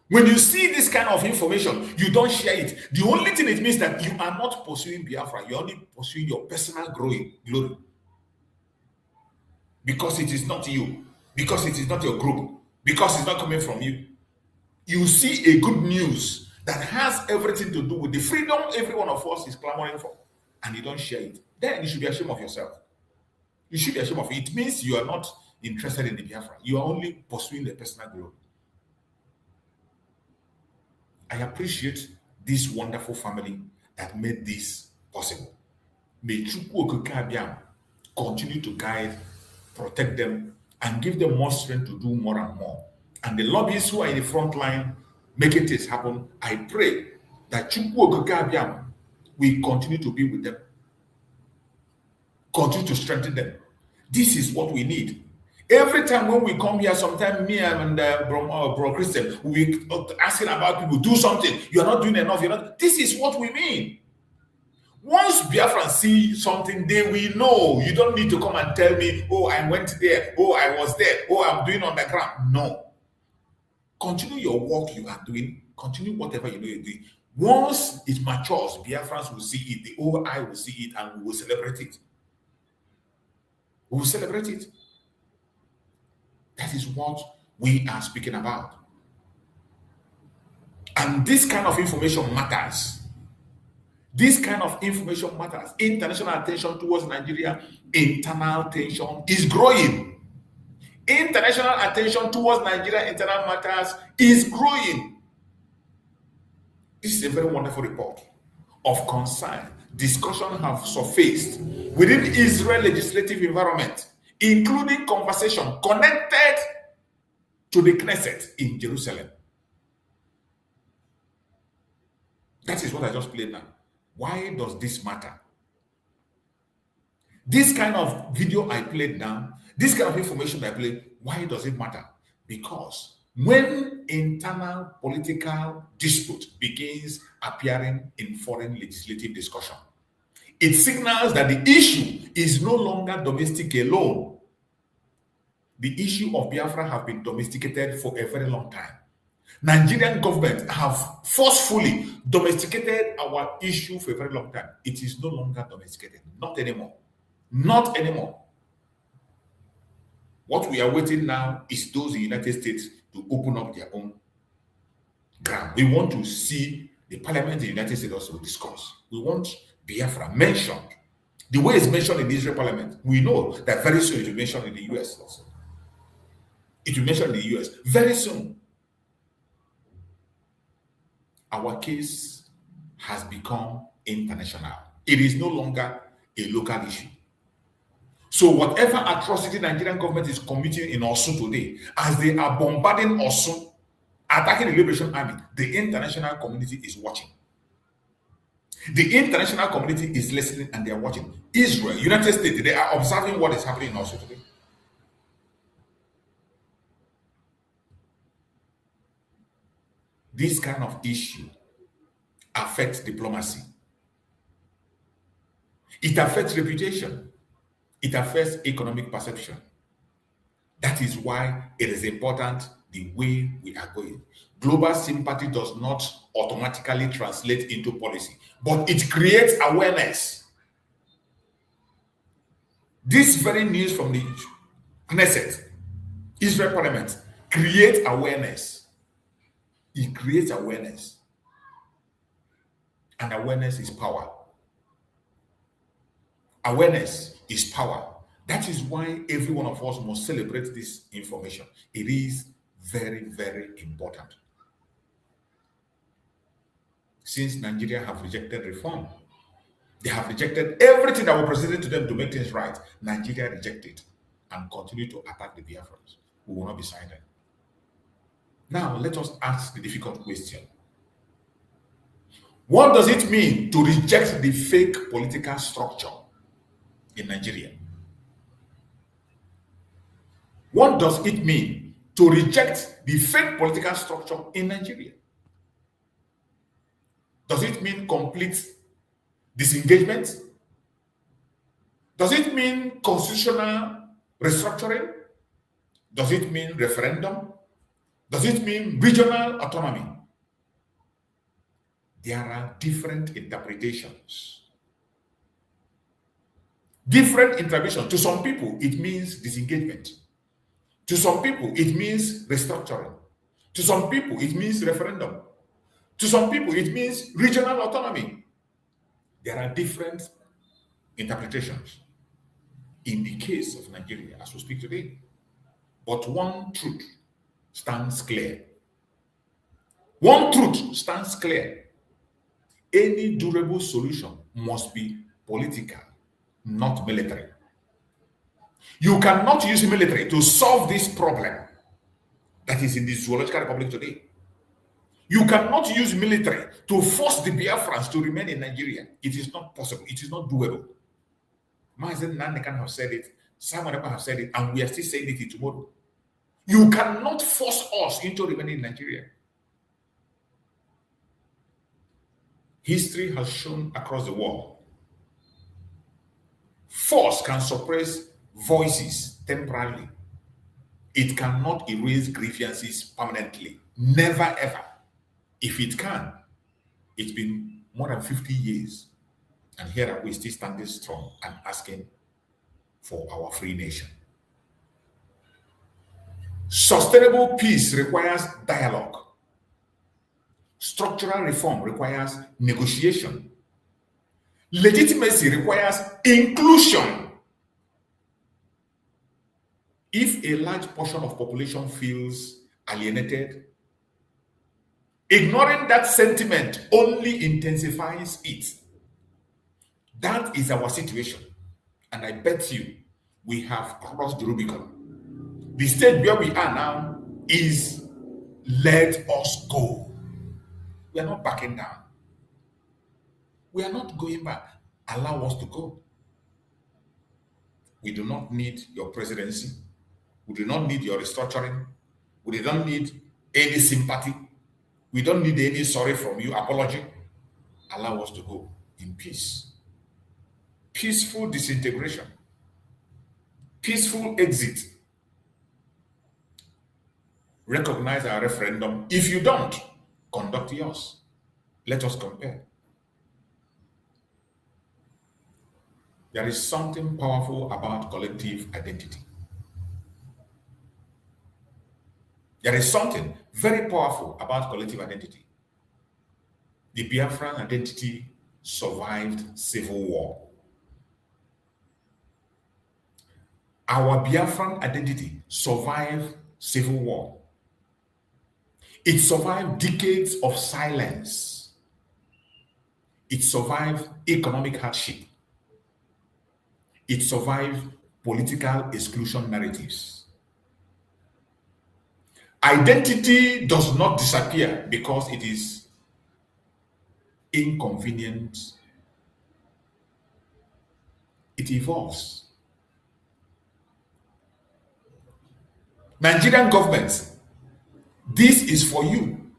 D: When you see this kind of information, you don't share it. The only thing it means that you are not pursuing Biafra. You're only pursuing your personal glory. Because it is not you. Because it is not your group. Because it's not coming from you. You see a good news that has everything to do with the freedom every one of us is clamoring for, and you don't share it. Then you should be ashamed of yourself. You should be ashamed of it. It means you are not interested in the Biafra. You are only pursuing the personal glory. I appreciate this wonderful family that made this possible. May Chukwu Okike Abiam continue to guide, protect them, and give them more strength to do more and more. And the lobbyists who are in the front line making this happen, I pray that Chukwu Okike Abiam will continue to be with them, continue to strengthen them. This is what we need. Every time when we come here, sometimes me and Bro Christian, we asking about people, do something. You're not doing enough. You're not. This is what we mean. Once Biafrans see something, they will know. You don't need to come and tell me, oh, I went there. Oh, I was there. Oh, I'm doing on the ground. No. Continue your work you are doing. Continue whatever you know you're doing. Once it matures, Biafrans will see it. The whole eye will see it, and we will celebrate it. We will celebrate it. That is what we are speaking about. And this kind of information matters. This kind of information matters. International attention towards Nigeria, internal tension is growing. International attention towards Nigeria, internal matters is growing. This is a very wonderful report of concern. Discussion have surfaced within Israel legislative environment, including conversation connected to the Knesset in Jerusalem. That is what I just played now. Why does this matter? This kind of video I played now, this kind of information I played, why does it matter? Because when internal political dispute begins appearing in foreign legislative discussion, it signals that the issue is no longer domestic alone. The issue of Biafra have been domesticated for a very long time. Nigerian government have forcefully domesticated our issue for a very long time. It is no longer domesticated. Not anymore. Not anymore. What we are waiting now is those in the United States to open up their own ground. We want to see the parliament in the United States also discuss. We want Biafra mentioned. The way it's mentioned in the Israel parliament, we know that very soon it will be mentioned in the US also. It will be mentioned in the US very soon. Our case has become international. It is no longer a local issue. So whatever atrocity the Nigerian government is committing in Osun today, as they are bombarding Osun, attacking the Liberation Army, the international community is watching. The international community is listening and they are watching. Israel, United States, they are observing what is happening in Osun today. This kind of issue affects diplomacy. It affects reputation. It affects economic perception. That is why it is important the way we are going. Global sympathy does not automatically translate into policy, but it creates awareness. This very news from the Knesset, Israel Parliament, creates awareness. It creates awareness. And awareness is power. Awareness is power. That is why every one of us must celebrate this information. It is very, very important. Since Nigeria have rejected reform, they have rejected everything that was presented to them to make things right. Nigeria rejected and continue to attack the Biafrans. We will not be silent. Now, let us ask the difficult question. What does it mean to reject the fake political structure in Nigeria? What does it mean to reject the fake political structure in Nigeria? Does it mean complete disengagement? Does it mean constitutional restructuring? Does it mean referendum? Does it mean regional autonomy? There are different interpretations. Different interpretations. To some people, it means disengagement. To some people, it means restructuring. To some people, it means referendum. To some people, it means regional autonomy. There are different interpretations in the case of Nigeria as we speak today. But one truth stands clear. One truth stands clear. Any durable solution must be political, not military. You cannot use military to solve this problem that is in the Zoological Republic today. You cannot use military to force the Biafrans to remain in Nigeria. It is not possible. It is not doable. Mazen Nanekan have said it, Simon have said it, and we are still saying it tomorrow. You cannot force us into remaining in Nigeria. History has shown across the world. Force can suppress voices temporarily. It cannot erase grievances permanently. Never ever. If it can, it's been more than 50 years. And here we still standing strong and asking for our free nation. Sustainable peace requires dialogue. Structural reform requires negotiation. Legitimacy requires inclusion. If a large portion of population feels alienated, ignoring that sentiment only intensifies it. That is our situation. And I bet you we have crossed the Rubicon. The stage where we are now is let us go. We are not backing down. We are not going back. Allow us to go. We do not need your presidency. We do not need your restructuring. We don't need any sympathy. We don't need any sorry from you, apology. Allow us to go in peace. Peaceful disintegration. Peaceful exit. Recognize our referendum. If you don't, conduct yours. Let us compare. There is something powerful about collective identity. There is something very powerful about collective identity. The Biafran identity survived civil war. Our Biafran identity survived civil war. It survived decades of silence. It survived economic hardship. It survived political exclusion narratives. Identity does not disappear because it is inconvenient. It evolves. Nigerian governments, this is for you.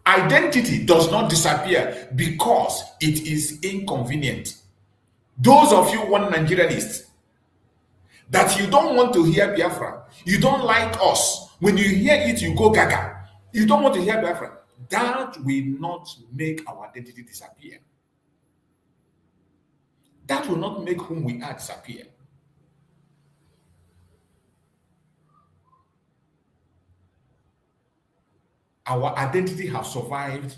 D: Identity does not disappear because it is inconvenient. Those of you one Nigerianists that you don't want to hear Biafra, you don't like us. When you hear it, you go gaga. You don't want to hear Biafra. That will not make our identity disappear. That will not make whom we are disappear. Our identity has survived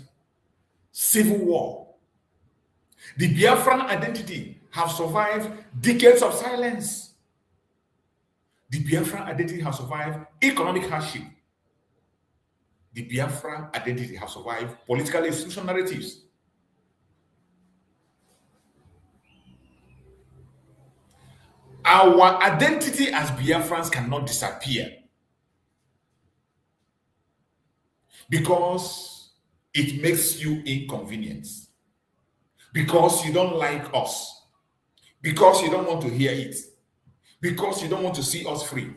D: civil war. The Biafran identity has survived decades of silence. The Biafran identity has survived economic hardship. The Biafran identity has survived political exclusion narratives. Our identity as Biafrans cannot disappear because it makes you inconvenient, because you don't like us, because you don't want to hear it, because you don't want to see us free,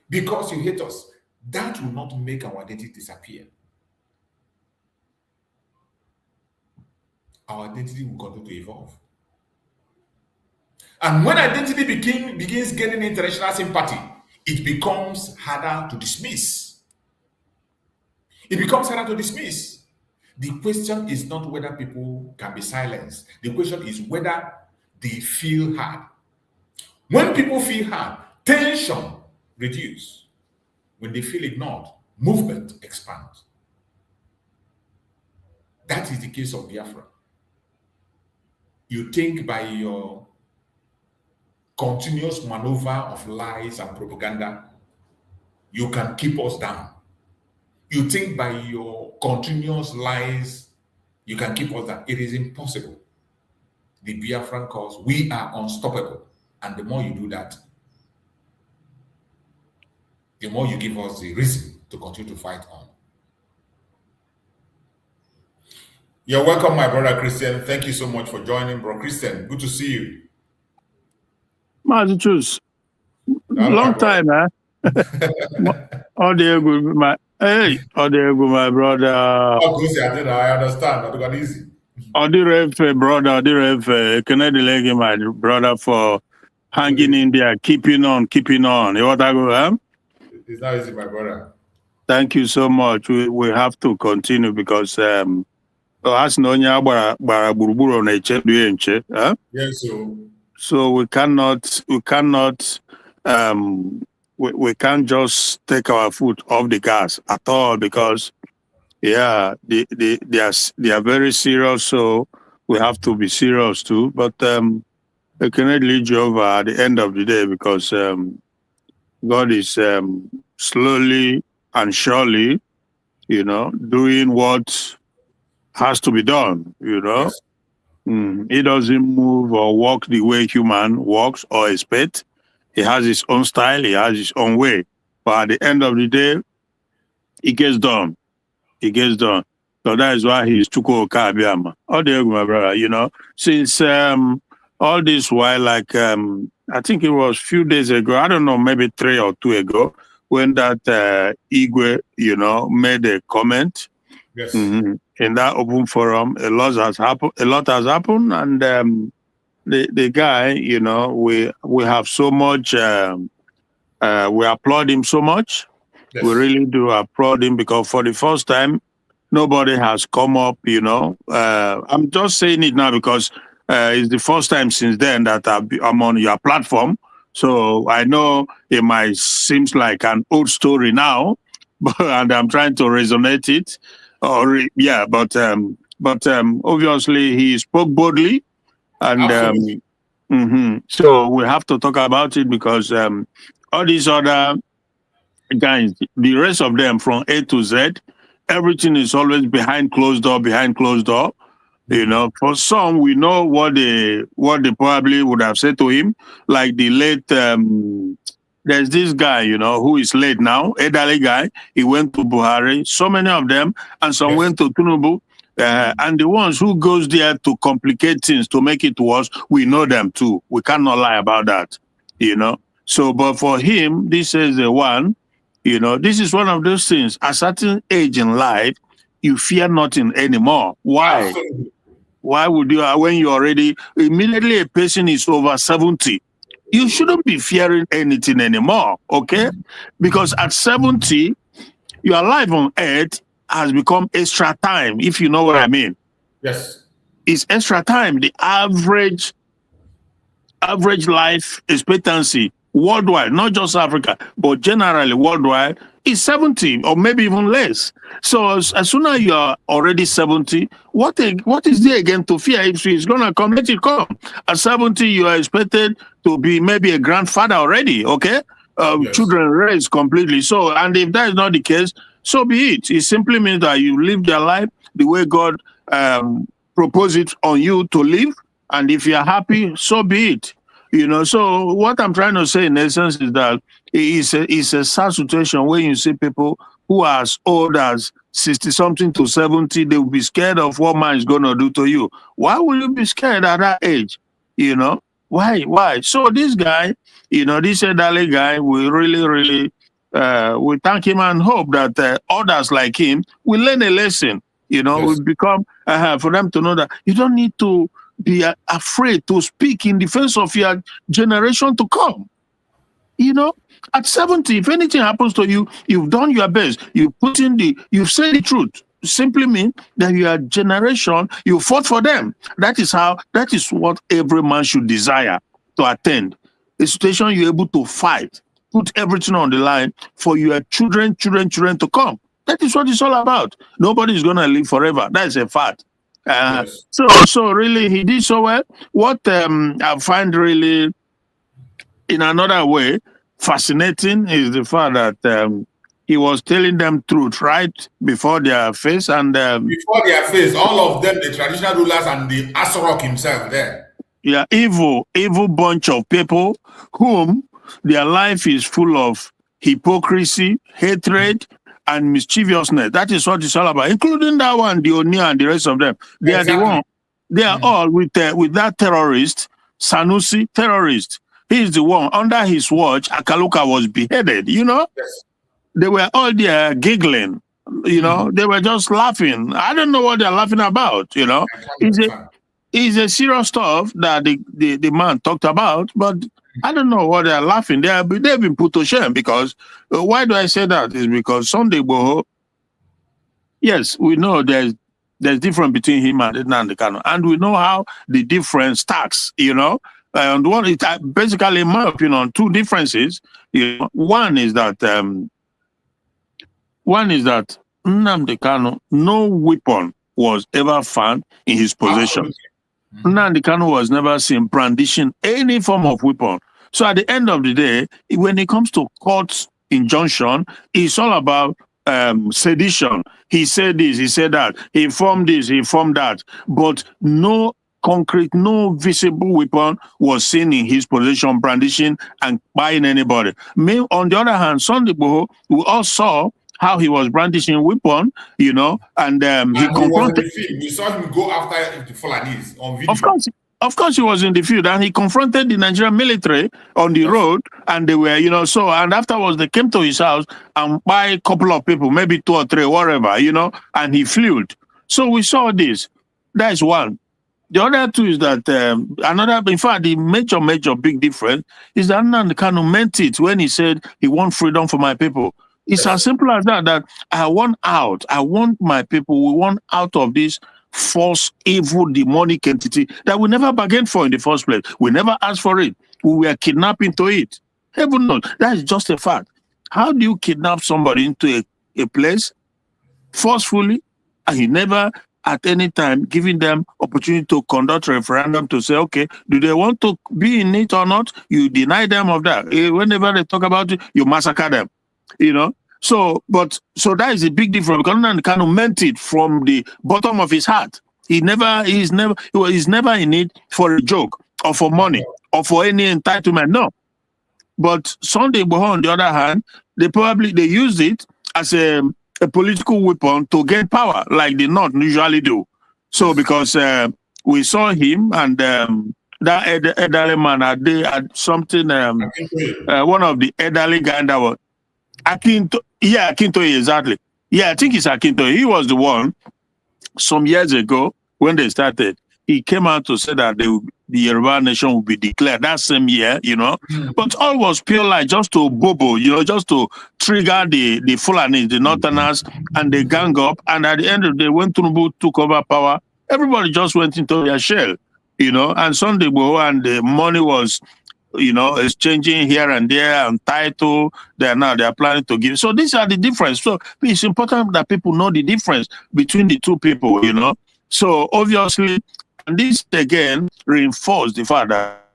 D: because you hate us. That will not make our identity disappear. Our identity will continue to evolve. And when identity begins gaining international sympathy, it becomes harder to dismiss. It becomes harder to dismiss. The question is not whether people can be silenced. The question is whether they feel heard. When people feel heard, tension reduces. When they feel ignored, movement expands. That is the case of Biafra. You think by your continuous maneuver of lies and propaganda, you can keep us down. You think by your continuous lies, you can keep us down. It is impossible. The Biafran cause, we are unstoppable. And the more you do that, the more you give us the reason to continue to fight on. You're welcome, my brother Christian. Thank you so much for joining, bro. Christian, good to see you.
E: Massachusetts. Long time, huh? Oh, there good, my hey, oh, there good, my brother.
D: I understand. I took it easy.
E: Oh, the ref, brother, the ref, Canadian leg, my brother, for hanging in there, keeping on. You want to go, huh?
D: It's not easy, my brother.
E: Thank you so much. We have to continue because as no buruburu na eche, huh?
D: Yes,
E: so we cannot we can't just take our foot off the gas at all because they are very serious, so we have to be serious too. But I cannot lead you over at the end of the day because God is slowly and surely, doing what has to be done,
D: Yes.
E: He doesn't move or walk the way human walks or expect. He has his own style, he has his own way. But at the end of the day,
K: it gets done. It gets done. So that is why he's Chuko Kabiama. Oh, there, my brother. You know, since all this while, like I think it was a few days ago. I don't know, maybe 3 or 2 ago, when that Igwe, you know, made a comment.
D: Yes.
K: In that open forum, a lot has happened, and the guy, you know, we have so much. We applaud him so much.
D: Yes.
K: We really do applaud him, because for the first time, nobody has come up, you know. I'm just saying it now because it's the first time since then that I'm on your platform. So I know it might seem like an old story now, and I'm trying to resonate it. But obviously he spoke boldly, and so we have to talk about it, because all these other guys, the rest of them from A to Z, everything is always behind closed door. You know, for some, we know what they probably would have said to him, like the late. There's this guy, you know, who is late now, elderly guy. He went to Buhari. So many of them, and some went to Tinubu. And the ones who goes there to complicate things, to make it worse, we know them too. We cannot lie about that, you know. So, but for him, this is the one. You know, this is one of those things. At a certain age in life, you fear nothing anymore. Why?
D: Absolutely.
K: Why would you, when you already, immediately a person is over 70, you shouldn't be fearing anything anymore, okay? Because at 70, your life on earth has become extra time, if you know what I mean.
D: Yes.
K: It's extra time. The average life expectancy worldwide, not just Africa, but generally worldwide, is 70 or maybe even less. So as soon as you are already 70, what is there again to fear? If it's going to come, let it come. At 70, you are expected to be maybe a grandfather already, okay?
D: Yes.
K: Children raised completely. So, and if that is not the case, so be it. It simply means that you live your life the way God proposed it on you to live. And if you're happy, so be it. You know, so what I'm trying to say in essence is that it's a sad situation when you see people who are as old as 60-something to 70, they will be scared of what man is going to do to you. Why will you be scared at that age? You know, why? So this guy, you know, this elderly guy, we really, we thank him and hope that others like him will learn a lesson. You know,
D: Yes.
K: we become, for them to know that you don't need to be afraid to speak in defense of your generation to come. You know, at 70, if anything happens to you, you've done your best. You've said the truth. Simply mean that your generation, you fought for them. That is what every man should desire to attain. A situation you're able to fight, put everything on the line for your children to come. That is what it's all about. Nobody is going to live forever. That is a fact.
D: Yes.
K: So really, he did so well. What I find really, in another way, fascinating is the fact that he was telling them truth right before their face, and
D: Before their face, all of them, the traditional rulers and the Asorok himself there.
K: Yeah, evil bunch of people whom their life is full of hypocrisy, hatred, and mischievousness. That is what it's all about, including that one, the Oni and the rest of them. They are the one. They are all with that terrorist, Sanusi terrorist. He is the one. Under his watch, Akaluka was beheaded, you know?
D: Yes.
K: They were all there giggling, you know? They were just laughing. I don't know what they're laughing about, you know? It's a serious stuff that the man talked about, but I don't know what they're laughing. They've been put to shame, because why do I say that? Is because Sunday Boho, yes, we know there's difference between him and Nnamdi Kanu, and we know how the difference stacks, you know. And one is basically, in my opinion, two differences. You know, one is that Nnamdi Kanu, no weapon was ever found in his possession. Nnamdi Kanu was never seen brandishing any form of weapon. So at the end of the day, when it comes to court injunction, it's all about sedition. He said this, he said that, he formed this, he formed that, but no concrete, no visible weapon was seen in his possession, brandishing and buying anybody. On the other hand, Sunday Igboho, we all saw how he was brandishing a weapon, you know, and he confronted.
D: We saw him go after the Fulanis on video.
K: Of course, he was in the field, and he confronted the Nigerian military on the road, and they were, you know, so, and afterwards they came to his house and by a couple of people, maybe 2 or 3, whatever, you know, and he flew. So we saw this. That is one. The other two is that in fact, the major big difference is that Nnamdi Kanu meant it when he said he wants freedom for my people. It's as simple as that I want my people, we want out of this false, evil, demonic entity that we never bargained for in the first place. We never asked for it. We were kidnapped into it. Heaven knows, that is just a fact. How do you kidnap somebody into a place forcefully, and you never at any time giving them opportunity to conduct a referendum to say, okay, do they want to be in it or not? You deny them of that. Whenever they talk about it, you massacre them, you know? So that is a big difference, because Nnamdi Kanu meant it from the bottom of his heart. He's never in it for a joke or for money or for any entitlement. No. But Sunday Igboho, on the other hand, they used it as a political weapon to gain power, like the North usually do. So because we saw him and that elderly man had something, one of the elderly guys that was Akintoye, exactly. Yeah, I think it's Akintoye. He was the one some years ago when they started. He came out to say that the Yoruba nation will be declared that same year, you know. But all was pure lie, just to bobo, you know, just to trigger the Fulani, the Northerners, and they gang up. And at the end of the day, when Tinubu took over power, everybody just went into their shell, you know. And Sunday Igboho and the money was, you know, exchanging here and there and title. They are planning to give. So these are the difference. So it's important that people know the difference between the two people, you know. So obviously, and this again reinforced the fact that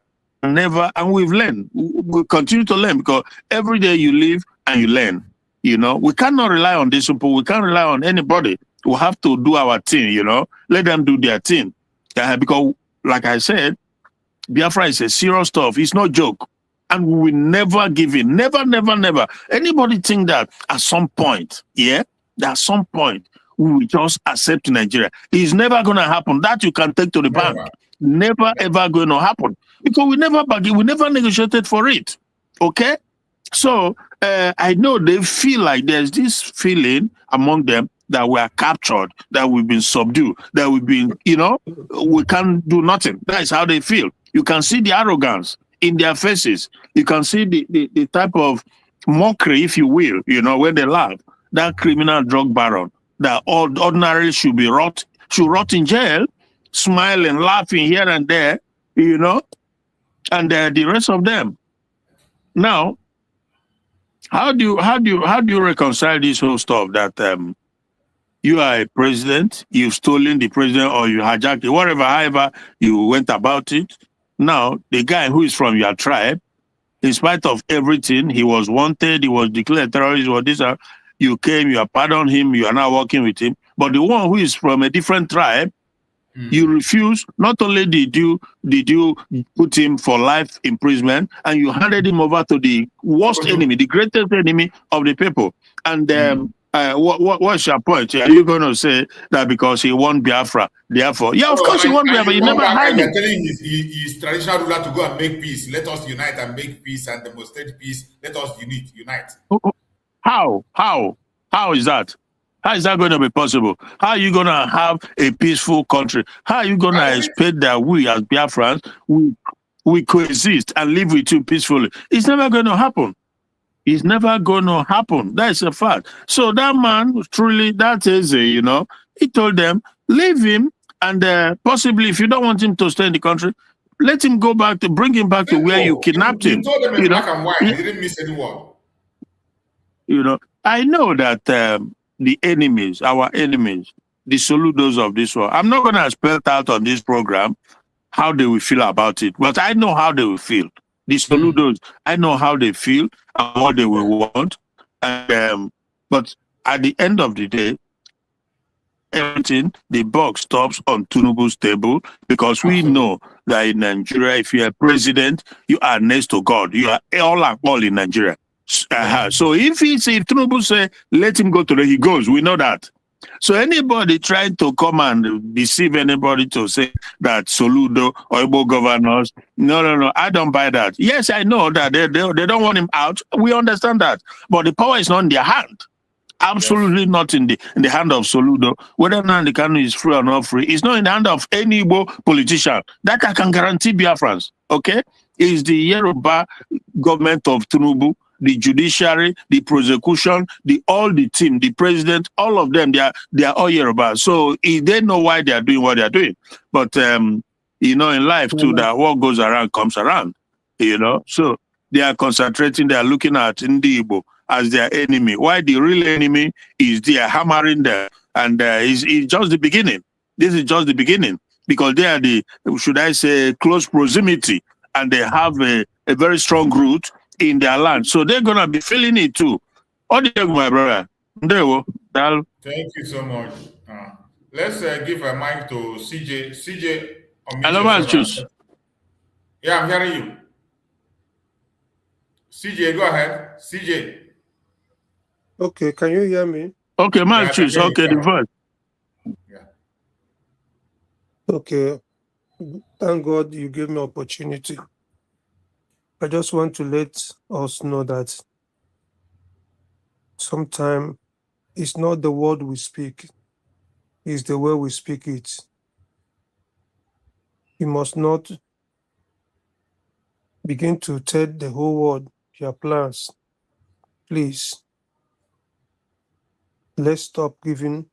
K: and we've learned. We continue to learn, because every day you live and you learn. You know, we cannot rely on these people. We can't rely on anybody. We have to do our thing, you know. Let them do their thing. Because, like I said, Biafra is a serious stuff. It's no joke. And we will never give in. Never, never, never. Anybody think that at some point, at some point, we will just accept Nigeria? It's never going to happen. That you can take to the bank. Never, ever going to happen. Because we never negotiated for it. Okay? So, I know they feel like there's this feeling among them that we are captured, that we've been subdued, that we've been, you know, we can't do nothing. That is how they feel. You can see the arrogance in their faces. You can see the type of mockery, if you will, you know, when they laugh. That criminal drug baron that ordinarily should rot in jail, smiling, laughing here and there, you know, and the rest of them. Now, how do you reconcile this whole stuff that you are a president, you've stolen the president, or you hijacked it, whatever, however you went about it. Now, the guy who is from your tribe, in spite of everything, he was wanted, he was declared terrorist, or this, you came, you pardoned him, you are now working with him. But the one who is from a different tribe, you refuse. Not only did you put him for life imprisonment, and you handed him over to the worst enemy, the greatest enemy of the people. And what's your point? Are you going to say that because he won Biafra, therefore? Yeah, of course he won Biafra, but you never hide it.
D: Telling his traditional ruler to go and make peace. Let us unite and make peace and demonstrate peace. Let us unite.
K: How is that? How is that going to be possible? How are you going to have a peaceful country? How are you going to expect that we as Biafrans, we coexist and live with you peacefully? It's never going to happen. It's never going to happen. That's a fact. So that man, truly, that is, you know, he told them, leave him, and possibly, if you don't want him to stay in the country, let him go back bring him back to where you kidnapped him.
D: He told them in black and white. He didn't miss anyone.
K: You know, I know that the enemies, our enemies, the Soludos of this world, I'm not going to spell it out on this program how they will feel about it, but I know how they will feel. The Soludos, I know how they feel and what they will want. But at the end of the day, everything, the buck stops on Tinubu's table, because we know that in Nigeria, if you're a president, you are next to God. You are all in Nigeria. So if Tinubu say, let him go to he goes, we know that. So anybody trying to come and deceive anybody to say that Soludo or Igbo governors, no, I don't buy that. Yes, I know that they don't want him out. We understand that. But the power is not in their hand. Absolutely not in the hand of Soludo. Whether Nnamdi Kanu is free or not free, it's not in the hand of any Igbo politician. That I can guarantee Biafrans. Okay? It's the Yoruba government of Tinubu, the judiciary, the prosecution, all the team, the president, all of them, they are all Yoruba. So they know why they are doing what they are doing. But in life too, that what goes around comes around. So they are concentrating, they are looking at Ndi Igbo as their enemy. Why the real enemy is they are hammering them, and it's just the beginning. This is just the beginning, because they are should I say, close proximity, and they have a very strong root in their land. So they're going to be feeling it too. All the my brother.
D: Thank you so much. Let's give a mic to CJ. CJ,
K: choose.
D: Yeah, I'm hearing you. CJ, go ahead. CJ.
L: Okay, can you hear me?
K: Okay, man, choose. Okay, the first.
D: Yeah.
L: Okay. Thank God you gave me opportunity. I just want to let us know that sometimes it's not the word we speak, it's the way we speak it. You must not begin to tell the whole world your plans. Please, let's stop giving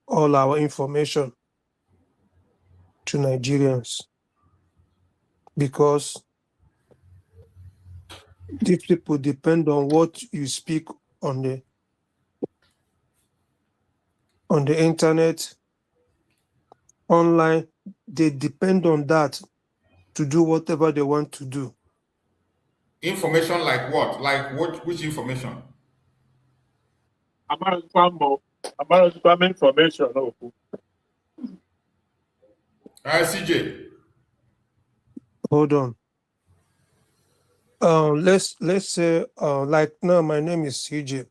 L: all our information to Nigerians, because these people depend on what you speak on the internet, online. They depend on that to do whatever they want to do.
D: Information like what? Which information?
K: About information.
D: CJ.
L: Hold on. Let's say like now my name is CJ.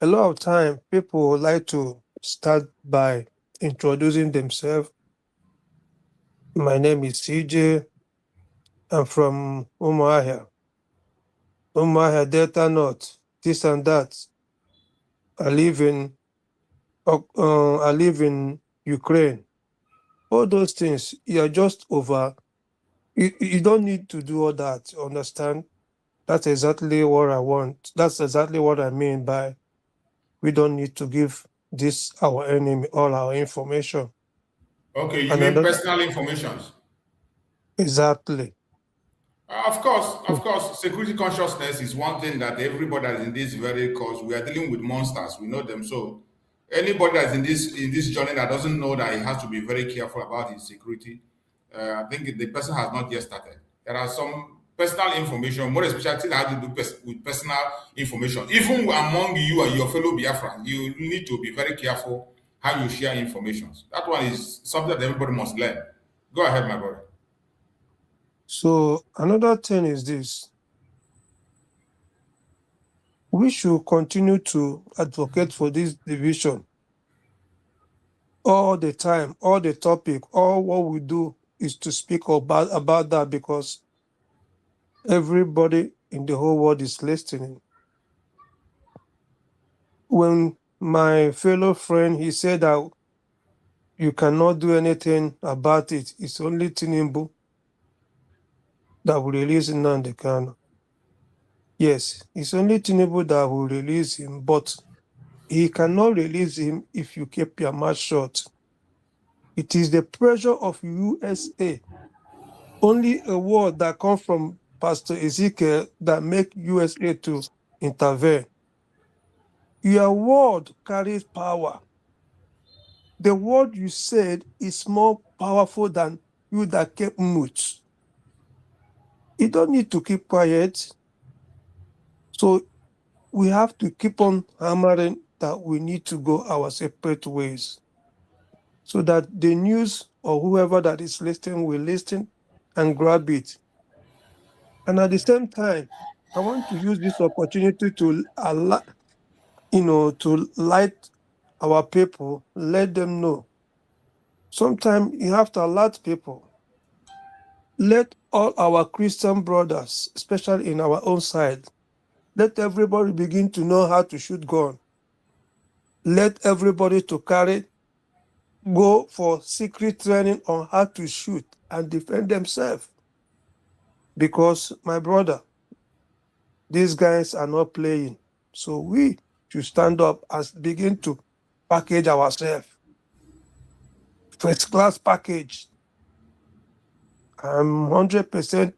L: A lot of time people like to start by introducing themselves. My name is CJ. I'm from Umuahia, Delta North, this and that. I live in Ukraine. All those things, you're just over. You don't need to do all that, understand? That's exactly what I want. That's exactly what I mean by we don't need to give our enemy all our information.
D: Okay, you mean personal information?
L: Exactly.
D: Of course, security consciousness is one thing that everybody is in this very cause. We are dealing with monsters, we know them. So anybody that's in this journey that doesn't know that he has to be very careful about his security, I think the person has not yet started. There are some personal information, more especially that has to do with personal information. Even among you and your fellow Biafrans, you need to be very careful how you share information. That one is something that everybody must learn. Go ahead, my brother.
L: So another thing is this. We should continue to advocate for this division all the time, all the topic, all what we do is to speak about that, because everybody in the whole world is listening. When my fellow friend, he said that you cannot do anything about it, it's only Tinubu that will release Nnamdi Kanu. Yes, it's only Tinubu that will release him, but he cannot release him if you keep your mouth shut. It is the pressure of USA. Only a word that comes from Pastor Ezekiel that make USA to intervene. Your word carries power. The word you said is more powerful than you that kept mute. You don't need to keep quiet. So we have to keep on hammering that we need to go our separate ways, so that the news or whoever that is listening will listen and grab it. And at the same time, I want to use this opportunity to to light our people, let them know. Sometimes you have to alert people. Let all our Christian brothers, especially in our own side, let everybody begin to know how to shoot gun. Let everybody to go for secret training on how to shoot and defend themselves. Because, my brother, these guys are not playing. So we should stand up and begin to package ourselves. First class package. I'm 100%,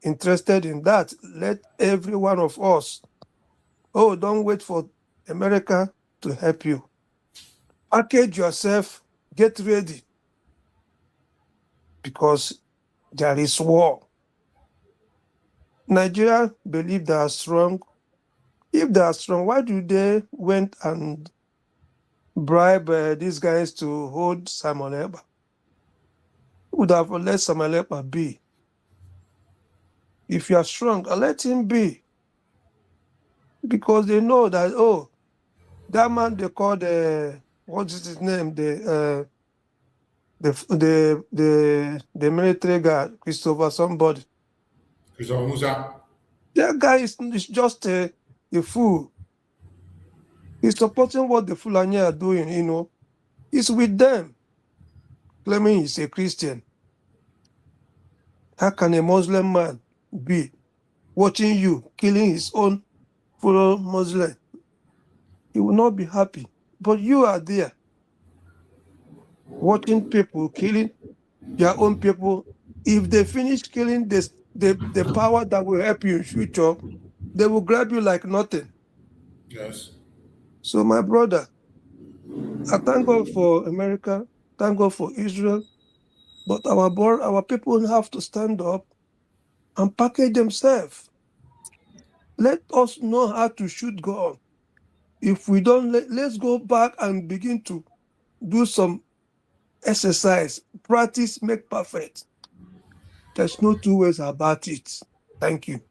L: interested in that. Let every one of us, don't wait for America to help you. Package yourself, get ready. Because there is war. Nigeria believe they are strong. If they are strong, why do they went and bribe these guys to hold Simon Herbert? Would have let Simon Herbert be. If you are strong, let him be. Because they know that, that man they call what is his name? The military guy, Christopher somebody.
D: Christopher Musa.
L: That guy is just a fool. He's supporting what the Fulani are doing, He's with them, claiming he's a Christian. How can a Muslim man be watching you killing his own fellow Muslim? He will not be happy. But you are there, watching people killing their own people. If they finish killing the power that will help you in future, they will grab you like nothing.
D: Yes.
L: So, my brother, I thank God for America, thank God for Israel, but our people have to stand up and package themselves. Let us know how to shoot gun. If we don't, let's go back and begin to do some exercise. Practice make perfect. There's no two ways about it. Thank you.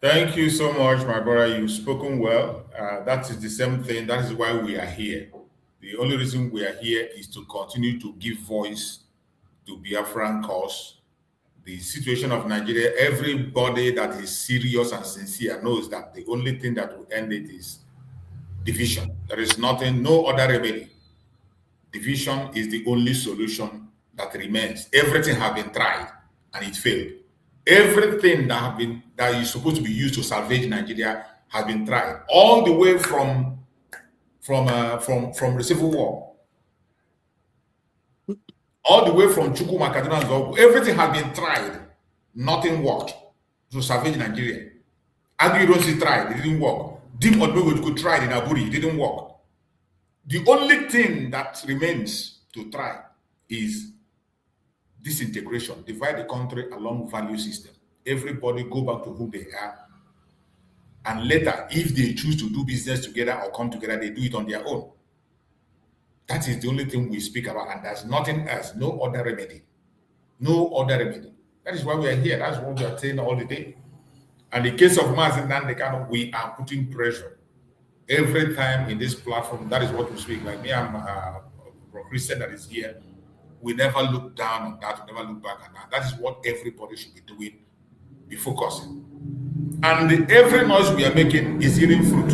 D: Thank you so much, my brother. You've spoken well. That is the same thing. That is why we are here. The only reason we are here is to continue to give voice to Biafran cause. The situation of Nigeria, everybody that is serious and sincere knows that the only thing that will end it is division. There is nothing, no other remedy. Division is the only solution that remains. Everything has been tried and it failed. Everything that is supposed to be used to salvage Nigeria has been tried, all the way from the Civil War, all the way from Chukuma, Kaduna, Zogu. Everything has been tried. Nothing worked to salvage Nigeria. Agui tried, it didn't work. Dim Odbego tried in Aburi, it didn't work. The only thing that remains to try is disintegration, divide the country along value system. Everybody go back to who they are. And later, if they choose to do business together or come together, they do it on their own. That is the only thing we speak about, and there's nothing else, no other remedy. No other remedy. That is why we are here. That's what we are saying all the day. And in the case of Mazen Nandekano, we are putting pressure. Every time in this platform, that is what we speak. Like me, I'm a Christian that is here. We never look down on that. We never look back on that. That is what everybody should be doing, be focusing. And every noise we are making is yielding fruit.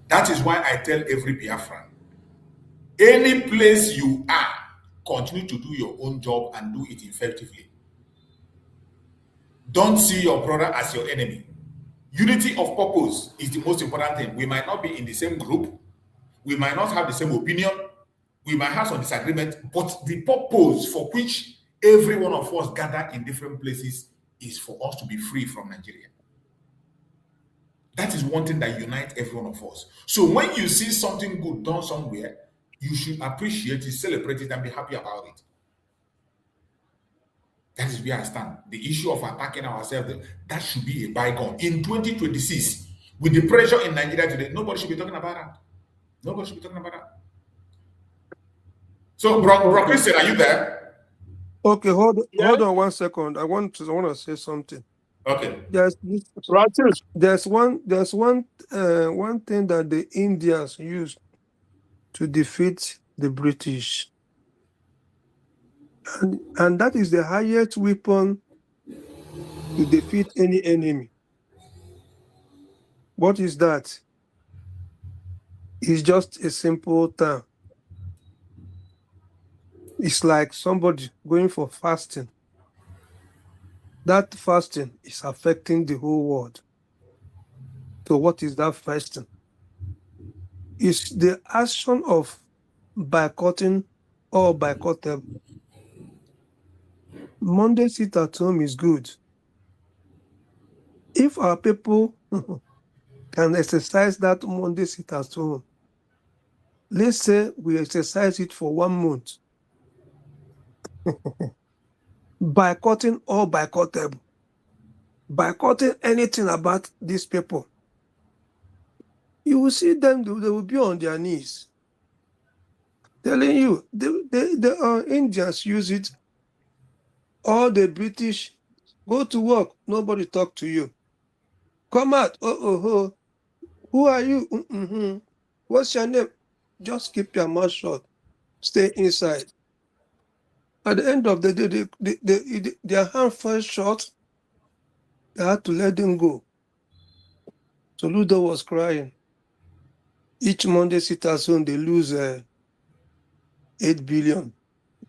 D: That is why I tell every Biafran, any place you are, continue to do your own job and do it effectively. Don't see your brother as your enemy. Unity of purpose is the most important thing. We might not be in the same group. We might not have the same opinion. We might have some disagreement, but the purpose for which every one of us gather in different places is for us to be free from Nigeria. That is one thing that unites every one of us. So when you see something good done somewhere, you should appreciate it, celebrate it, and be happy about it. That is where I stand. The issue of attacking ourselves, that should be a bygone. In 2026, with the pressure in Nigeria today, nobody should be talking about that. Nobody should be talking about that. So, Bro Christian, are you there?
L: Okay, hold on 1 second. I want to say something.
D: Okay.
L: There's one thing that the Indians used to defeat the British, and that is the highest weapon to defeat any enemy. What is that? It's just a simple term. It's like somebody going for fasting. That fasting is affecting the whole world. So what is that fasting? It's the action of boycotting or boycottable. Monday sit at home is good. If our people can exercise that Monday sit at home, let's say we exercise it for 1 month, boycotting or boycottable, boycotting anything about these people, you will see them, they will be on their knees. Telling you, the Indians use it, all the British, go to work, nobody talk to you. Come out, who are you? What's your name? Just keep your mouth shut. Stay inside. At the end of the day, their hand fell short. They had to let them go. So Ludo was crying. Each Monday sit at home, they lose 8 billion.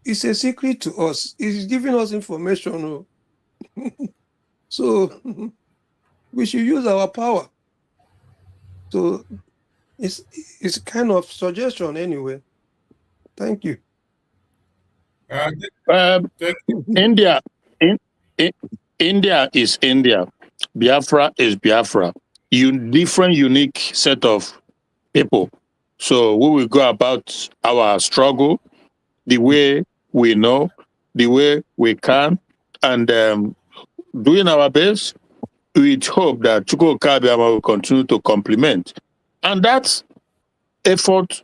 L: It's a secret to us. It's giving us information. So we should use our power. So it's kind of suggestion anyway. Thank you.
K: India is India. Biafra is Biafra. Different, unique set of people. So we will go about our struggle the way we know, the way we can, and doing our best with hope that Chuko Kabiama will continue to complement. And that effort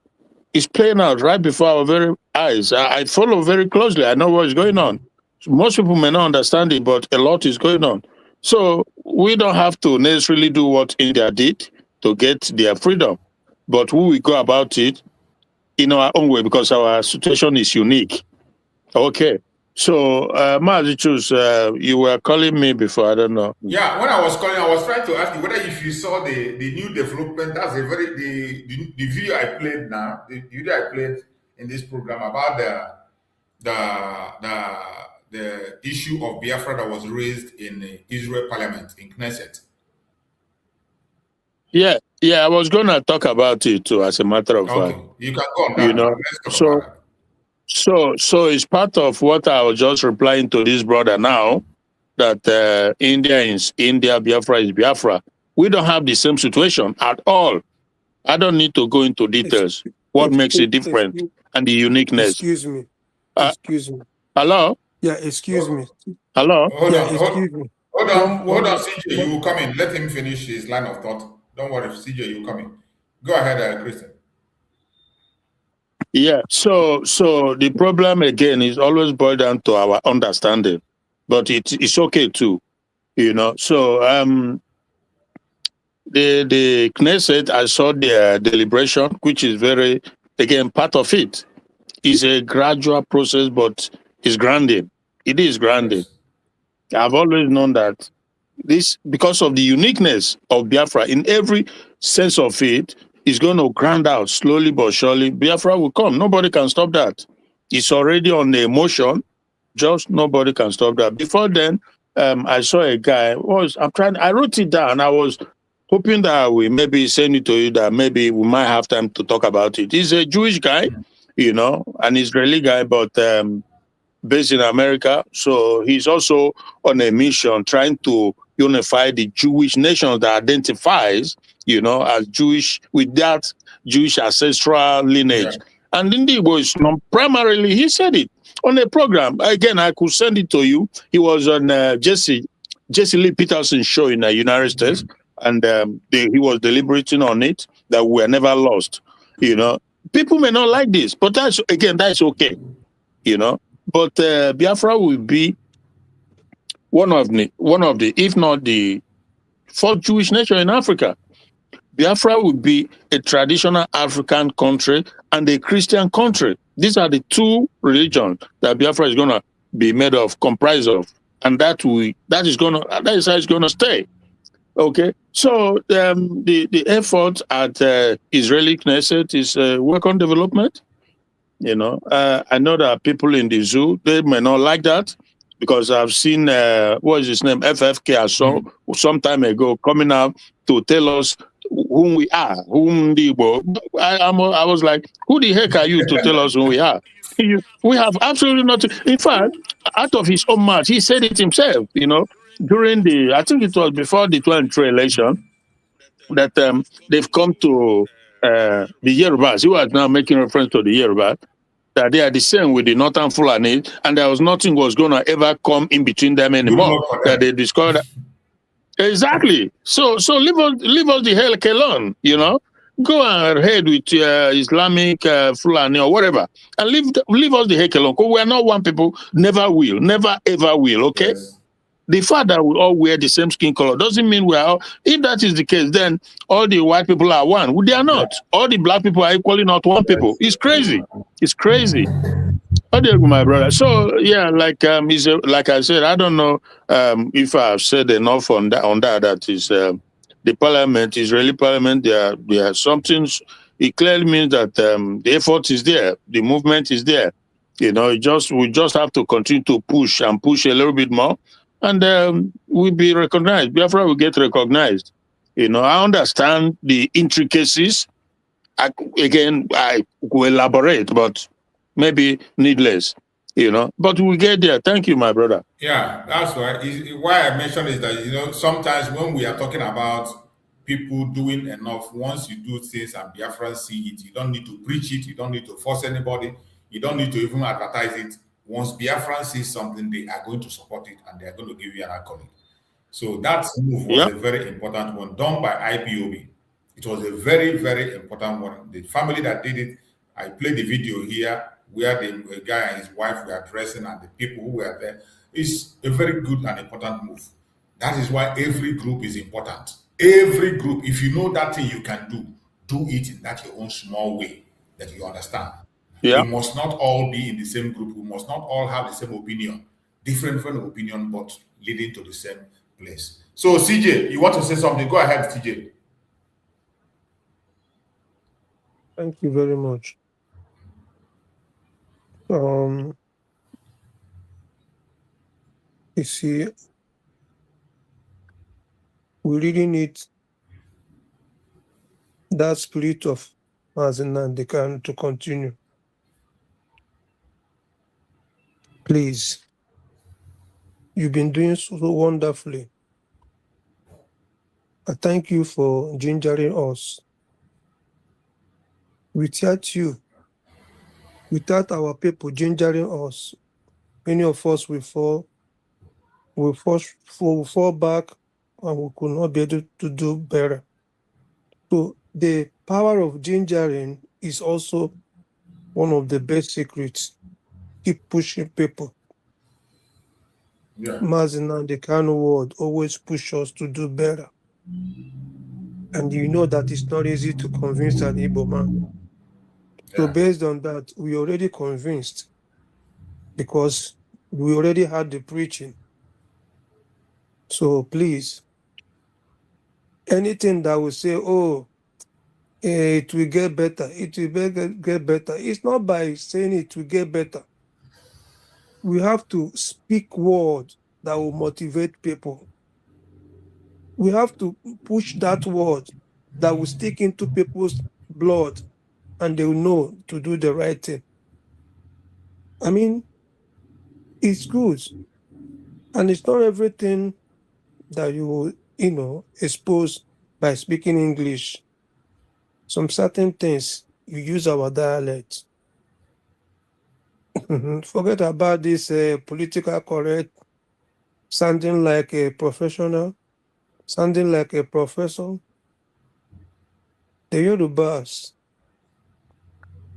K: is playing out right before our very eyes. I follow very closely. I know what is going on. Most people may not understand it, but a lot is going on. So we don't have to necessarily do what India did to get their freedom, but we will go about it in our own way because our situation is unique. Okay. So, Mazichus, you were calling me before, I don't know.
D: Yeah, when I was calling, I was trying to ask you whether if you saw the new development, that's a very, the video I played now, the video I played in this program about the issue of Biafra that was raised in the Israel parliament, in Knesset.
K: Yeah, I was going to talk about it too, as a matter of fact.
D: You can go on that. Let's talk about that.
K: So it's part of what I was just replying to this brother now, that India is India, Biafra is Biafra. We don't have the same situation at all. I don't need to go into details. What makes it different and the uniqueness.
L: Excuse me.
K: Hello?
L: Yeah, excuse me.
K: Hello?
D: Hold on,
L: CJ,
D: you will come in. Let him finish his line of thought. Don't worry, CJ, you come in. Go ahead, Christian.
K: Yeah, so the problem again is always boiled down to our understanding, but it's okay too, So the Knesset, I saw their deliberation, which is very, again, part of it is a gradual process, but it's grounding. It is grounding. Yes. I've always known that this, because of the uniqueness of Biafra, in every sense of it, is going to grind out slowly but surely. Biafra will come. Nobody can stop that. It's already on the emotion. Just nobody can stop that. Before then, I saw a guy. I wrote it down. I was hoping that I will maybe send it to you, that maybe we might have time to talk about it. He's a Jewish guy, an Israeli guy, but based in America. So he's also on a mission trying to unify the Jewish nation that identifies, as Jewish, with that Jewish ancestral lineage. Yeah. And indeed, was primarily, he said it on a program. Again, I could send it to you. He was on Jesse Lee Peterson's show in the United States, and he was deliberating on it, that we are never lost. People may not like this, but that's okay. But Biafra will be one of the, if not the fourth Jewish nation in Africa. Biafra will be a traditional African country and a Christian country. These are the two religions that Biafra is going to be made of, comprised of, and that is how it's going to stay. Okay, so the effort at Israeli Knesset is work on development. You know, I know that people in the zoo, they may not like that because I've seen what is his name, FFK, I saw some time ago coming out to tell us whom we are, whom the I was like, who the heck are you to tell us who we are? We have absolutely nothing. In fact, out of his own mouth, he said it himself. You know, during I think it was before the 2023 election, that they've come to the Yorubas. He was now making reference to the Yorubas, that they are the same with the Northern Fulani, and there was nothing was going to ever come in between them anymore. That they discovered. Exactly. So leave us the hell alone. You know, go ahead with Islamic Fulani or whatever, and leave us the heck alone. Because we are not one people. Never will. Never ever will. Okay. Yes. The fact that we all wear the same skin color doesn't mean we are all. If that is the case, then all the white people are one. Well, they are not. All the black people are equally not one people. It's crazy. It's crazy. How do you go, my brother? So yeah, like like I said, I don't know if I've said enough on that. That is the parliament, Israeli parliament. There are something. It clearly means that the effort is there, the movement is there. You know, we just have to continue to push a little bit more, and we'll be recognized. Biafra will get recognized. You know, I understand the intricacies. I will elaborate, but maybe needless, you know. But we get there. Thank you, my brother.
D: Yeah, that's why. Why I mentioned is that, you know, sometimes when we are talking about people doing enough, once you do things and Biafrans see it, you don't need to preach it, you don't need to force anybody, you don't need to even advertise it. Once Biafrans see something, they are going to support it and they are going to give you an accolade. So that move was a very important one done by IPOB. It was a very, very important one. The family that did it, I played the video here where the guy and his wife were dressing and the people who were there. It's a very good and important move. That is why every group is important. Every group, if you know that thing you can do it in that your own small way that you understand. Yeah. We must not all be in the same group. We must not all have the same opinion. Different opinion, but leading to the same place. So CJ, you want to say something? Go ahead, CJ.
L: Thank you very much. You see, we really need that spirit of Mazinandekano to continue. Please, you've been doing so wonderfully. I thank you for gingering us. Without you, without our people gingering us, many of us will fall back and we could not be able to do better. So the power of gingering is also one of the best secrets. Keep pushing people. Yeah. Mazinandekano word always push us to do better. And you know that it's not easy to convince an Igbo man. Yeah. So based on that, we already convinced because we already had the preaching. So please, anything that will say, oh, it will get better, it will get better. It's not by saying it will get better. We have to speak words that will motivate people. We have to push that word that will stick into people's blood and they will know to do the right thing. I mean, it's good. And it's not everything that you will, expose by speaking English. Some certain things, you use our dialect. Forget about this political correct, sounding like a professional, sounding like a professor. The Yorubas,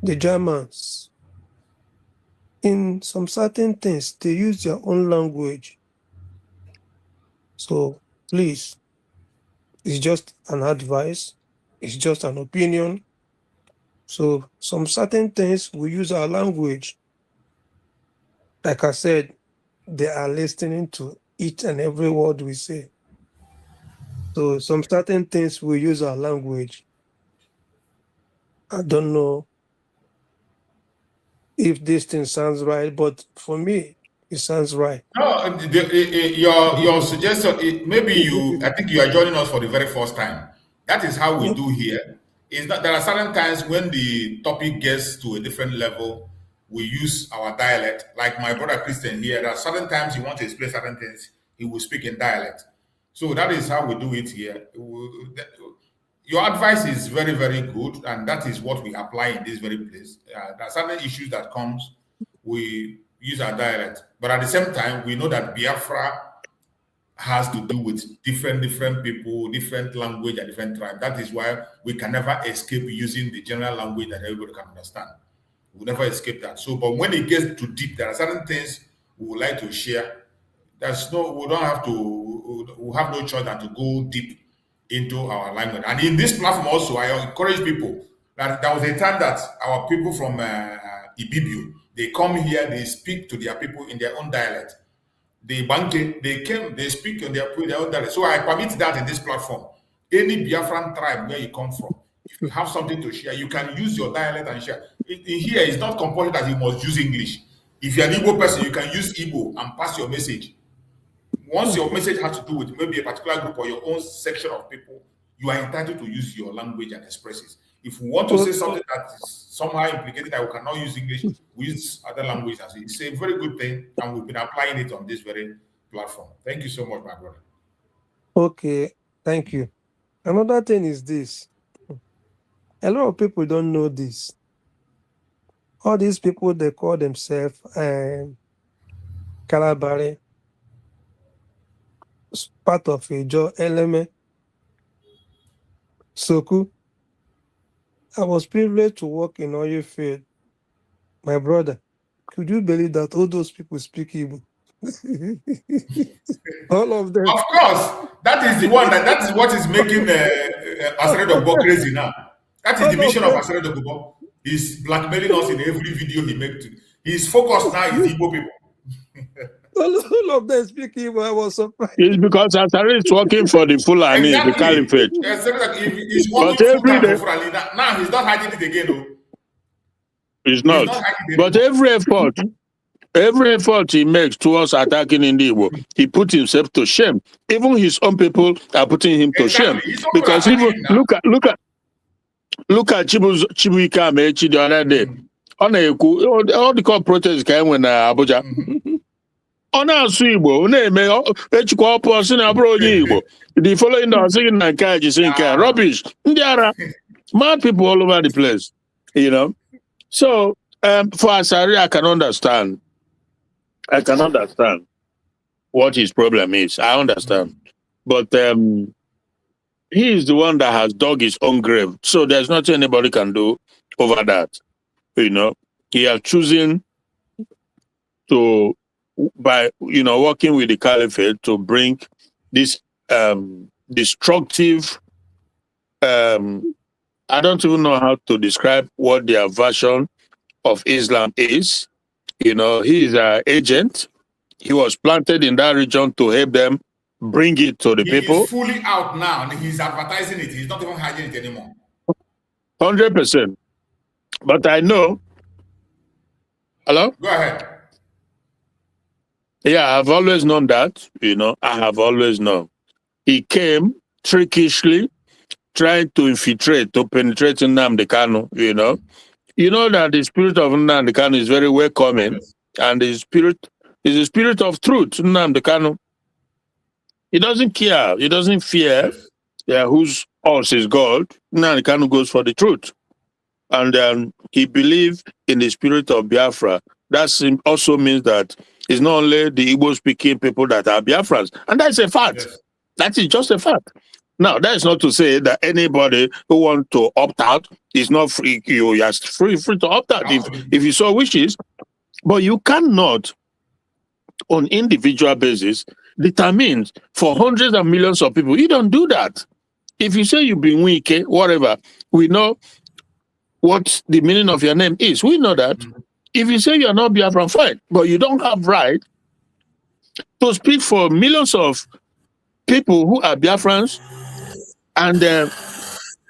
L: the Germans, in some certain things, they use their own language. So please, it's just an advice. It's just an opinion. So some certain things we use our language. Like I said, they are listening to each and every word we say. So some certain things we use our language. I don't know if this thing sounds right, but for me, it sounds right.
D: No, your suggestion, I think you are joining us for the very first time. That is how we do here. Is that there are certain times when the topic gets to a different level, we use our dialect. Like my brother Christian here, there are certain times he wants to explain certain things, he will speak in dialect. So that is how we do it here. Your advice is very, very good, and that is what we apply in this very place. There are certain issues that comes, we use our dialect, but at the same time, we know that Biafra has to do with different people, different language, and different tribe. That is why we can never escape using the general language that everybody can understand. We'll never escape that. So, but when it gets too deep, there are certain things we would like to share. We have no choice than to go deep into our language. And in this platform also, I encourage people that there was a time that our people from Ibibio, they come here, they speak to their people in their own dialect. They speak in their own dialect. So I permit that in this platform. Any Biafran tribe where you come from, if you have something to share, you can use your dialect and share. In here, it's not compulsory that you must use English. If you're an Igbo person, you can use Igbo and pass your message. Once your message has to do with maybe a particular group or your own section of people, you are entitled to use your language and express it. If we want to say something that is somehow implicated that we cannot use English, we use other languages. It's a very good thing, and we've been applying it on this very platform. Thank you so much, my brother.
L: Okay, thank you. Another thing is this. A lot of people don't know this. All these people, they call themselves Kalabari, part of a Joe element. Soku. I was privileged to work in oil field. My brother, could you believe that all those people speak Igbo? All of them.
D: Of course, that is the one. That is what is making Asredo crazy now. That is the mission of Asredo. He's blackmailing us in every video he makes. His focus now is Igbo people.
L: All of them speak Igbo. I was surprised.
K: It's because Asari is working for the Fulani, the Caliphate.
D: He's working every day. Now he's not hiding it again, though.
K: He's not. But every effort he makes towards attacking Igbo, he put himself to shame. Even his own people are putting him to shame. Because even look at Chibuika Amechi the other day. All the court protests came when Abuja. The following day, singing rubbish. There are mad people all over the place, you know. So for Asari, I can understand what his problem is. I understand. But he is the one that has dug his own grave. So there's nothing anybody can do over that. You know, he has chosen to, by working with the caliphate, to bring this destructive, I don't even know how to describe what their version of Islam is. You know, he is an agent. He was planted in that region to help them bring it to the people.
D: He's fully out now, and he's advertising it. He's not even hiding it anymore.
K: 100%. But I know. Hello?
D: Go ahead.
K: Yeah, I've always known that. You know, I have always known. He came trickishly, trying to infiltrate, to penetrate Nnamdi Kanu, you know. You know that the spirit of Nnamdi Kanu is very welcoming, yes. And the spirit is the spirit of truth, Nnamdi Kanu. He doesn't care, he doesn't fear whose horse is God. Nnamdi Kanu goes for the truth. And he believed in the spirit of Biafra. That also means that it's not only the Igbo-speaking people that are Biafrans. And that's a fact. Yes. That is just a fact. Now, that is not to say that anybody who wants to opt out is not free. You are free to opt out if you so wishes. But you cannot, on individual basis, determine for hundreds of millions of people. You don't do that. If you say you've been weak, whatever, we know what the meaning of your name is. We know that. If you say you're not Biafran, fine, but you don't have right to speak for millions of people who are Biafrans and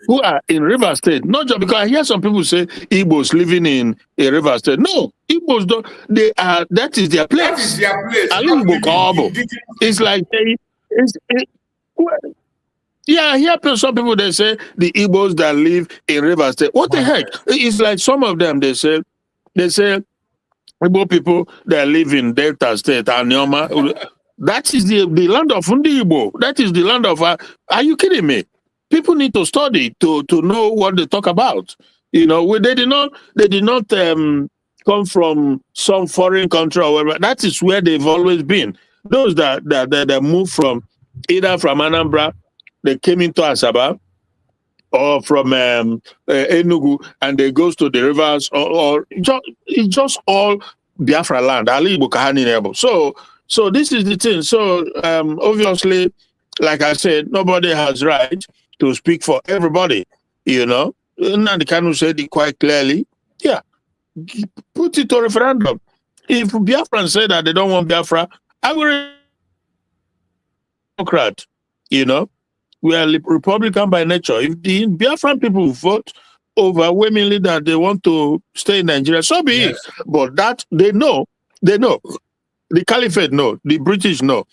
K: who are in River State. Not just because I hear some people say Igbos living in a River State. No, Igbos don't. They are. That is their place.
D: That is their place.
K: It's like yeah, I hear some people, they say the Igbos that live in River State. What the heck? It's like some of them, they say Igbo people that live in Delta State and Nyoma. That is the land of Ndi Igbo. That is the land of. Are you kidding me? People need to study to know what they talk about. You know, they did not come from some foreign country or whatever. That is where they've always been. Those that moved from either from Anambra, they came into Asaba, or from Enugu, and they goes to the rivers, or it's just all Biafra land. So this is the thing. So obviously, like I said, nobody has right to speak for everybody. You know, Nnamdi Kanu said it quite clearly. Yeah, put it to referendum. If Biafrans say that they don't want Biafra, I will Democrat. You know. We are Republican by nature. If the Biafran people vote overwhelmingly that they want to stay in Nigeria, so be it. But that they know. The Caliphate know. The British know.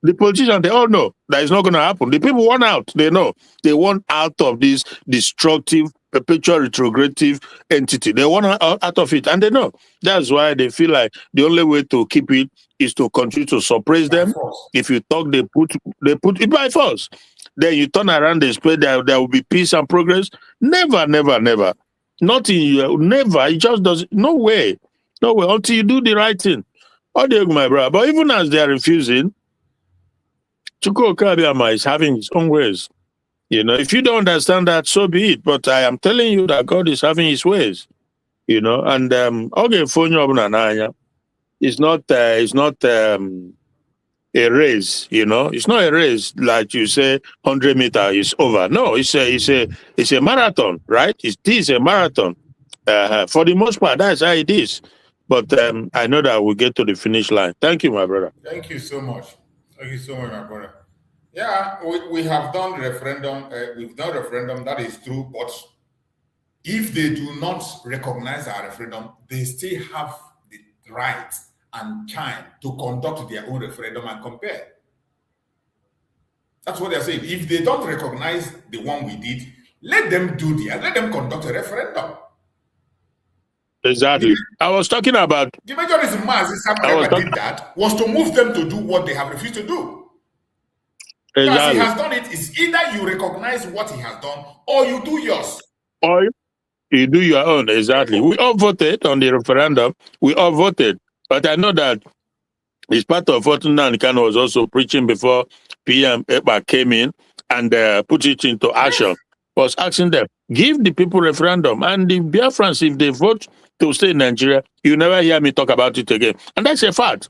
K: The politicians, they all know that it's not going to happen. The people want out. They know. They want out of this destructive, perpetual retrogressive entity. They want out of it. And they know. That's why they feel like the only way to keep it is to continue to suppress them. If you talk, they put it by force. Then you turn around, they spread there will be peace and progress. Never, never, never. Not in you, never. It just does. No way. No way. Until you do the right thing. Oh, dear, my brother. But even as they are refusing, Chukwuka Abiyama is having his own ways. You know, if you don't understand that, so be it. But I am telling you that God is having his ways. You know, and okay, it's not a race, you know. It's not a race like you say 100 meters is over. No, it's a marathon, right? It is a marathon. For the most part, that's how it is. But I know that we'll get to the finish line. Thank you, my brother.
D: Thank you so much. Thank you so much, my brother. Yeah, we have done referendum. We've done referendum. That is true. But if they do not recognize our referendum, they still have the right and time to conduct their own referendum and compare. That's what they're saying. If they don't recognize the one we did, let them do let them conduct a referendum.
K: Exactly. I was talking about
D: the major reason did that was to move them to do what they have refused to do. Exactly. As he has done it, it's either you recognize what he has done or you do yours.
K: Or you do your own. Exactly. We all voted on the referendum. We all voted. But I know that it's part of what Nnamdi Kanu was also preaching before PM Eba came in and put it into action. Was asking them, give the people referendum. And the Biafrans, if they vote to stay in Nigeria, you never hear me talk about it again. And that's a fact.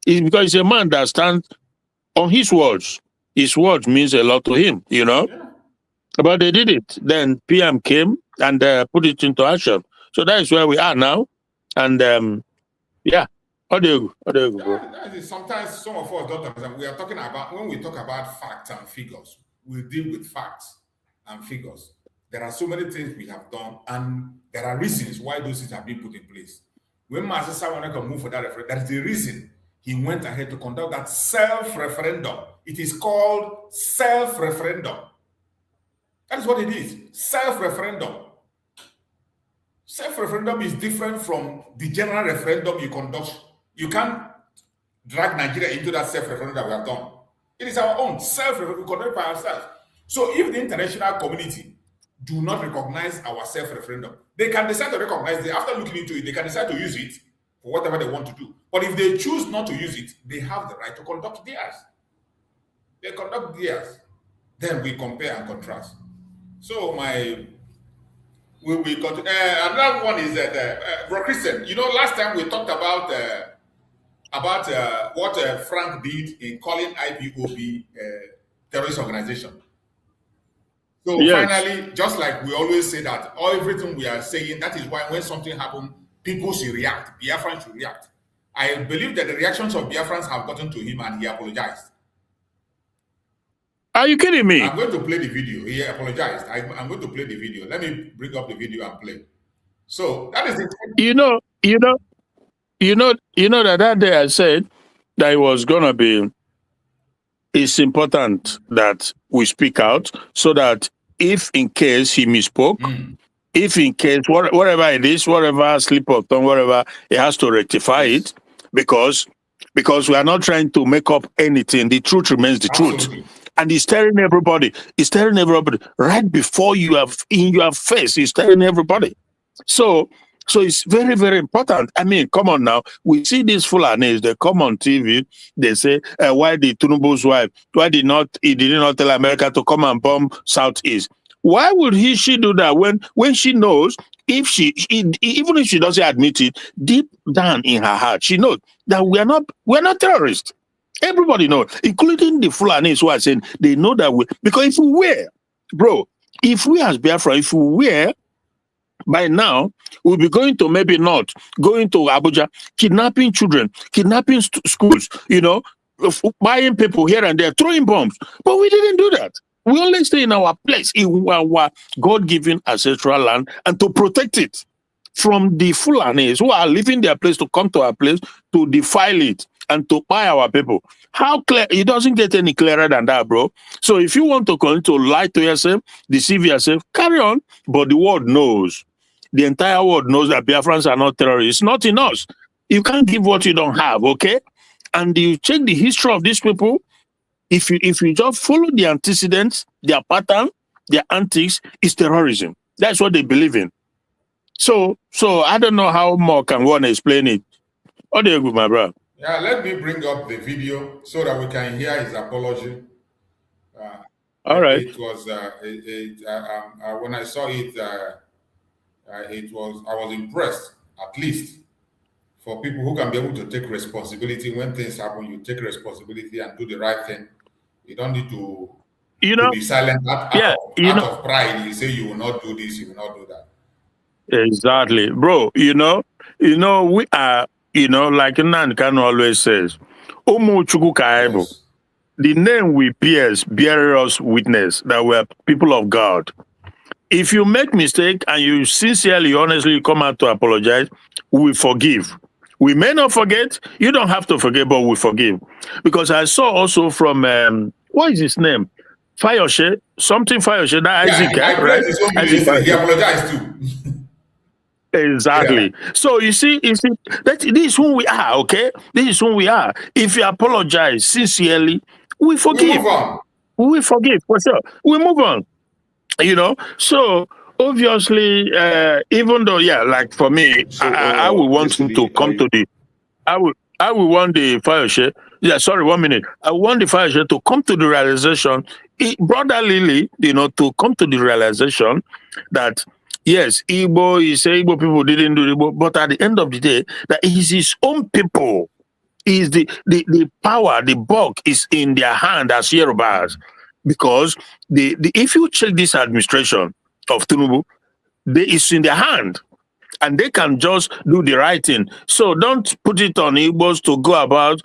K: It's because he's a man that stands on his words. His words means a lot to him, you know. Yeah. But they did it. Then PM came and put it into action. So that is where we are now. And yeah. How do you go?
D: Sometimes some of us don't understand. We are talking about, when we talk about facts and figures, we deal with facts and figures. There are so many things we have done, and there are reasons why those things have been put in place. When Master Sawana can move for that referendum, that is the reason he went ahead to conduct that self-referendum. It is called self-referendum. That is what it is, self-referendum. Self-referendum is different from the general referendum you conduct. You can't drag Nigeria into that self-referendum that we have done. It is our own self-referendum, we conduct by ourselves. So if the international community do not recognize our self-referendum, they can decide to recognize it. After looking into it, they can decide to use it for whatever they want to do. But if they choose not to use it, they have the right to conduct theirs. They conduct theirs. Then we compare and contrast. So my we got another one is that Bro Christian. You know, last time we talked about what Frank did in calling IPOB terrorist organization. So
K: Yes.
D: finally, just like we always say that everything we are saying, that is why when something happens, people should react. Biafrans should react. I believe that the reactions of Biafrans have gotten to him and he apologized.
K: Are you kidding me?
D: I'm going to play the video. He apologized. I'm going to play the video. Let me bring up the video and play. So that is it.
K: You know that day I said that it was gonna be. It's important that we speak out so that if in case he misspoke, if in case whatever it is, whatever slip of tongue, whatever, he has to rectify it because we are not trying to make up anything. The truth remains the truth. And he's telling everybody, right before you have in your face, he's telling everybody. So it's very, very important. I mean, come on now. We see these Fulanis, they come on TV, they say, why did Tinubu's wife, he did not tell America to come and bomb Southeast? Why would she do that when she knows, even if she doesn't admit it, deep down in her heart, she knows that we're not terrorists. Everybody knows, including the Fulanis who are saying they know that because if we as Biafra, if we were, by now, we'll be going to maybe not going to Abuja, kidnapping children, kidnapping schools, buying people here and there, throwing bombs. But we didn't do that. We only stay in our place, in our God-given ancestral land, and to protect it from the Fulanis who are leaving their place to come to our place to defile it and to buy our people. How clear? It doesn't get any clearer than that, bro. So if you want to continue to lie to yourself, deceive yourself, carry on. But the world knows. The entire world knows that Biafrans are not terrorists. It's not in us. You can't give what you don't have, okay? And you check the history of these people. If you just follow the antecedents, their pattern, their antics, it's terrorism. That's what they believe in. So I don't know how more can one explain it. What do you do, my brother?
D: Yeah, let me bring up the video so that we can hear his apology.
K: All right.
D: It was when I saw it. I was impressed, at least for people who can be able to take responsibility when things happen. You take responsibility and do the right thing. You don't need to be silent out of pride. You say you will not do this, you will not do that.
K: Exactly, bro. We are, like Nan always says, yes. The name we bear us witness that we're people of God. If you make mistake and you sincerely, honestly come out to apologize, we forgive. We may not forget. You don't have to forget, but we forgive. Because I saw also from, what is his name? Fayoshe, that Isaac, right?
D: He apologized too.
K: Exactly. Yeah. So you see, this is who we are, okay? This is who we are. If you apologize sincerely, we forgive. We forgive, for sure. We move on. So obviously, even though, like for me, I would want him to come to the, I would want the Fayoshe. Yeah, sorry, 1 minute. I want the Fayoshe to come to the realization, brotherly, to come to the realization that yes, Igbo people didn't do Igbo, but at the end of the day, that it is his own people. Is the power, the bulk is in their hand as Yorubas. Because if you check this administration of Tinubu, it's in their hand. And they can just do the right thing. So don't put it on Igbos to go about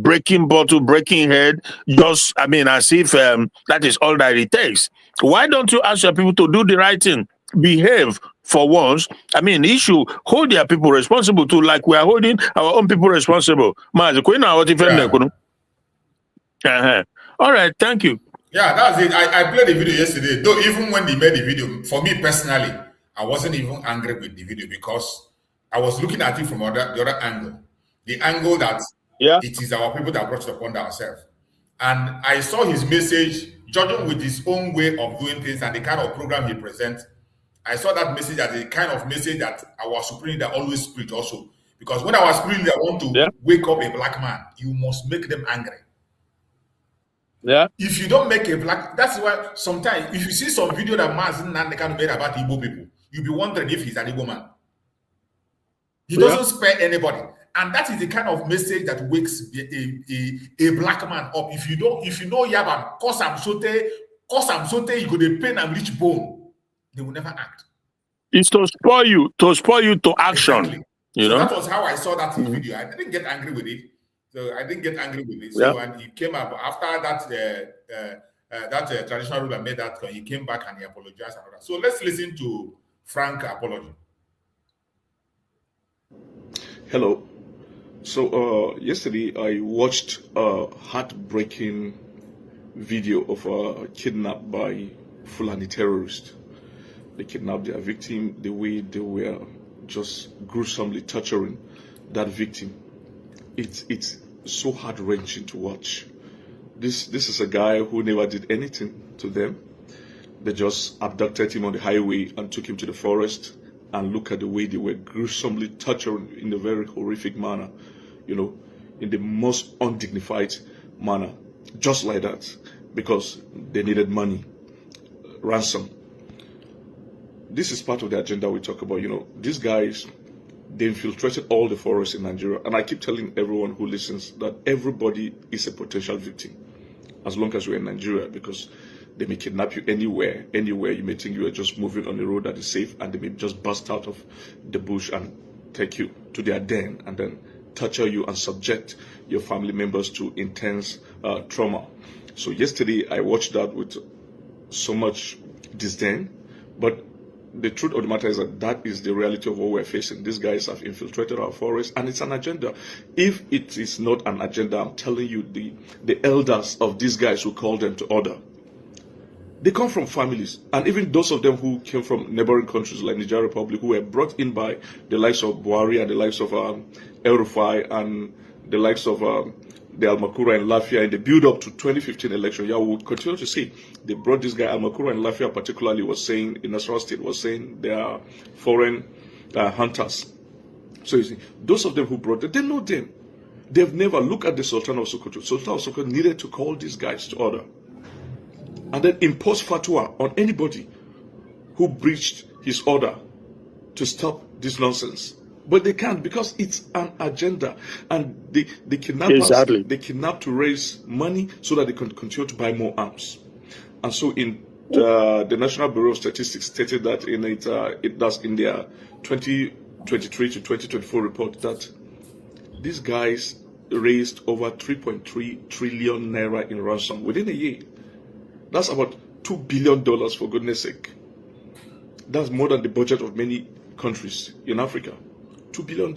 K: breaking bottle, breaking head, as if that is all that it takes. Why don't you ask your people to do the right thing? Behave for once. He should hold their people responsible too, like we are holding our own people responsible. All right, thank you.
D: Yeah, that's it. I played the video yesterday. Though even when they made the video, for me personally, I wasn't even angry with the video because I was looking at it from the other angle. The angle that it is our people that brought it upon ourselves. And I saw his message, judging with his own way of doing things and the kind of program he presents. I saw that message as a kind of message that our supreme leader always preach also. Because when our supreme leader want to wake up a black man, you must make them angry.
K: Yeah.
D: If you don't make a black, that's why sometimes if you see some video that Mazin Nandekano made about Igbo people, you'll be wondering if he's an Igbo man. He
K: Yeah.
D: doesn't spare anybody. And that is the kind of message that wakes a black man up. If you know Yabam, cause I'm sote, you go to pain and reach bone, they will never act.
K: It's to spoil you to action.
D: Exactly.
K: You
D: So
K: know?
D: that was how I saw that video. I didn't get angry with it. So and he came up after that traditional ruler made that, he came back and he apologized. And all that. So let's listen to Frank's apology.
M: Hello. So yesterday I watched a heartbreaking video of a kidnapped by Fulani terrorists. They kidnapped their victim, the way they were just gruesomely torturing that victim. It's so heart-wrenching to watch. This is a guy who never did anything to them. They just abducted him on the highway and took him to the forest, and look at the way they were gruesomely torturing in a very horrific manner, you know, in the most undignified manner, just like that, because they needed money, ransom. This is part of the agenda we talk about. You know, these guys, they infiltrated all the forests in Nigeria. And I keep telling everyone who listens that everybody is a potential victim as long as you're in Nigeria, because they may kidnap you anywhere. You may think you are just moving on a road that is safe, and they may just bust out of the bush and take you to their den and then torture you and subject your family members to intense trauma. So yesterday I watched that with so much disdain, but the truth of the matter is that is the reality of what we're facing. These guys have infiltrated our forest, and it's an agenda. If it is not an agenda, I'm telling you, the elders of these guys who call them to order, they come from families, and even those of them who came from neighboring countries like Niger Republic, who were brought in by the likes of Buhari and the likes of El Rufai and the likes of the Al-Makura and Lafia in the build-up to 2015 election. Yeah, we would continue to see. They brought this guy, Al-Makura and Lafia particularly, was saying, in Nasarawa State, was saying they are foreign hunters. So you see, those of them who brought them, they know them. They've never looked at the Sultan of Sokoto. Sultan of Sokoto needed to call these guys to order and then impose fatwa on anybody who breached his order to stop this nonsense. But they can't, because it's an agenda, and the kidnappers, they kidnap to raise money so that they can continue to buy more arms. And so in the National Bureau of Statistics stated that in in their 2023 to 2024 report that these guys raised over 3.3 trillion naira in ransom within a year. That's about $2 billion, for goodness sake. That's more than the budget of many countries in Africa. $2 billion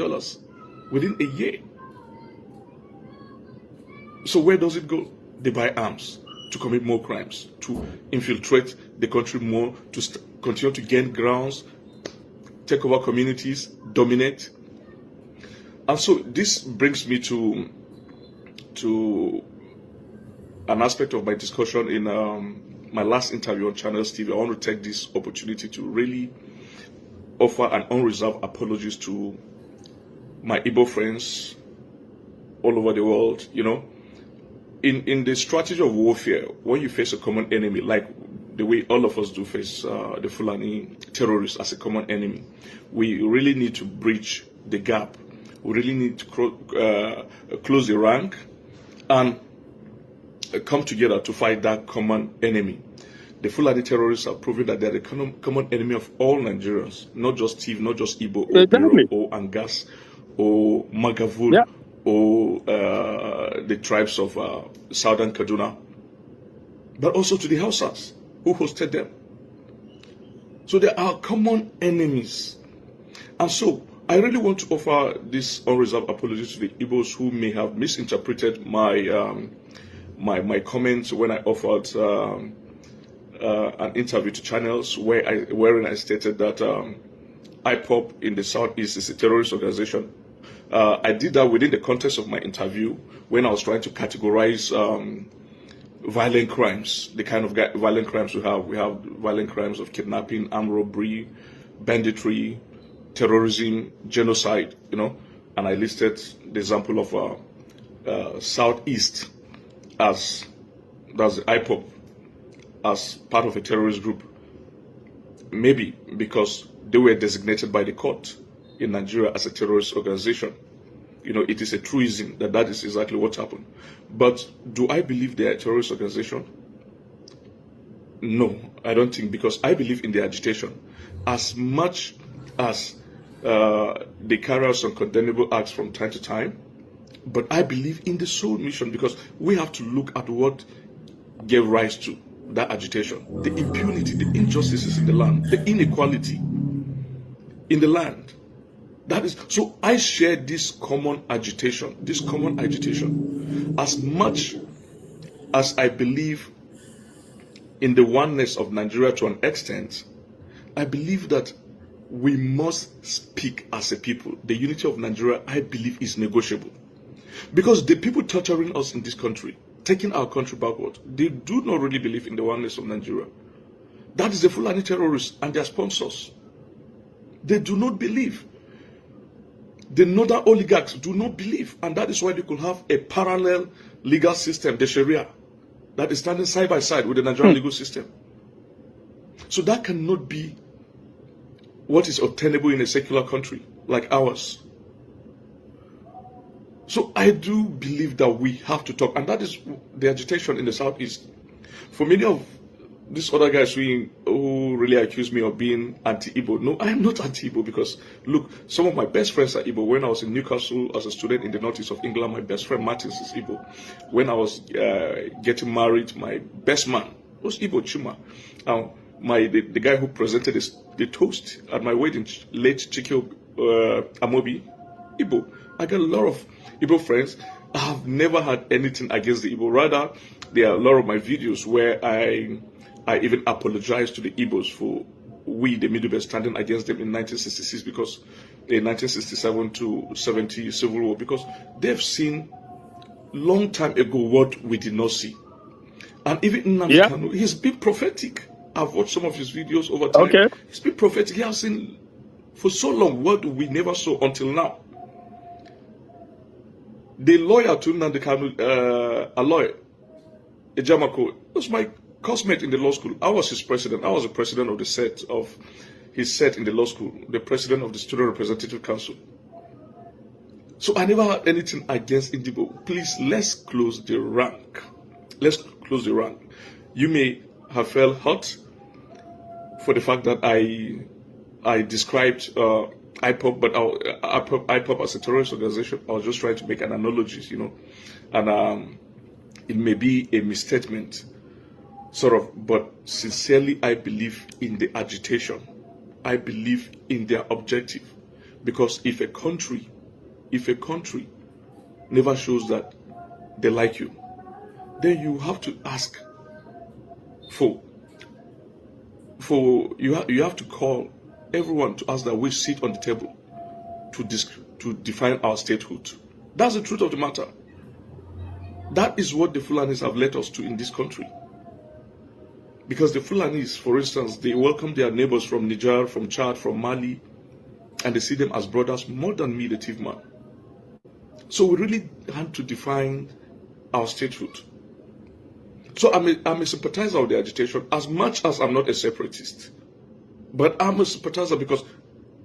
M: within a year. So where does it go? They buy arms to commit more crimes, to infiltrate the country more, to continue to gain grounds, take over communities, dominate. And so this brings me to an aspect of my discussion in my last interview on Channels TV. I want to take this opportunity to really offer an unreserved apologies to my Igbo friends all over the world. You know, in the strategy of warfare, when you face a common enemy, like the way all of us do face the Fulani terrorists as a common enemy, we really need to bridge the gap. We really need to close the rank and come together to fight that common enemy. The Fulani terrorists are proving that they're the common enemy of all Nigerians, not just Tiv, not just Igbo, or Biro, or Angas, or Magavul, or the tribes of Southern Kaduna, but also to the Hausas who hosted them. So they are common enemies. And so I really want to offer this unreserved apology to the Igbos who may have misinterpreted my my comments when I offered an interview to Channels wherein I stated that IPOB in the Southeast is a terrorist organization. I did that within the context of my interview when I was trying to categorize violent crimes, the kind of violent crimes we have. We have violent crimes of kidnapping, armed robbery, banditry, terrorism, genocide, you know, and I listed the example of Southeast as, that's the IPOB, as part of a terrorist group. maybe because they were designated by the court in Nigeria as a terrorist organization. You know, it is a truism that that is exactly what happened. But do I believe they are a terrorist organization? No, I don't think, because I believe in the agitation. As much as they carry out some condemnable acts from time to time, but I believe in the sole mission, because we have to look at what gave rise to that agitation. The impunity, the injustices in the land, the inequality in the land. That is, so I share this common agitation, as much as I believe in the oneness of Nigeria to an extent. I believe that we must speak as a people. The unity of Nigeria, I believe, is negotiable. Because the people torturing us in this country, taking our country backward, they do not really believe in the oneness of Nigeria. That is the Fulani terrorists and their sponsors. They do not believe. The northern oligarchs do not believe. And that is why they could have a parallel legal system, the Sharia, that is standing side by side with the Nigerian legal system. So that cannot be what is obtainable in a secular country like ours. So I do believe that we have to talk, and that is the agitation in the Southeast. For many of these other guys who really accuse me of being anti-Igbo, no, I am not anti-Igbo, because look, some of my best friends are Igbo. When I was in Newcastle as a student in the northeast of England, my best friend Martins is Igbo. When I was getting married, my best man was Igbo, Chuma. The guy who presented the toast at my wedding, late Chikio Amobi, Igbo. I got a lot of Igbo friends. I have never had anything against the Igbo. Rather, there are a lot of my videos where I even apologize to the Igbos for we, the Middle Belt, standing against them in 1966, because in 1967 to 70 Civil War, because they've seen long time ago what we did not see. And even in Namikano, he's been prophetic. I've watched some of his videos over time. Okay. He's been prophetic. He has seen for so long what we never saw until now. The lawyer to Nnamdi Kanu, a lawyer, Ejamako, was my classmate in the law school. I was his president. I was the president of his set in the law school, the president of the Student Representative Council. So I never had anything against Indigo. Please, let's close the rank. Let's close the rank. You may have felt hurt for the fact that I described IPOP, but IPOP as a terrorist organization. I was just trying to make an analogy, you know, and it may be a misstatement, sort of, but sincerely, I believe in the agitation. I believe in their objective, because if a country never shows that they like you, then you have to ask you have to call everyone to ask that we sit on the table to define our statehood. That's the truth of the matter. That is what the Fulanis have led us to in this country. Because the Fulanis, for instance, they welcome their neighbors from Niger, from Chad, from Mali, and they see them as brothers more than me, the thief man. So we really have to define our statehood. So I'm a sympathizer of the agitation, as much as I'm not a separatist. But I'm a sympathizer because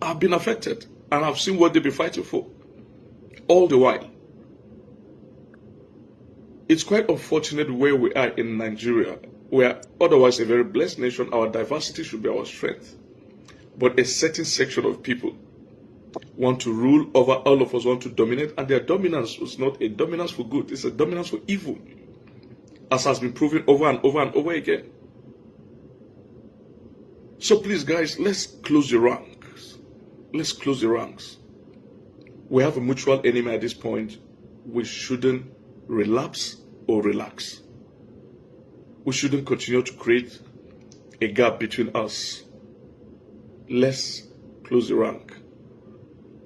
M: I've been affected and I've seen what they've been fighting for all the while. It's quite unfortunate where we are in Nigeria. We are otherwise a very blessed nation. Our diversity should be our strength. But a certain section of people want to rule over all of us, want to dominate, and their dominance was not a dominance for good, it's a dominance for evil, as has been proven over and over and over again. So please, guys, let's close the ranks. Let's close the ranks. We have a mutual enemy at this point. We shouldn't relapse or relax. We shouldn't continue to create a gap between us. Let's close the rank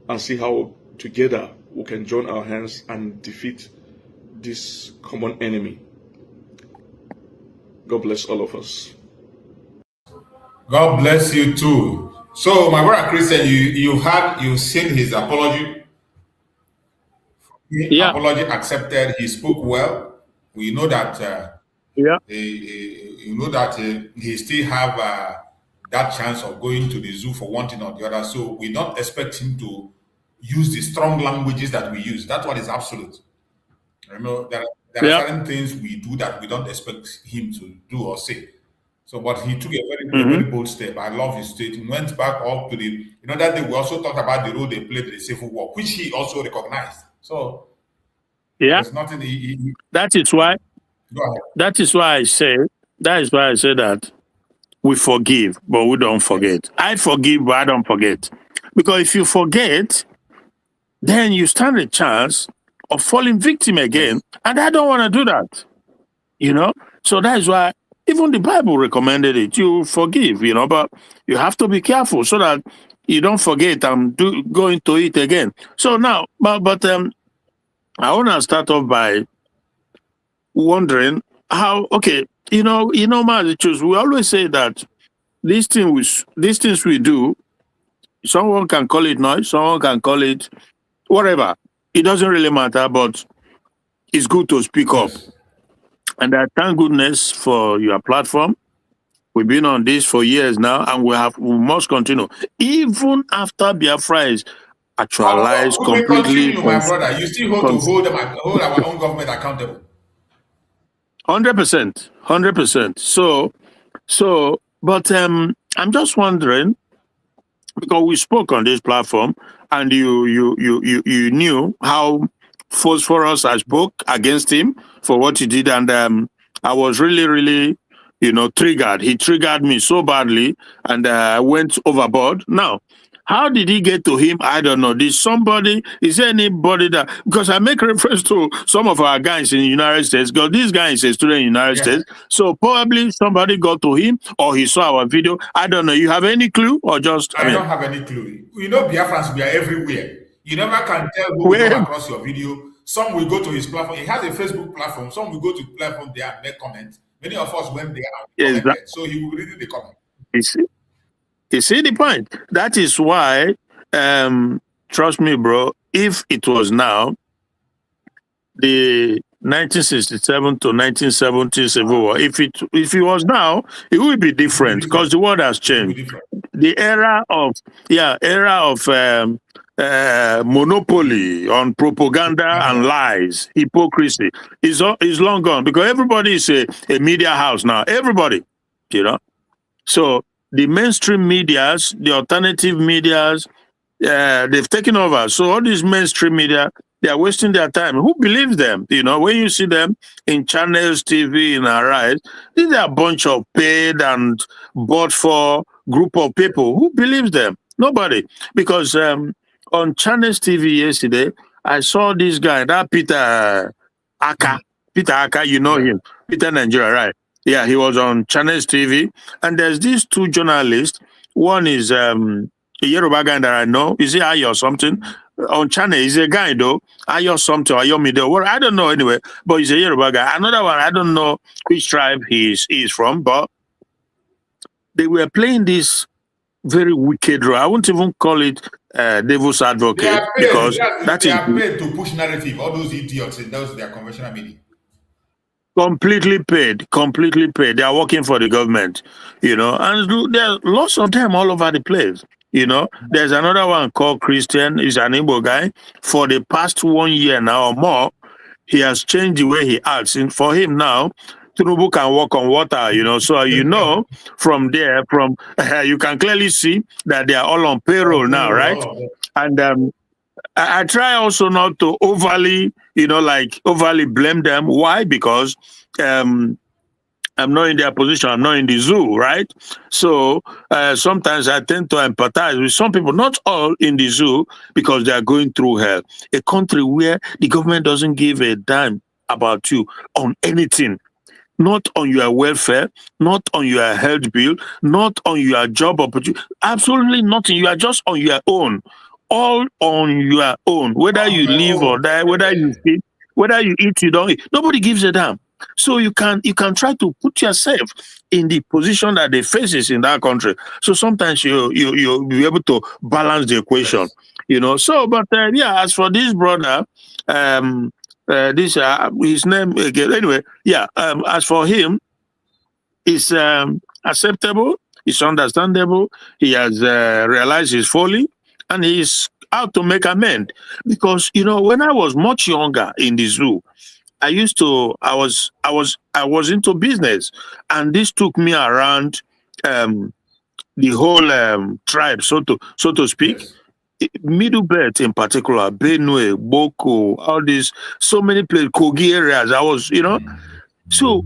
M: and see how together we can join our hands and defeat this common enemy. God bless all of us.
D: God bless you too. So, my brother Christian, you've seen his apology. Apology accepted. He spoke well. We know that. You know that he still have that chance of going to the zoo for one thing or the other. So we don't expect him to use the strong languages that we use. That one is absolute. You know, there are certain things we do that we don't expect him to do or say. So, but he took a very bold step. I love his state. He went back up to the, that day we also talked about the role they played in the Civil War, which he also recognized. So, there's nothing.
K: That is why. That is why I say. That is why I say that we forgive, but we don't forget. I forgive, but I don't forget, because if you forget, then you stand a chance of falling victim again, and I don't want to do that. So that is why. Even the Bible recommended it. You forgive, but you have to be careful so that you don't forget and go into it again. So now, but I want to start off by wondering how. Okay, Massachusetts, we always say that these things we do. Someone can call it noise. Someone can call it whatever. It doesn't really matter, but it's good to speak up. And I thank goodness for your platform. We've been on this for years now, and we must continue. Even after Biafra is actualized completely.
D: Continue, my brother. You still hold our own government accountable.
K: 100%. So, but I'm just wondering, because we spoke on this platform, and you knew how Phosphorus I spoke against him for what he did, and I was really, triggered. He triggered me so badly, and I went overboard. Now, how did he get to him? I don't know. Is there anybody that, because I make reference to some of our guys in the United States, because this guy is a student in the United States, so probably somebody got to him, or he saw our video. I don't know. You have any clue, or just?
D: I don't have any clue. Biafrans, we are everywhere. You never can tell who will come across your video. Some will go to his platform. He has a Facebook platform. Some will go to the platform there and make comments. Many of us went there and commented. So he will read the comment.
K: You see the point? That is why, trust me, bro, if it was now, the 1967 to 1970 Civil War, if it was now, it would be different, because the world has changed. The era of monopoly on propaganda and lies, hypocrisy is long gone, because everybody is a media house now. Everybody, So the mainstream medias, the alternative medias, they've taken over. So all these mainstream media, they are wasting their time. Who believes them? When you see them in channels, TV, in Arise, these are a bunch of paid and bought for group of people. Who believes them? Nobody. Because on Channels TV yesterday, I saw this guy, that Peter Aka, you know him, Peter Nigeria, right? Yeah, he was on Channels TV, and there's these two journalists. One is a Yoruba guy that I know. Is he Ayo or something? On Channel, he's a guy though. Ayo something, Ayo Mido. Well, I don't know anyway, but he's a Yoruba guy. Another one, I don't know which tribe he is from, but they were playing this very wicked role. I won't even call it devil's advocate, because
D: they are paid to push narrative. All those idiots in their conventional media.
K: Completely paid. They are working for the government, and there are lots of them all over the place. There's another one called Christian. He's an Igbo guy. For the past 1 year now or more, he has changed the way he acts. And for him now, Tinubu can walk on water, So, from there, you can clearly see that they are all on payroll now, right? And I try also not to overly blame them. Why? Because I'm not in their position. I'm not in the zoo, right? So sometimes I tend to empathize with some people, not all in the zoo, because they are going through hell. A country where the government doesn't give a damn about you on anything. Not on your welfare, not on your health bill, not on your job opportunity. Absolutely nothing. You are just on your own. All on your own. Whether you live or die, whether you eat, you don't eat. Nobody gives a damn. So you can try to put yourself in the position that they faces in that country. So sometimes you'll be able to balance the equation. So, but as for this brother, his name again. Anyway, as for him, it's acceptable. It's understandable. He has realized his folly, and he's out to make amends. Because when I was much younger in the zoo, I was into business, and this took me around the whole tribe, so to speak.
D: Yes.
K: Middle Belt in particular, Benue, Boko, all these, so many places, Kogi areas. I was, so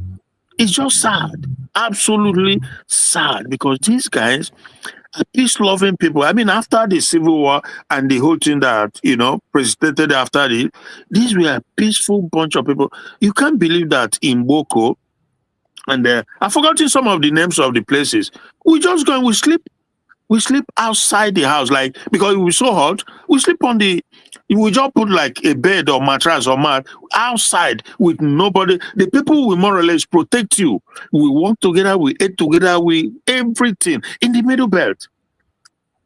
K: it's just sad, absolutely sad, because these guys are peace-loving people. I mean, after the Civil War and the whole thing that, precipitated after it, these were a peaceful bunch of people. You can't believe that in Boko, and I've forgotten some of the names of the places. We just go and we sleep outside the house, like, because it was so hot. We sleep we just put like a bed or mattress or mat outside with nobody. The people will more or less protect you. We walk together, we eat together, we everything in the Middle Belt.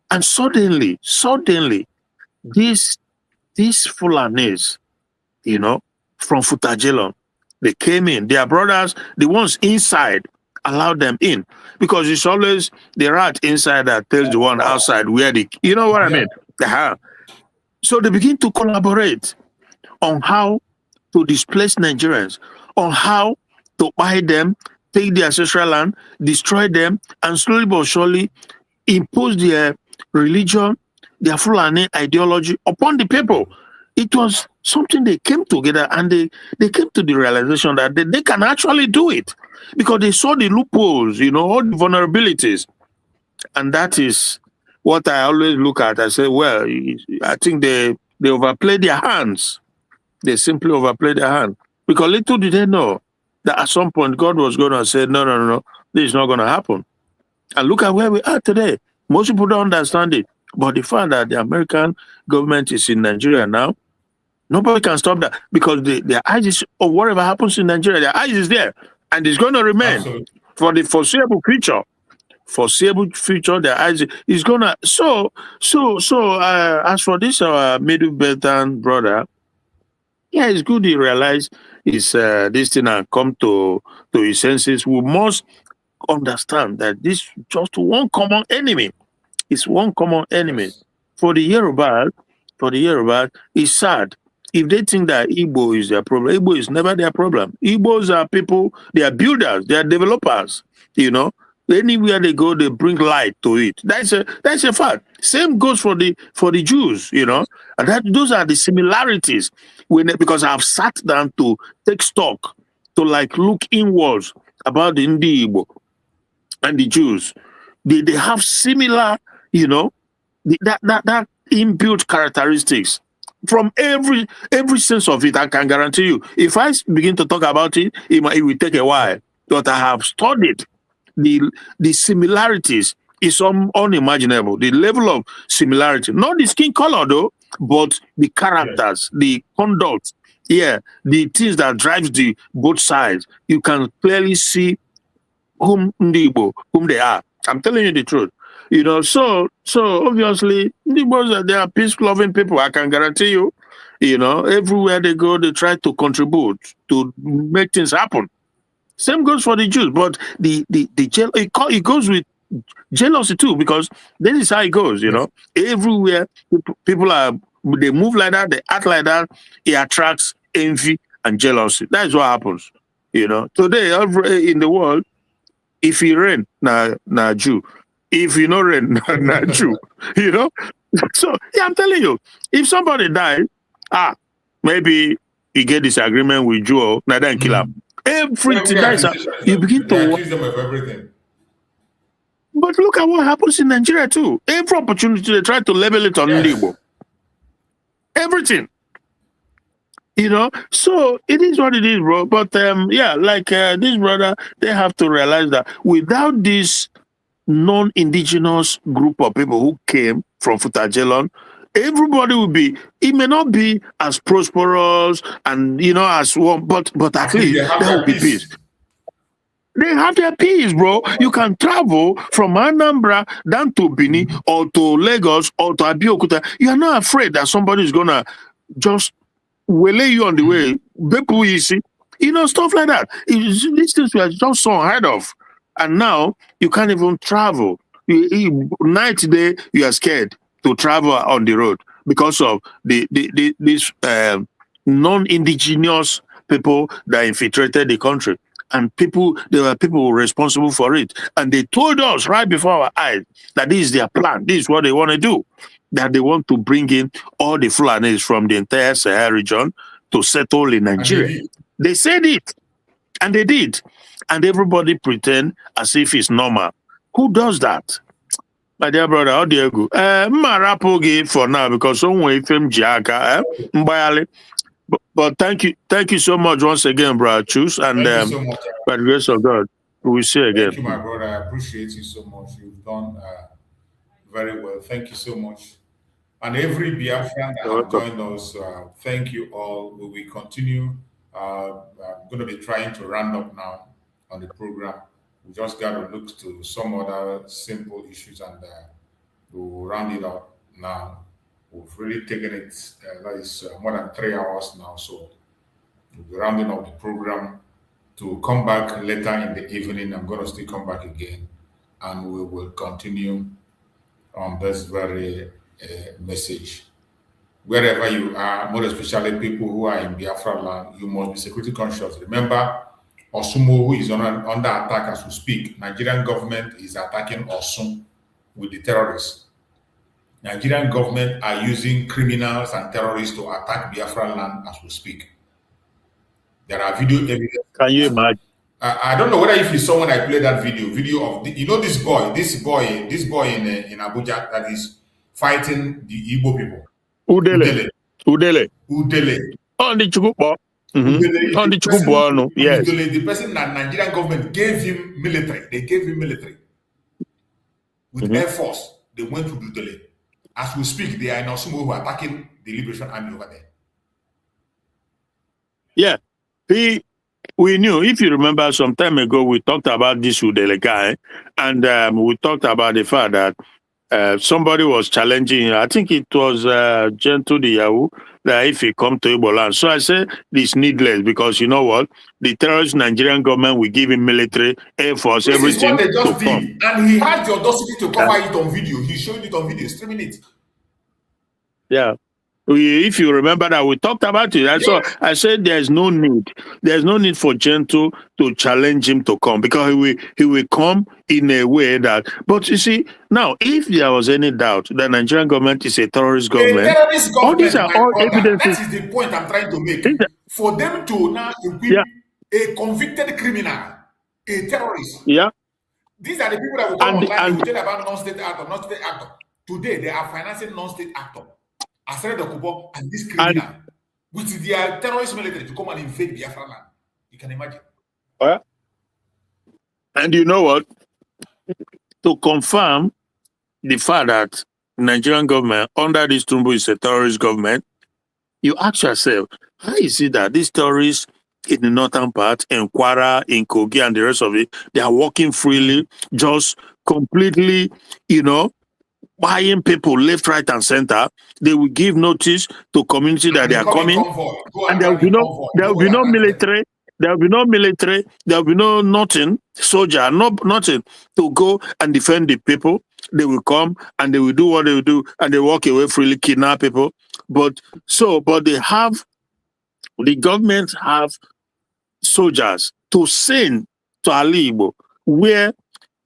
K: And suddenly, these Fulanis, from Futajelon, they came in. Their brothers, the ones inside, allowed them in, because it's always the rat inside that tells the one outside where you know what I mean? So they begin to collaborate on how to displace Nigerians, on how to buy them, take their ancestral land, destroy them, and slowly but surely impose their religion, their Fulani ideology upon the people. It was something they came together, and they came to the realization that they can actually do it, because they saw the loopholes, all the vulnerabilities. And that is what I always look at. I say, well, I think they overplayed their hands. They simply overplayed their hand, because little did they know that at some point God was going to say, no, this is not going to happen. And look at where we are today. Most people don't understand it. But the fact that the American government is in Nigeria now, nobody can stop that, because their eyes is, or whatever happens in Nigeria, their eyes is there, and it's going to remain. Absolutely. For the foreseeable future. Their eyes is going to. So, as for this, our Middle Beltan brother, yeah, it's good he realized this thing and come to his senses. We must understand that this is just one common enemy. It's one common enemy. For the Yoruba, it's sad. If they think that Igbo is their problem, Igbo is never their problem. Igbos are people, they are builders, they are developers, Anywhere they go, they bring light to it. That's a fact. Same goes for the Jews, and those are the similarities. Because I've sat down to take stock, to look inwards about the Igbo and the Jews. They have similar, that inbuilt characteristics from every sense of it. I can guarantee you, if I begin to talk about it, it will take a while. But I have studied the similarities is unimaginable. The level of similarity, not the skin color though, but the characters, the conduct, the things that drives both sides. You can clearly see whom they are. I'm telling you the truth. So obviously, they are peace-loving people. I can guarantee you. Everywhere they go, they try to contribute to make things happen. Same goes for the Jews, but it goes with jealousy too, because this is how it goes. Everywhere people they move like that, they act like that. It attracts envy and jealousy. That's what happens. Today in the world, if you rain, na Jew. If you no rain, na Jew. So I'm telling you, if somebody died, maybe you get disagreement with Jew, now then kill him. Everything you begin to
D: accuse them of everything.
K: But look at what happens in Nigeria too. Every opportunity they try to label it on Igbo. Everything. So it is what it is, bro. But this brother, they have to realize that without this non-indigenous group of people who came from Futajelon, everybody will be, it may not be as prosperous and as one, but at least there will be peace. They have their peace, bro. You can travel from Anambra down to Benin or to Lagos or to Abeokuta. You are not afraid that somebody is gonna just waylay you on the way. Stuff like that. These things we are just so unheard of. And now you can't even travel. Night day, you are scared to travel on the road because of these non-indigenous people that infiltrated the country. And there were people responsible for it. And they told us right before our eyes that this is their plan. This is what they want to do. That they want to bring in all the Fulanis from the entire Sahel region to settle in Nigeria. They said it. And they did. And everybody pretend as if it's normal. Who does that? My dear brother, how do you go? Marapogi for now because someone from Jiaka, but thank you so much once again, brother Choose, and
D: Thank you so much.
K: by the grace of God, we'll see you again.
D: Thank you, my brother. I appreciate you so much. You've done very well. Thank you so much. And every Biafran that have joined us, thank you all. We will continue. I'm going to be trying to round up now on the program. We just got to look to some other simple issues and we'll round it up now. We've really taken it, that is more than 3 hours now. So we'll be rounding up the program to come back later in the evening. I'm going to still come back again and we will continue on this very message. Wherever you are, more especially people who are in Biafra land, you must be security conscious. Remember, Osumo, who is under attack as we speak. Nigerian government is attacking Osum with the terrorists. Nigerian government are using criminals and terrorists to attack Biafra land as we speak. There are video evidence.
K: Can you imagine?
D: I don't know whether if you saw when I played that video of this boy in Abuja that is fighting the Igbo people.
K: Udele. On the Chukubo. On the Chukubo, yes.
D: The person that Nigerian government gave him military. They gave him military. With Air Force, they went to Udele. As we speak, they are in Osumo who are attacking the Liberation Army over there.
K: Yeah. We knew, if you remember some time ago, we talked about this Udele guy, and we talked about the fact that somebody was challenging, I think it was Gentle the Yahoo, that if he come to Igbo land. So I said, it's needless because you know what? The terrorist Nigerian government will give him military, Air Force,
D: this
K: everything.
D: This is what they just did. And he had the audacity to cover it on video. He showed it on video, streaming it.
K: Yeah. If you remember that, we talked about it. So I said there's no need. There's no need for Gentle to challenge him to come because he will come in a way that. But you see, now, if there was any doubt that Nigerian government is a terrorist government, all these are all evidences.
D: That is the point I'm trying to make. For them to now equip a convicted criminal, a terrorist.
K: Yeah.
D: These are the people that will come online and tell about non-state actor. Today, they are financing non-state actor. Asere Dokubo and this criminal with their terrorist military to come and invade Biafra land. You can imagine.
K: And you know what? To confirm the fact that Nigerian government under this Tumbu is a terrorist government, you ask yourself, how is it that these terrorists in the northern part, in Kwara, in Kogi, and the rest of it, they are walking freely, just completely, buying people left, right, and center? They will give notice to community that they are coming, and there will be no military. There will be no military. There will be no nothing, soldier, nothing to go and defend the people. They will come and they will do what they will do, and they walk away freely, kidnap people. But the government have soldiers to send to Ali Igbo where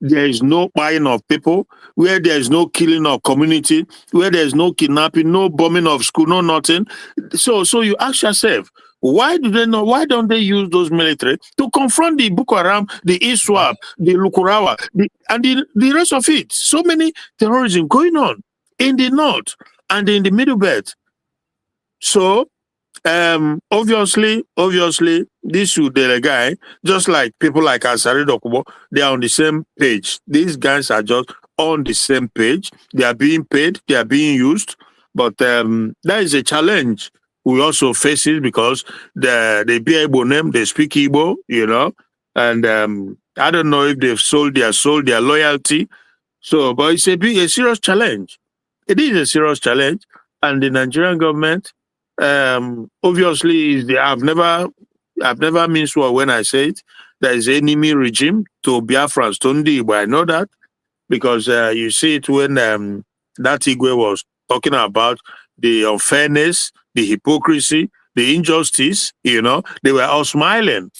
K: there is no buying of people, where there is no killing of community, where there is no kidnapping, no bombing of school, no nothing. So you ask yourself, why don't they use those military to confront the Boko Haram, the ISWAP, the Lukurawa, and the rest of it? So many terrorism going on in the north and in the middle belt. So obviously, this Udele guy, just like people like Asare Dokubo, they are on the same page. These guys are just on the same page. They are being paid, they are being used, but that is a challenge we also face it because they be Igbo name, they speak Igbo, and I don't know if they've sold their soul, their loyalty. So, but it's a serious challenge. It is a serious challenge, and the Nigerian government, obviously, I've never minced word when I say it. there is enemy regime to Biafrans, to Ndibo. I know that because you see it when that Igwe was talking about the unfairness, the hypocrisy, the injustice, they were all smiling.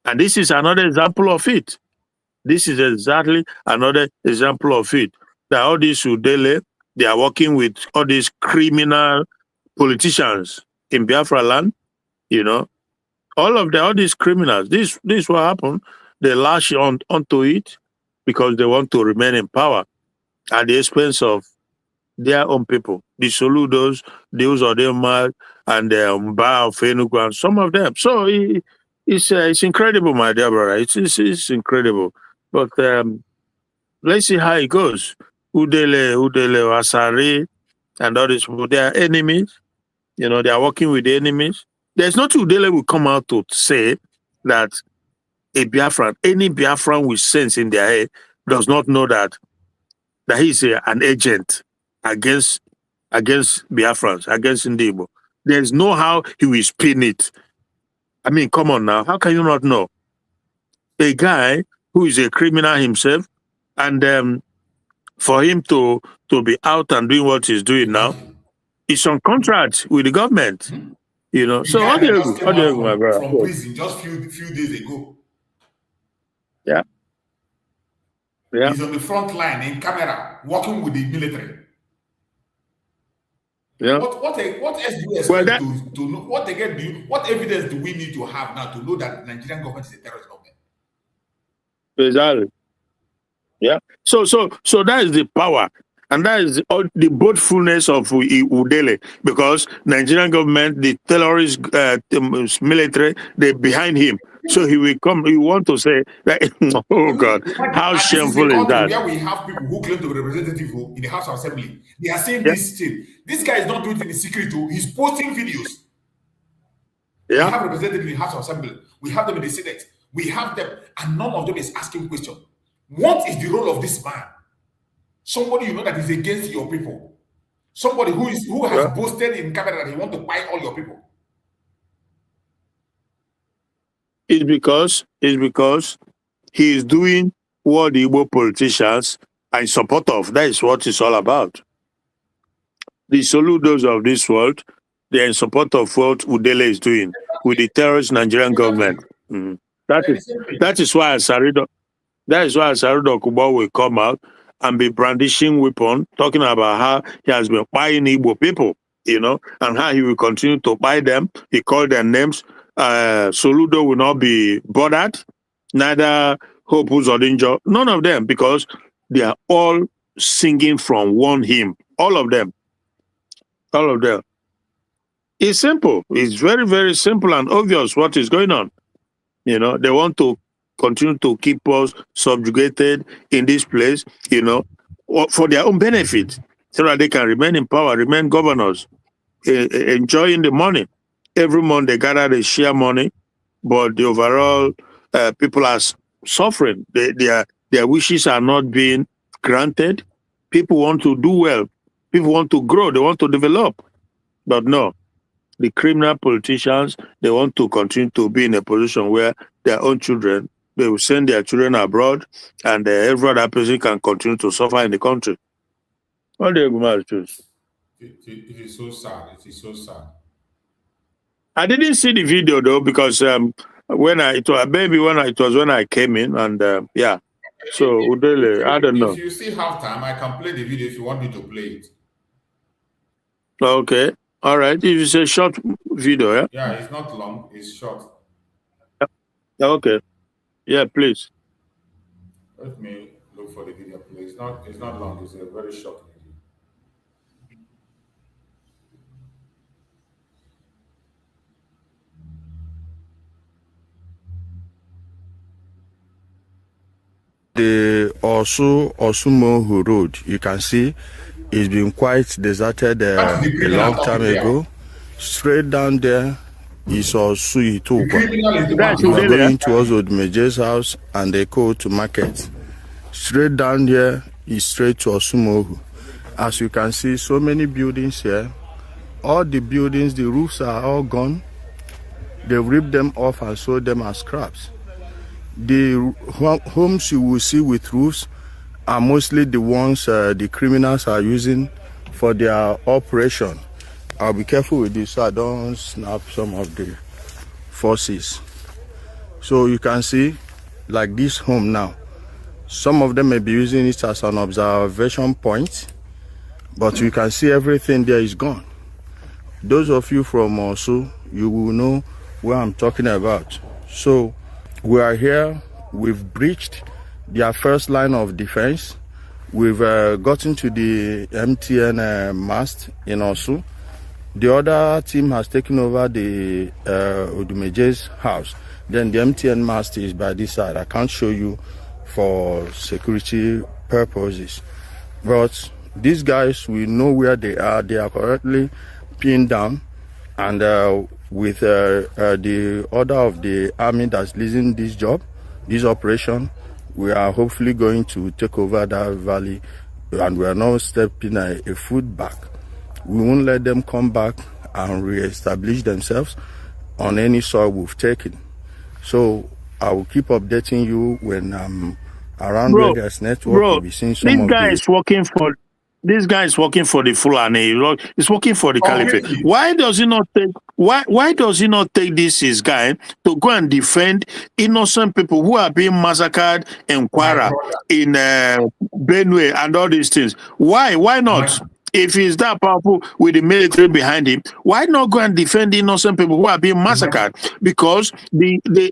K: And this is another example of it. This is exactly another example of it. That all these Udele, they are working with all these criminal politicians in Biafra land, all these criminals. This will happen. They lash onto it because they want to remain in power at the expense of their own people. The Soludos, the Uzodema, and the Mba of Enugu, and some of them. So it's incredible, my dear brother. It's incredible. But let's see how it goes. Udele, Asari, and all these people, they are enemies. They are working with the enemies. There's not Udele will come out to say that any Biafran with sense in their head does not know that he's an agent against Biafrans, against Ndibo. There's no how he will spin it. I mean, come on now. How can you not know? A guy who is a criminal himself, and for him to be out and doing what he's doing now, it's on contract with the government. So how do you, my brother?
D: From prison just few days ago.
K: Yeah.
D: He's on the front line in camera, working with the military.
K: Yeah.
D: What else do you expect to know? What evidence do we need to have now to know that the Nigerian government is a terrorist government?
K: Exactly. Yeah. So that is the power. And that is the boastfulness of Udele, because Nigerian government, the terrorist military, they're behind him. So he will come. You want to say that? Oh God, how shameful is that?
D: Where we have people who claim to be representative in the House of Assembly, they are saying this thing. This guy is not doing it in the secret too. He's posting videos.
K: Yeah.
D: We have representatives in the House of Assembly. We have them in the Senate. We have them, and none of them is asking questions. What is the role of this man? Somebody that is against your people. Somebody who has boasted in camera that he wants to buy all your people.
K: It's because he is doing what the Igbo politicians are in support of. That is what it's all about. The Soludos of this world, they are in support of what Udele is doing with the terrorist Nigerian government. That is why Asarido Kuba will come out and be brandishing weapon, talking about how he has been buying Igbo people, and how he will continue to buy them. He called their names. Soludo will not be bothered, neither Hope Uzodinjo, none of them, because they are all singing from one hymn. All of them. It's simple. It's very, very simple and obvious what is going on. They want to continue to keep us subjugated in this place, for their own benefit, so that they can remain in power, remain governors, enjoying the money. Every month they gather, they share money, but the overall people are suffering. Their wishes are not being granted. People want to do well. People want to grow. They want to develop. But no, the criminal politicians, they want to continue to be in a position where their own children, they will send their children abroad, and every other person can continue to suffer in the country. What do you choose?
D: It is so sad. It is so sad.
K: I didn't see the video though, because when I came in, and yeah. So Udele, I don't know.
D: If you see half time, I can play the video if you want me to play it.
K: Okay. All right. If it's a short video, yeah?
D: Yeah, it's not long, it's short.
K: Yeah. Okay. Yeah, please.
D: Let me look for the video, please. It's not long, it's a very short
E: video. The Osumohu Road, you can see, it's been quite deserted a long time ago. Straight down there is Osu Itokwa. You are going towards Odmeje's house and they go to market. Straight down there is straight to Osumohu. As you can see, so many buildings here. All the buildings, the roofs are all gone. They ripped them off and sold them as scraps. The homes you will see with roofs are mostly the ones the criminals are using for their operation. I'll be careful with this so I don't snap some of the forces. So you can see, like this home now, some of them may be using it as an observation point, but you can see everything there is gone. Those of you from Osu, you will know what I'm talking about. So we are here, we've breached their first line of defense. We've gotten to the MTN mast in Osu. The other team has taken over the Odumeje's house. Then the MTN mast is by this side. I can't show you for security purposes. But these guys, we know where they are. They are currently pinned down. And with the order of the army that's leading this job, this operation, we are hopefully going to take over that valley. And we are now stepping a foot back. We won't let them come back and re-establish themselves on any soil we've taken. So I will keep updating you when I'm around Vegas Network. You'll be seeing some of
K: this guy is working for the Fulani. He's working for the Caliphate. Why does he not take? Why does he not take his guy to go and defend innocent people who are being massacred in Kwara, in Benue, and all these things? Why? Why not? If he's that powerful with the military behind him, why not go and defend innocent people who are being massacred? Because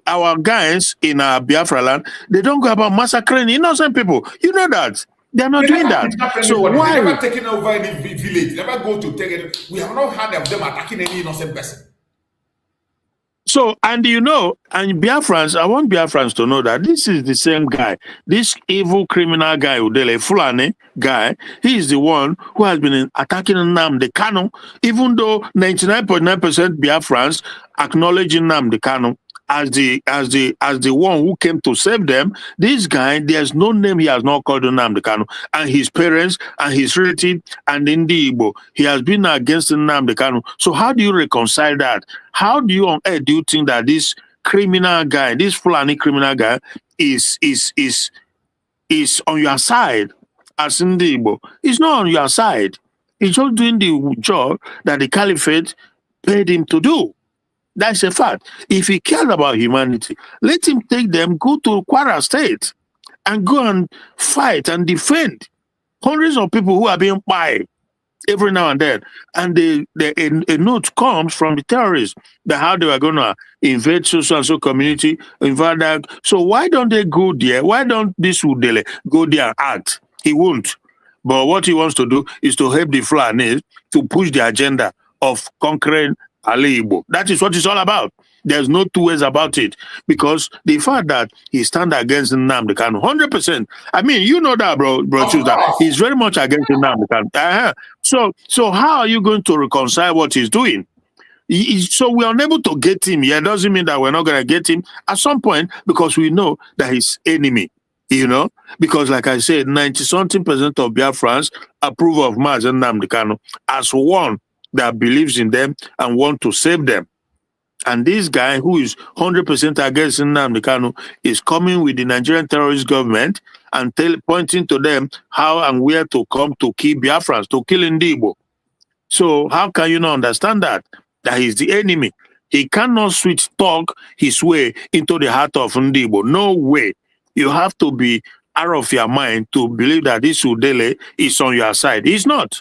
K: our guys in our Biafra land, they don't go about massacring innocent people. You know that. They're not doing that. So why?
D: They never taken over any village. Never go to take it. We have not heard of them attacking any innocent person.
K: So, and you know, and Biafrans, I want Biafrans to know that this is the same guy, this evil criminal guy, Udele Fulani guy. He is the one who has been attacking Nnamdi Kanu, even though 99.9% Biafrans acknowledge Nnamdi Kanu as the one who came to save them. This guy, there's no name he has not called Nnamdi Kanu, and his parents and his relative and Ndi Igbo. He has been against Nnamdi Kanu. So how do you reconcile that? How do you on earth do you think that this criminal guy, this Fulani criminal guy, is on your side as Ndi Igbo? He's not on your side. He's just doing the job that the Caliphate paid him to do. That's a fact. If he cared about humanity, let him take them, go to Kwara State and go and fight and defend hundreds of people who are being fired every now and then. And a note comes from the terrorists that how they were going to invade so-and-so community, invade that. So why don't they go there? Why don't this Udele go there and act? He won't. But what he wants to do is to help the Fulanis to push the agenda of conquering Ali Igbo. That is what it's all about. There's no two ways about it. Because the fact that he stands against Nnamdi Kanu, 100%. I mean, you know that, bro that he's very much against Nnamdi Kanu. So how are you going to reconcile what he's doing? So we're unable to get him. Yeah, doesn't mean that we're not going to get him at some point, because we know that he's enemy. You know, because like I said, 90-something% of Biafrans approve of Mazen Nnamdi Kanu as one that believes in them and want to save them. And this guy who is 100% against Nnamdi Kanu is coming with the Nigerian terrorist government and pointing to them how and where to come to kill Biafrans, to kill Ndi Igbo. So how can you not understand that he's the enemy? He cannot switch talk his way into the heart of Ndi Igbo. No way. You have to be out of your mind to believe that this Udele is on your side. He's not.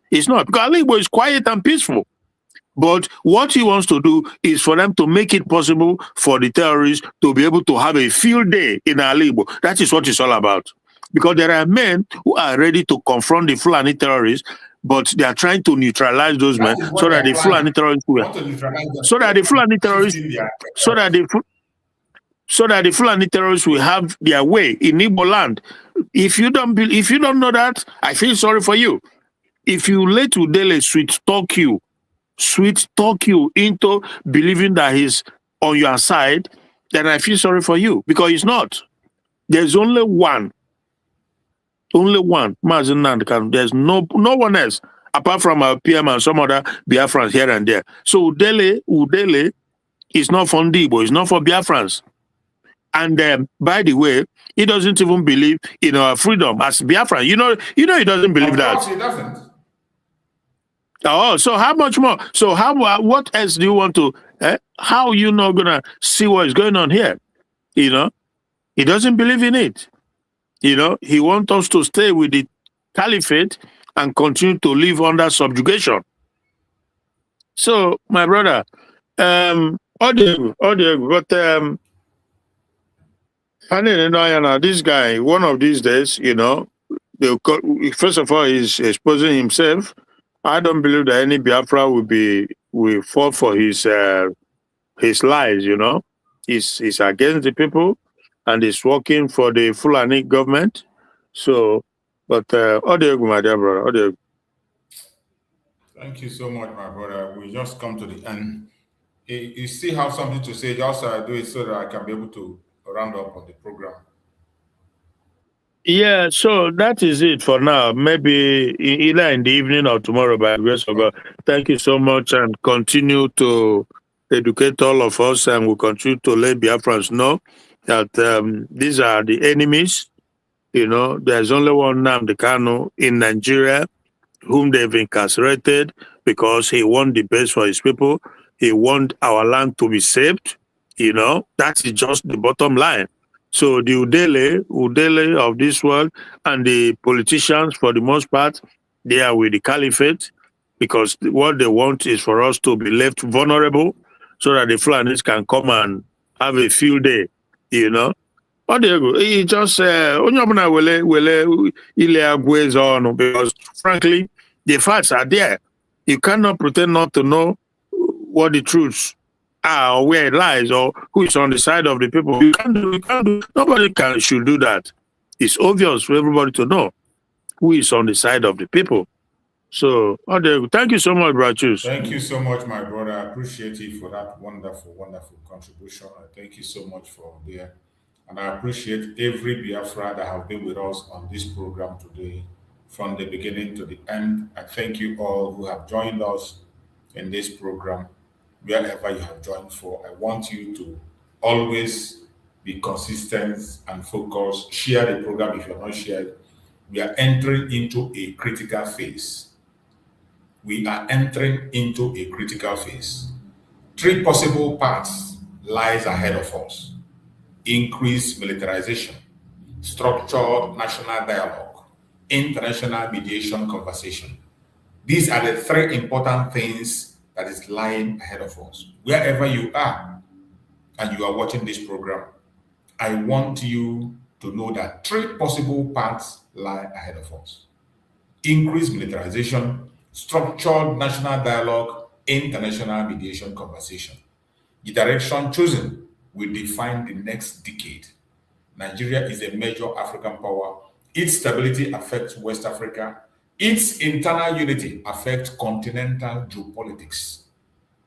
K: It's not, because Ali Igbo is quiet and peaceful. But what he wants to do is for them to make it possible for the terrorists to be able to have a field day in Ali Igbo. That is what it's all about. Because there are men who are ready to confront the Fulani terrorists, but they are trying to neutralize those men so that the Fulani terrorists will, so that the Fulani terrorists will have their way in Igbo land. If you don't know that, I feel sorry for you. If you let Udele sweet talk you into believing that he's on your side, then I feel sorry for you, because he's not. There's only one, Mazen Nnamdi Kanu. There's no one else apart from our PM and some other Biafrans here and there. So Udele is not for Ndi Igbo, it's not for Biafrans. And by the way, he doesn't even believe in our freedom as Biafra. You know, he doesn't believe that.
D: Of course, he doesn't.
K: Oh, so how much more? So what else do you want to? How are you not gonna see what is going on here? You know, he doesn't believe in it. You know, he wants us to stay with the caliphate and continue to live under subjugation. So, my brother, audio, but I didn't know, this guy, one of these days, you know, first of all, he's exposing himself. I don't believe that any Biafra will fall for his lies, you know. He's against the people and he's working for the Fulani government. So, but audio, my dear brother, audio.
D: Thank you so much, my brother. We just come to the end. You still have something to say, just do it so that I can be able to round up on the program.
K: Yeah, so that is it for now. Maybe either in the evening or tomorrow by the grace of God. Thank you so much and continue to educate all of us, and we'll continue to let Biafrans know that these are the enemies. You know, there's only one Nnamdi Kanu in Nigeria whom they've incarcerated because he want the best for his people. He want our land to be saved. You know, that is just the bottom line. So the Udele of this world and the politicians, for the most part, they are with the caliphate because what they want is for us to be left vulnerable so that the Fulanis can come and have a field day, you know. He just because frankly, the facts are there. You cannot pretend not to know what the truths are or where it lies or who is on the side of the people. You can't do. Nobody should do that. It's obvious for everybody to know who is on the side of the people. So, thank you so much, Brachus.
D: Thank you so much, my brother. I appreciate it for that wonderful, wonderful contribution. Thank you so much for there. And I appreciate every Biafra that have been with us on this program today, from the beginning to the end. I thank you all who have joined us in this program, wherever you have joined for. I want you to always be consistent and focused. Share the program if you're not shared. We are entering into a critical phase. We are entering into a critical phase. 3 possible paths lies ahead of us: increased militarization, structured national dialogue, international mediation conversation. These are the 3 important things that is lying ahead of us. Wherever you are and you are watching this program, I want you to know that 3 possible paths lie ahead of us: increased militarization, structured national dialogue, international mediation conversation. The direction chosen will define the next decade. Nigeria is a major African power. Its stability affects West Africa. Its internal unity affects continental geopolitics.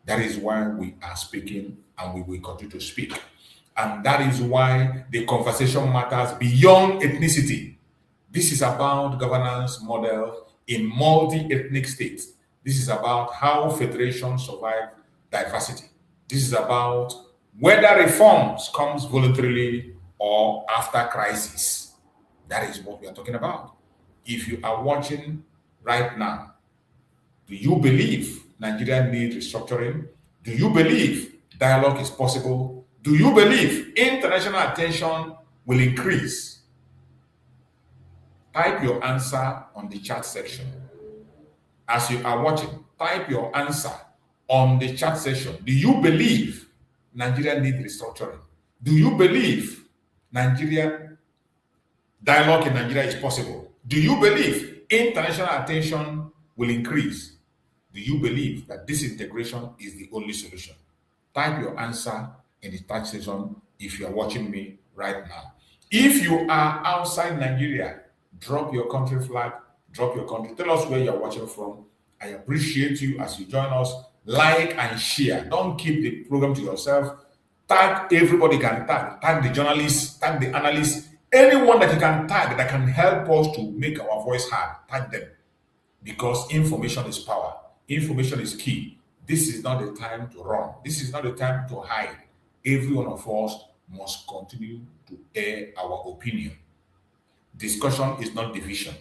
D: That is why we are speaking and we will continue to speak. And that is why the conversation matters beyond ethnicity. This is about governance model in multi-ethnic states. This is about how federations survive diversity. This is about whether reforms comes voluntarily or after crisis. That is what we are talking about. If you are watching right now, do you believe Nigeria needs restructuring? Do you believe dialogue is possible? Do you believe international attention will increase? Type your answer on the chat section. As you are watching, type your answer on the chat section. Do you believe Nigeria needs restructuring? Do you believe dialogue in Nigeria is possible? Do you believe international attention will increase? Do you believe that disintegration is the only solution? Type your answer in the chat section if you are watching me right now. If you are outside Nigeria, drop your country flag, drop your country. Tell us where you're watching from. I appreciate you as you join us. Like and share. Don't keep the program to yourself. Tag everybody can tag. Tag the journalists, tag the analysts. Anyone that you can tag that can help us to make our voice heard, tag them. Because information is power. Information is key. This is not the time to run. This is not the time to hide. Every one of us must continue to air our opinion. Discussion is not division.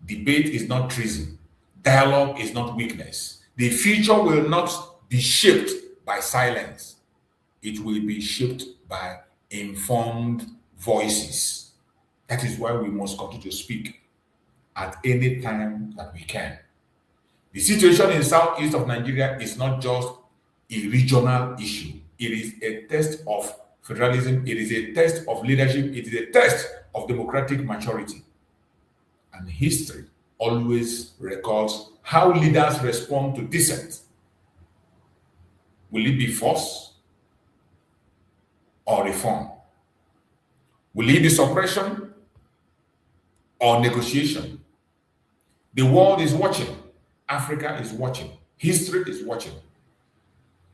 D: Debate is not treason. Dialogue is not weakness. The future will not be shaped by silence. It will be shaped by informed voices. That is why we must continue to speak at any time that we can. The situation in southeast of Nigeria is not just a regional issue. It is a test of federalism. It is a test of leadership. It is a test of democratic maturity. And history always records how leaders respond to dissent. Will it be force or reform? Will it be suppression or negotiation? The world is watching. Africa is watching. History is watching.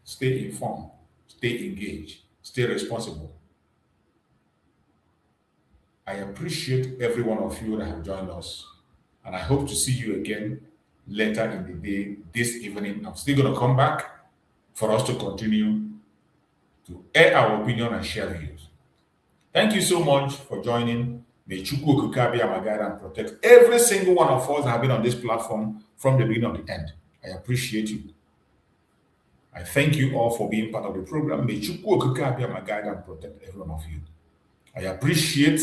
D: Stay informed. Stay engaged. Stay responsible. I appreciate every one of you that have joined us. And I hope to see you again later in the day, this evening. I'm still going to come back for us to continue to air our opinion and share views. Thank you so much for joining. May Chukwu Okukabi guide and protect every single one of us that have been on this platform from the beginning of the end. I appreciate you. I thank you all for being part of the program. May Chukwu Okukabi guide and protect every one of you. I appreciate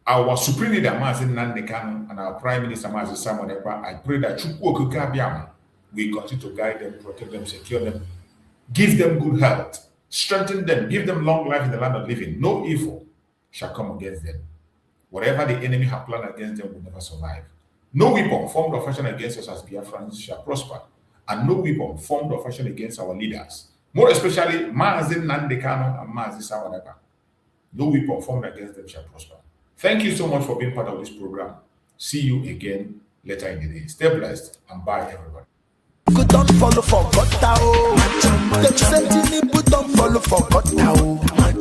D: our Supreme Leader, Mazen Nandekano, and our Prime Minister, Mazen Samuel Ekpa. I pray that Chukwu Okukabi will continue to guide them, protect them, secure them, give them good health, strengthen them, give them long life in the land of living. No evil shall come against them. Whatever the enemy have planned against them will never survive. No weapon formed or fashioned against us as Biafrans shall prosper, and no weapon formed or fashioned against our leaders, more especially Mazen Nandekano and Mazen Samuel Ekpa. No weapon formed against them shall prosper. Thank you so much for being part of this program. See you again later in the day. Stay blessed and bye, everybody.
N: Good don't follow for God now. Them say Tinubu don't follow for God now.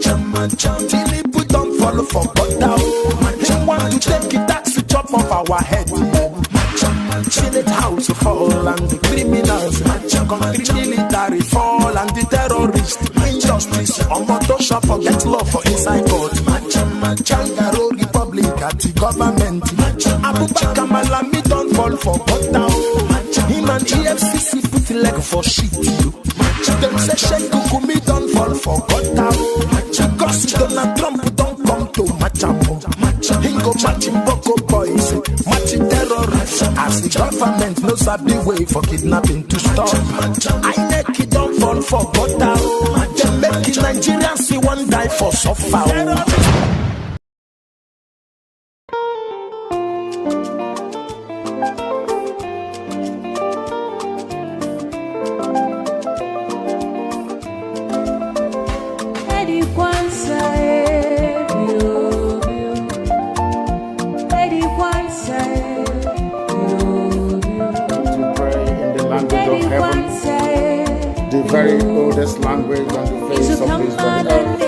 N: Tinubu don't follow for God now. He want to take it tax to chop off our head. Senate house fall and the criminals, country military fall and the terrorists, injustice, Omotosha forget law for inside court. Changaro Republic at the government. Abubakar Malami don't fall for God now. Him and EFCC put leg for shit. Them say Sheikh Kukumi don't fall for God now. Because Donald Trump don't come to Machamo. Hingo matching Boko boys, matching terrorists. As the government knows a big way for kidnapping to stop. I make it don't fall for God now. They make Nigerians see one die for suffer.
B: The very oldest language on the face of this very earth.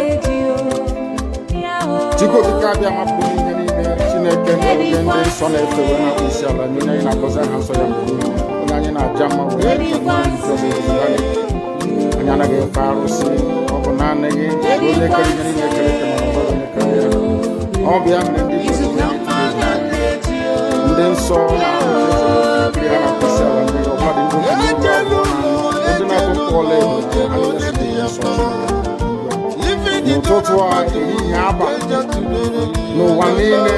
B: Chiko kikabi amapuni nyani ne chineke no gende sona efewe na usiala nina ina kosa hanso ya mbuni onanye na jama we anyana ge farusi obona nege ole kali nyani ne kele ke mababa ne kale obia mnendi nden so na kriya na usiala ne obadi ndo no totoa yaba no wanene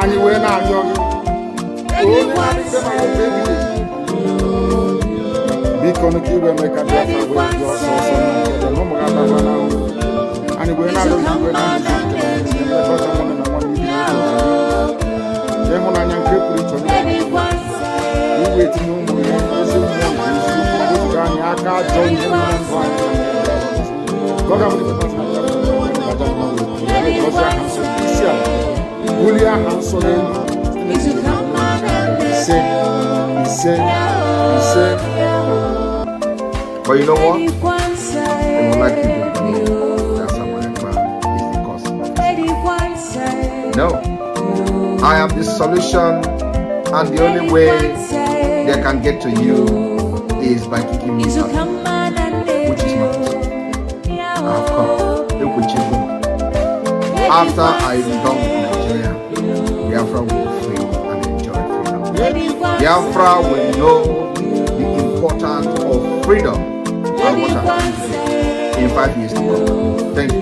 B: and you were not young. Because you will make a difference with your source and the home and we're not going to
A: But you know what? They will like you to believe that someone is the cause of this. No. I am the solution, and the only way they can get to you is by kicking me out, which is not possible. I have come. Look with you. After I am done with Nigeria, Biafra will be free and enjoy freedom. Biafra will know the importance of freedom and what I'm doing in 5 years to come. Thank you.